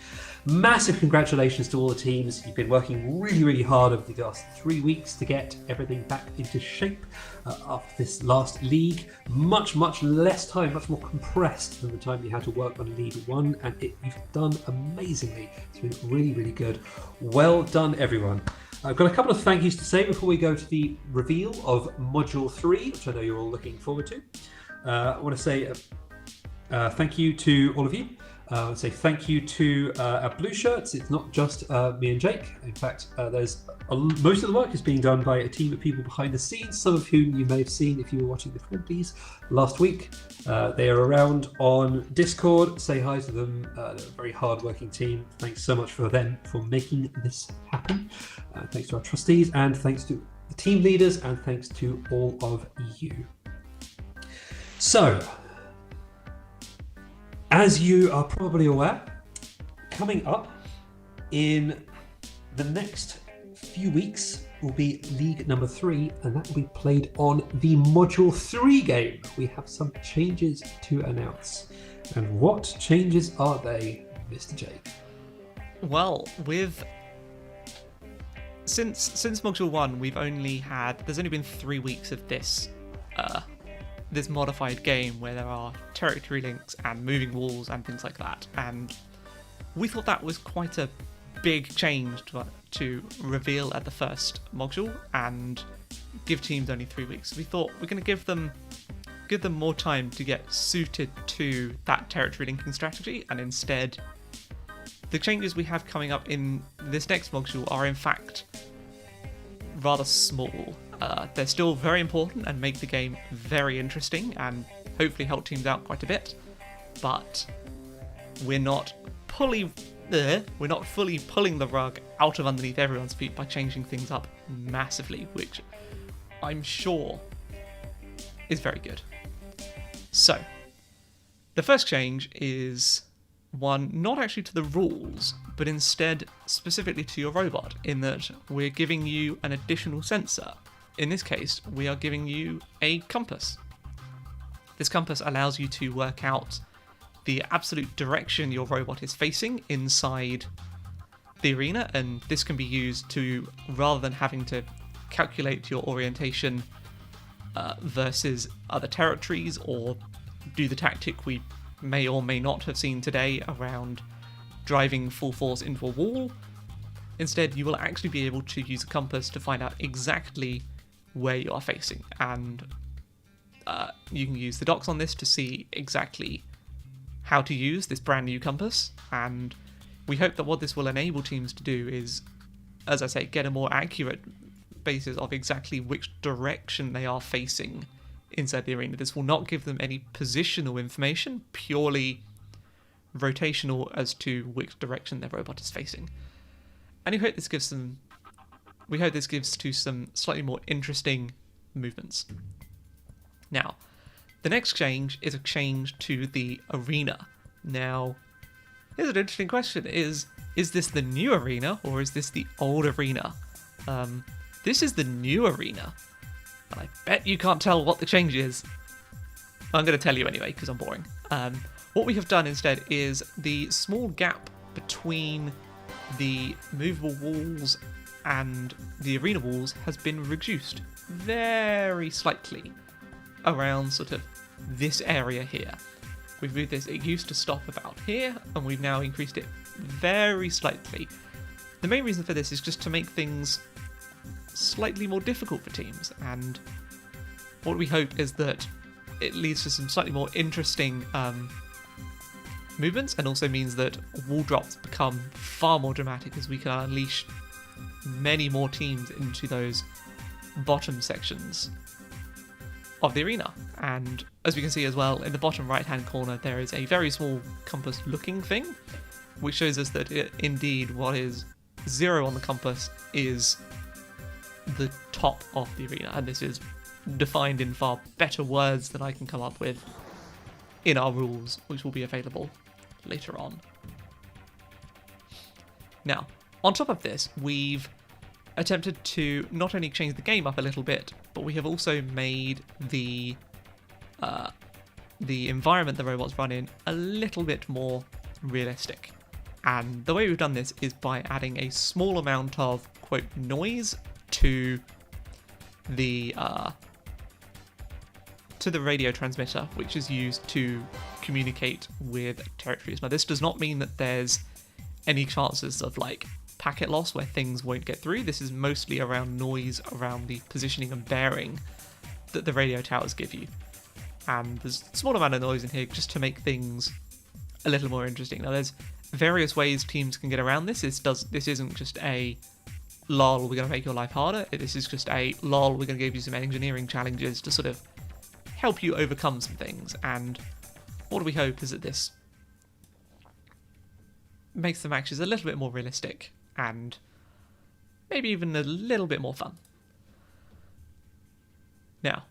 Massive congratulations to all the teams. You've been working really, really hard over the last 3 weeks to get everything back into shape after this last league. Much less time, much more compressed than the time you had to work on League 1, and you've done amazingly. It's been really, really good. Well done, everyone. I've got a couple of thank yous to say before we go to the reveal of Module 3, which I know you're all looking forward to. I want to say thank you to all of you. Say thank you to our blue shirts. It's not just me and Jake. In fact, most of the work is being done by a team of people behind the scenes, some of whom you may have seen if you were watching the friendlies last week. They are around on Discord. Say hi to them. They're a very hard-working team. Thanks so much for them for making this happen. Thanks to our trustees, and thanks to the team leaders, and thanks to all of you. So, as you are probably aware, coming up in the next few weeks will be League number 3, and that will be played on the Module 3 game. We have some changes to announce. And what changes are they, Mr. Jake? Well, since Module 1, there's only been 3 weeks of this modified game where there are territory links and moving walls and things like that, and we thought that was quite a big change to reveal at the first module and give teams only 3 weeks. We thought we're going to give them more time to get suited to that territory linking strategy, and instead the changes we have coming up in this next module are in fact rather small. They're still very important and make the game very interesting and hopefully help teams out quite a bit, but we're not fully pulling the rug out of underneath everyone's feet by changing things up massively, which I'm sure is very good. So, the first change is one not actually to the rules, but instead specifically to your robot, in that we're giving you an additional sensor. In this case, we are giving you a compass. This compass allows you to work out the absolute direction your robot is facing inside the arena, and this can be used to, rather than having to calculate your orientation versus other territories, or do the tactic we may or may not have seen today around driving full force into a wall. Instead, you will actually be able to use a compass to find out exactly where you are facing, and you can use the docs on this to see exactly how to use this brand new compass. And we hope that what this will enable teams to do is, as I say, get a more accurate basis of exactly which direction they are facing inside the arena. This will not give them any positional information, purely rotational as to which direction their robot is facing. And we hope this gives to some slightly more interesting movements. Now, the next change is a change to the arena. Now, here's an interesting question: is this the new arena or is this the old arena? This is the new arena, and I bet you can't tell what the change is. I'm going to tell you anyway because I'm boring. What we have done instead is the small gap between the movable walls and the arena walls has been reduced very slightly around sort of this area here. We've moved this, it used to stop about here, and we've now increased it very slightly. The main reason for this is just to make things slightly more difficult for teams, and what we hope is that it leads to some slightly more interesting movements, and also means that wall drops become far more dramatic as we can unleash many more teams into those bottom sections of the arena. And as we can see as well, in the bottom right hand corner there is a very small compass looking thing, which shows us that indeed what is 0 on the compass is the top of the arena, and this is defined in far better words than I can come up with in our rules, which will be available later on. Now, on top of this, we've attempted to not only change the game up a little bit, but we have also made the environment the robots run in a little bit more realistic. And the way we've done this is by adding a small amount of, quote, noise to the radio transmitter, which is used to communicate with territories. Now, this does not mean that there's any chances of like packet loss where things won't get through. This is mostly around noise around the positioning and bearing that the radio towers give you. And there's a small amount of noise in here just to make things a little more interesting. Now, there's various ways teams can get around this. This isn't just a lol, we're going to make your life harder. This is just a lol, we're going to give you some engineering challenges to sort of help you overcome some things. And what we hope is that this makes the matches a little bit more realistic and maybe even a little bit more fun. Now,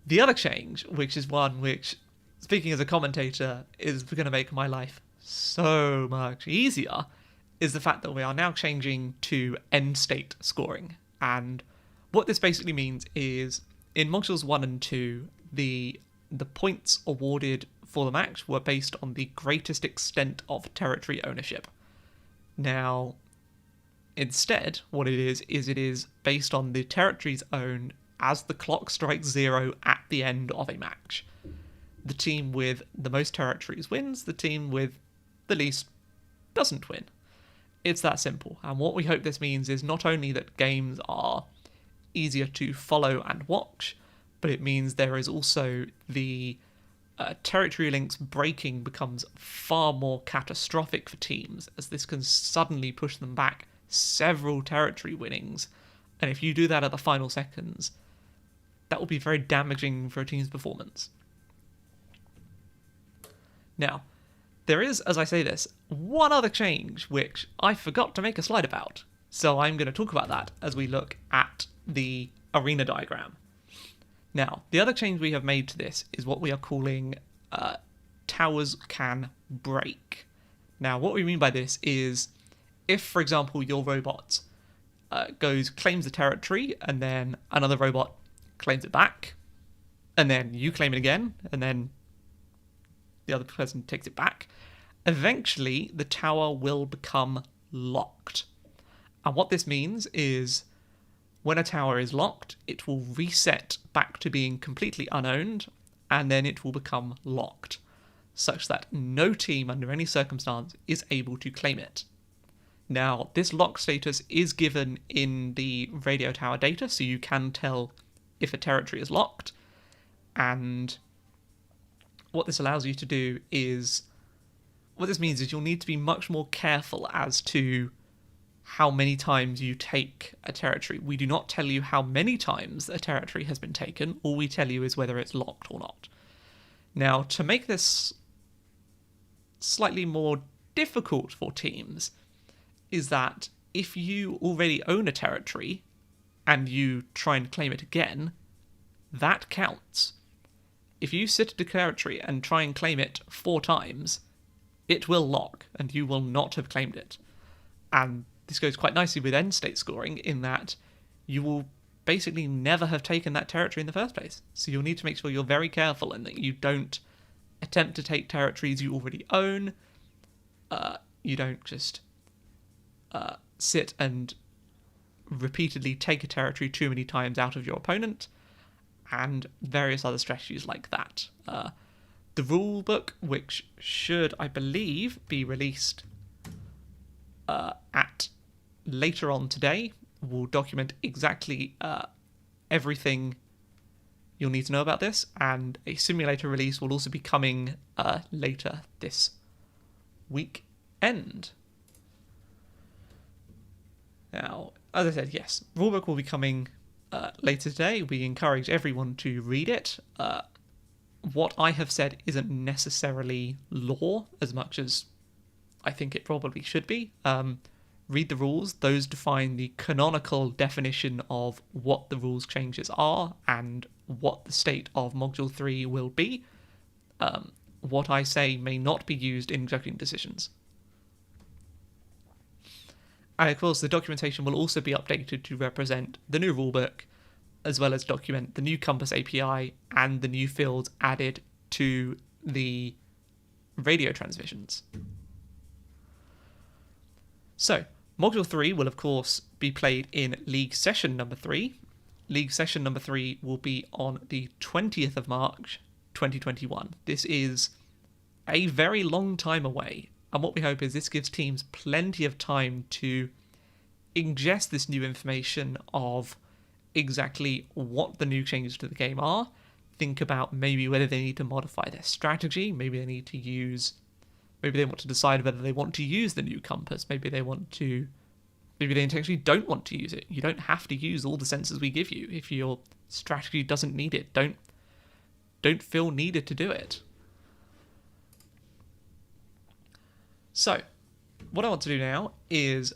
the other change, which is one which, speaking as a commentator, is going to make my life so much easier, is the fact that we are now changing to end state scoring. And what this basically means is, in modules 1 and 2, the points awarded for the match were based on the greatest extent of territory ownership. Now, instead, what it is based on the territories owned as the clock strikes 0 at the end of a match. The team with the most territories wins, the team with the least doesn't win. It's that simple. And what we hope this means is not only that games are easier to follow and watch, but it means there is also the territory links breaking becomes far more catastrophic for teams, as this can suddenly push them back several territory winnings. And if you do that at the final seconds, that will be very damaging for a team's performance. Now, there is, as I say this, one other change which I forgot to make a slide about, so I'm going to talk about that as we look at the arena diagram. Now, the other change we have made to this is what we are calling towers can break. Now, what we mean by this is, if, for example, your robot claims the territory, and then another robot claims it back, and then you claim it again, and then the other person takes it back, eventually the tower will become locked. And what this means is, when a tower is locked, it will reset back to being completely unowned, and then it will become locked, such that no team under any circumstance is able to claim it. Now, this lock status is given in the radio tower data, so you can tell if a territory is locked, and what this allows you to do is, what this means is you'll need to be much more careful as to how many times you take a territory. We do not tell you how many times a territory has been taken, all we tell you is whether it's locked or not. Now, to make this slightly more difficult for teams, is that if you already own a territory and you try and claim it again, that counts. If you sit at a territory and try and claim it 4 times, it will lock and you will not have claimed it. And this goes quite nicely with end state scoring in that you will basically never have taken that territory in the first place. So you'll need to make sure you're very careful and that you don't attempt to take territories you already own. You don't just sit and repeatedly take a territory too many times out of your opponent, and various other strategies like that. The rule book, which should, I believe, be released at later on today, will document exactly everything you'll need to know about this, and a simulator release will also be coming later this weekend. Now, as I said, yes, rulebook will be coming later today. We encourage everyone to read it. What I have said isn't necessarily law as much as I think it probably should be. Read the rules. Those define the canonical definition of what the rules changes are and what the state of Module 3 will be. What I say may not be used in judging decisions. And of course, the documentation will also be updated to represent the new rulebook, as well as document the new Compass API and the new fields added to the radio transmissions. So, Module 3 will of course be played in League Session number 3. League Session number 3 will be on the 20th of March 2021. This is a very long time away, and what we hope is this gives teams plenty of time to ingest this new information of exactly what the new changes to the game are, think about maybe whether they need to modify their strategy, maybe they need to use Maybe they want to decide whether they want to use the new compass. Maybe they intentionally don't want to use it. You don't have to use all the sensors we give you. If your strategy doesn't need it, don't feel needed to do it. So, what I want to do now is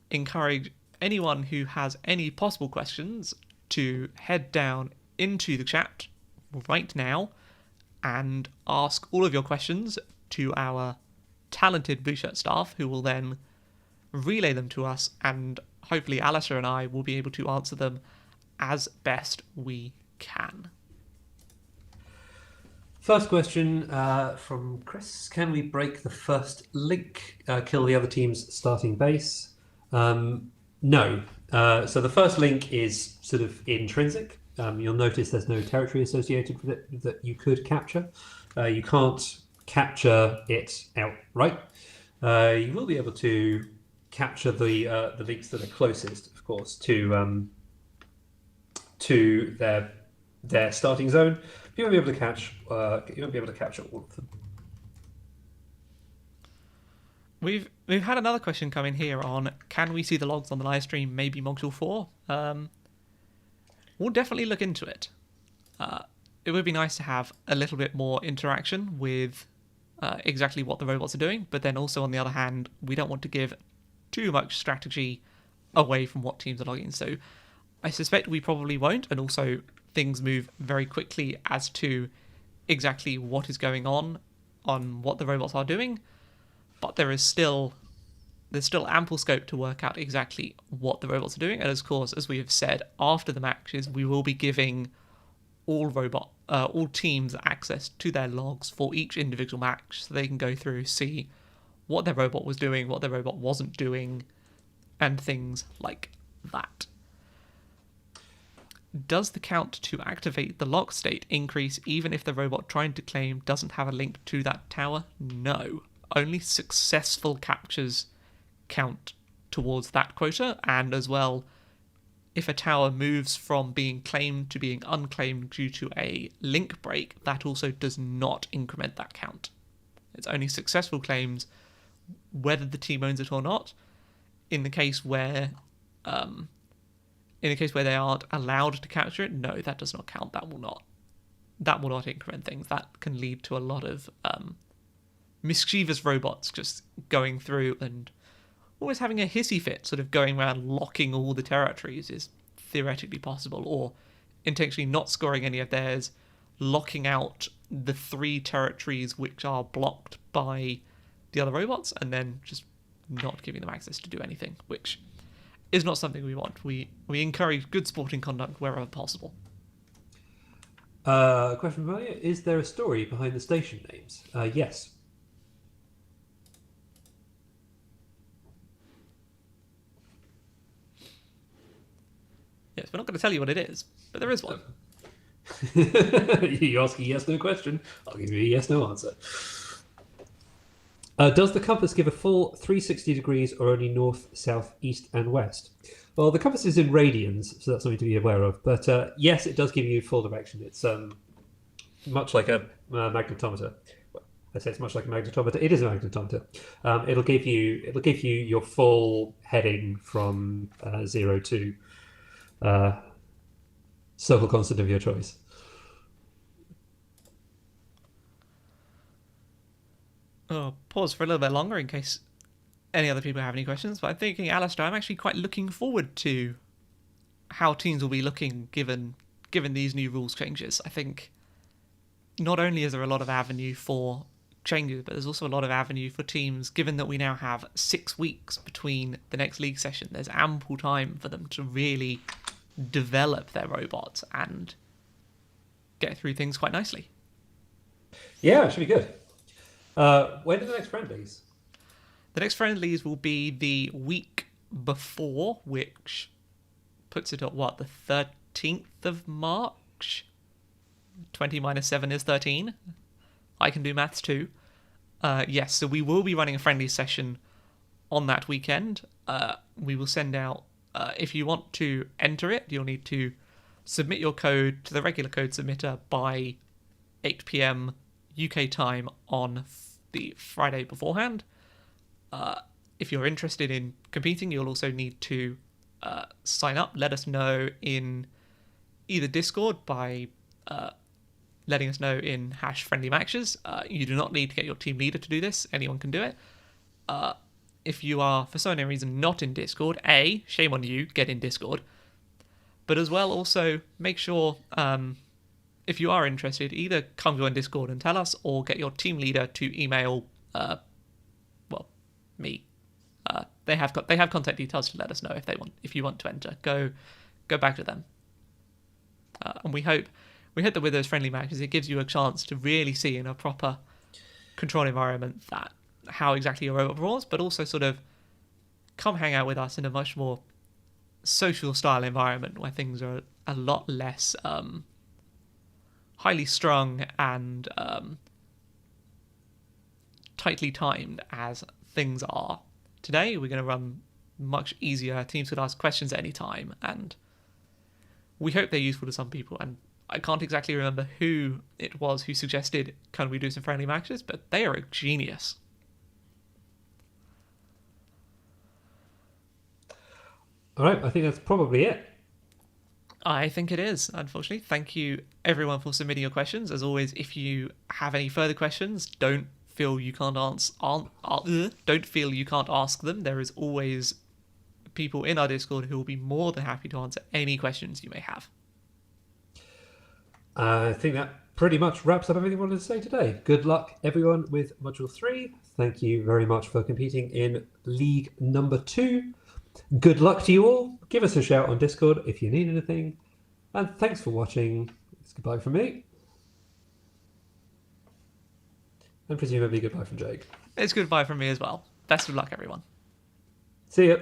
encourage anyone who has any possible questions to head down into the chat right now and ask all of your questions to our talented Blue Shirt staff, who will then relay them to us, and hopefully Alistair and I will be able to answer them as best we can. First question from Chris. Can we break the first link, kill the other team's starting base? No. So the first link is sort of intrinsic. You'll notice there's no territory associated with it that you could capture. You can't capture it outright. You will be able to capture the links that are closest, of course, to their starting zone. You won't be able to catch. You won't be able to capture all of them. We've had another question come in here on, can we see the logs on the live stream? Maybe Module 4. We'll definitely look into it. It would be nice to have a little bit more interaction with exactly what the robots are doing, but then also on the other hand, we don't want to give too much strategy away from what teams are logging. So I suspect we probably won't, and also things move very quickly as to exactly what is going on what the robots are doing, but there's still ample scope to work out exactly what the robots are doing. And of course, as we have said, after the matches, we will be giving all teams access to their logs for each individual match, so they can go through, see what their robot was doing, what their robot wasn't doing, and things like that. Does the count to activate the lock state increase even if the robot trying to claim doesn't have a link to that tower? No. Only successful captures count towards that quota, and as well, if a tower moves from being claimed to being unclaimed due to a link break, that also does not increment that count. It's only successful claims, whether the team owns it or not. In the case where they aren't allowed to capture it, no, that does not count. That will not increment things. That can lead to a lot of mischievous robots just going through and always having a hissy fit, sort of going around locking all the territories is theoretically possible, or intentionally not scoring any of theirs, locking out the 3 territories which are blocked by the other robots, and then just not giving them access to do anything, which is not something we want. We encourage good sporting conduct wherever possible. Question from earlier: is there a story behind the station names? Yes. Yes, we're not going to tell you what it is, but there is one. You ask a yes/no question, I'll give you a yes/no answer. Does the compass give a full 360 degrees or only north, south, east, and west? Well, the compass is in radians, so that's something to be aware of. But yes, it does give you full direction. It's much like a magnetometer. Well, I say it's much like a magnetometer. It is a magnetometer. It'll give you your full heading from 0 to circle constant of your choice. Oh, pause for a little bit longer in case any other people have any questions. But I'm thinking, Alistair, I'm actually quite looking forward to how teams will be looking given these new rules changes. I think not only is there a lot of avenue for changes, but there's also a lot of avenue for teams, given that we now have 6 weeks between the next league session. There's ample time for them to really develop their robots and get through things quite nicely. Yeah, it should be good. When are the next friendlies? The next friendlies will be the week before, which puts it at the 13th of March? 20 minus 7 is 13. I can do maths too. Yes, so we will be running a friendly session on that weekend. We will send out, if you want to enter it, you'll need to submit your code to the regular code submitter by 8 p.m. UK time on the Friday beforehand. If you're interested in competing, you'll also need to sign up. Let us know in either Discord by letting us know in #friendlymatches. You do not need to get your team leader to do this. Anyone can do it. If you are, for some reason, not in Discord, shame on you, get in Discord. But as well, also, make sure, if you are interested, either come join Discord and tell us, or get your team leader to email, me. They have contact details to let us know if you want to enter. Go back to them. And we hope that with those friendly matches, it gives you a chance to really see in a proper controlled environment how exactly your Ouroboros, but also sort of come hang out with us in a much more social style environment where things are a lot less highly strung and tightly timed as things are today. We're going to run much easier. Teams could ask questions at any time, and we hope they're useful to some people. And I can't exactly remember who it was who suggested, can we do some friendly matches? But they are a genius. All right, I think that's probably it. I think it is, unfortunately. Thank you, everyone, for submitting your questions. As always, if you have any further questions, don't feel you can't ask them. There is always people in our Discord who will be more than happy to answer any questions you may have. I think that pretty much wraps up everything I wanted to say today. Good luck, everyone, with Module 3. Thank you very much for competing in League number 2. Good luck to you all. Give us a shout on Discord if you need anything. And thanks for watching. It's goodbye from me. And presumably goodbye from Jake. It's goodbye from me as well. Best of luck, everyone. See ya.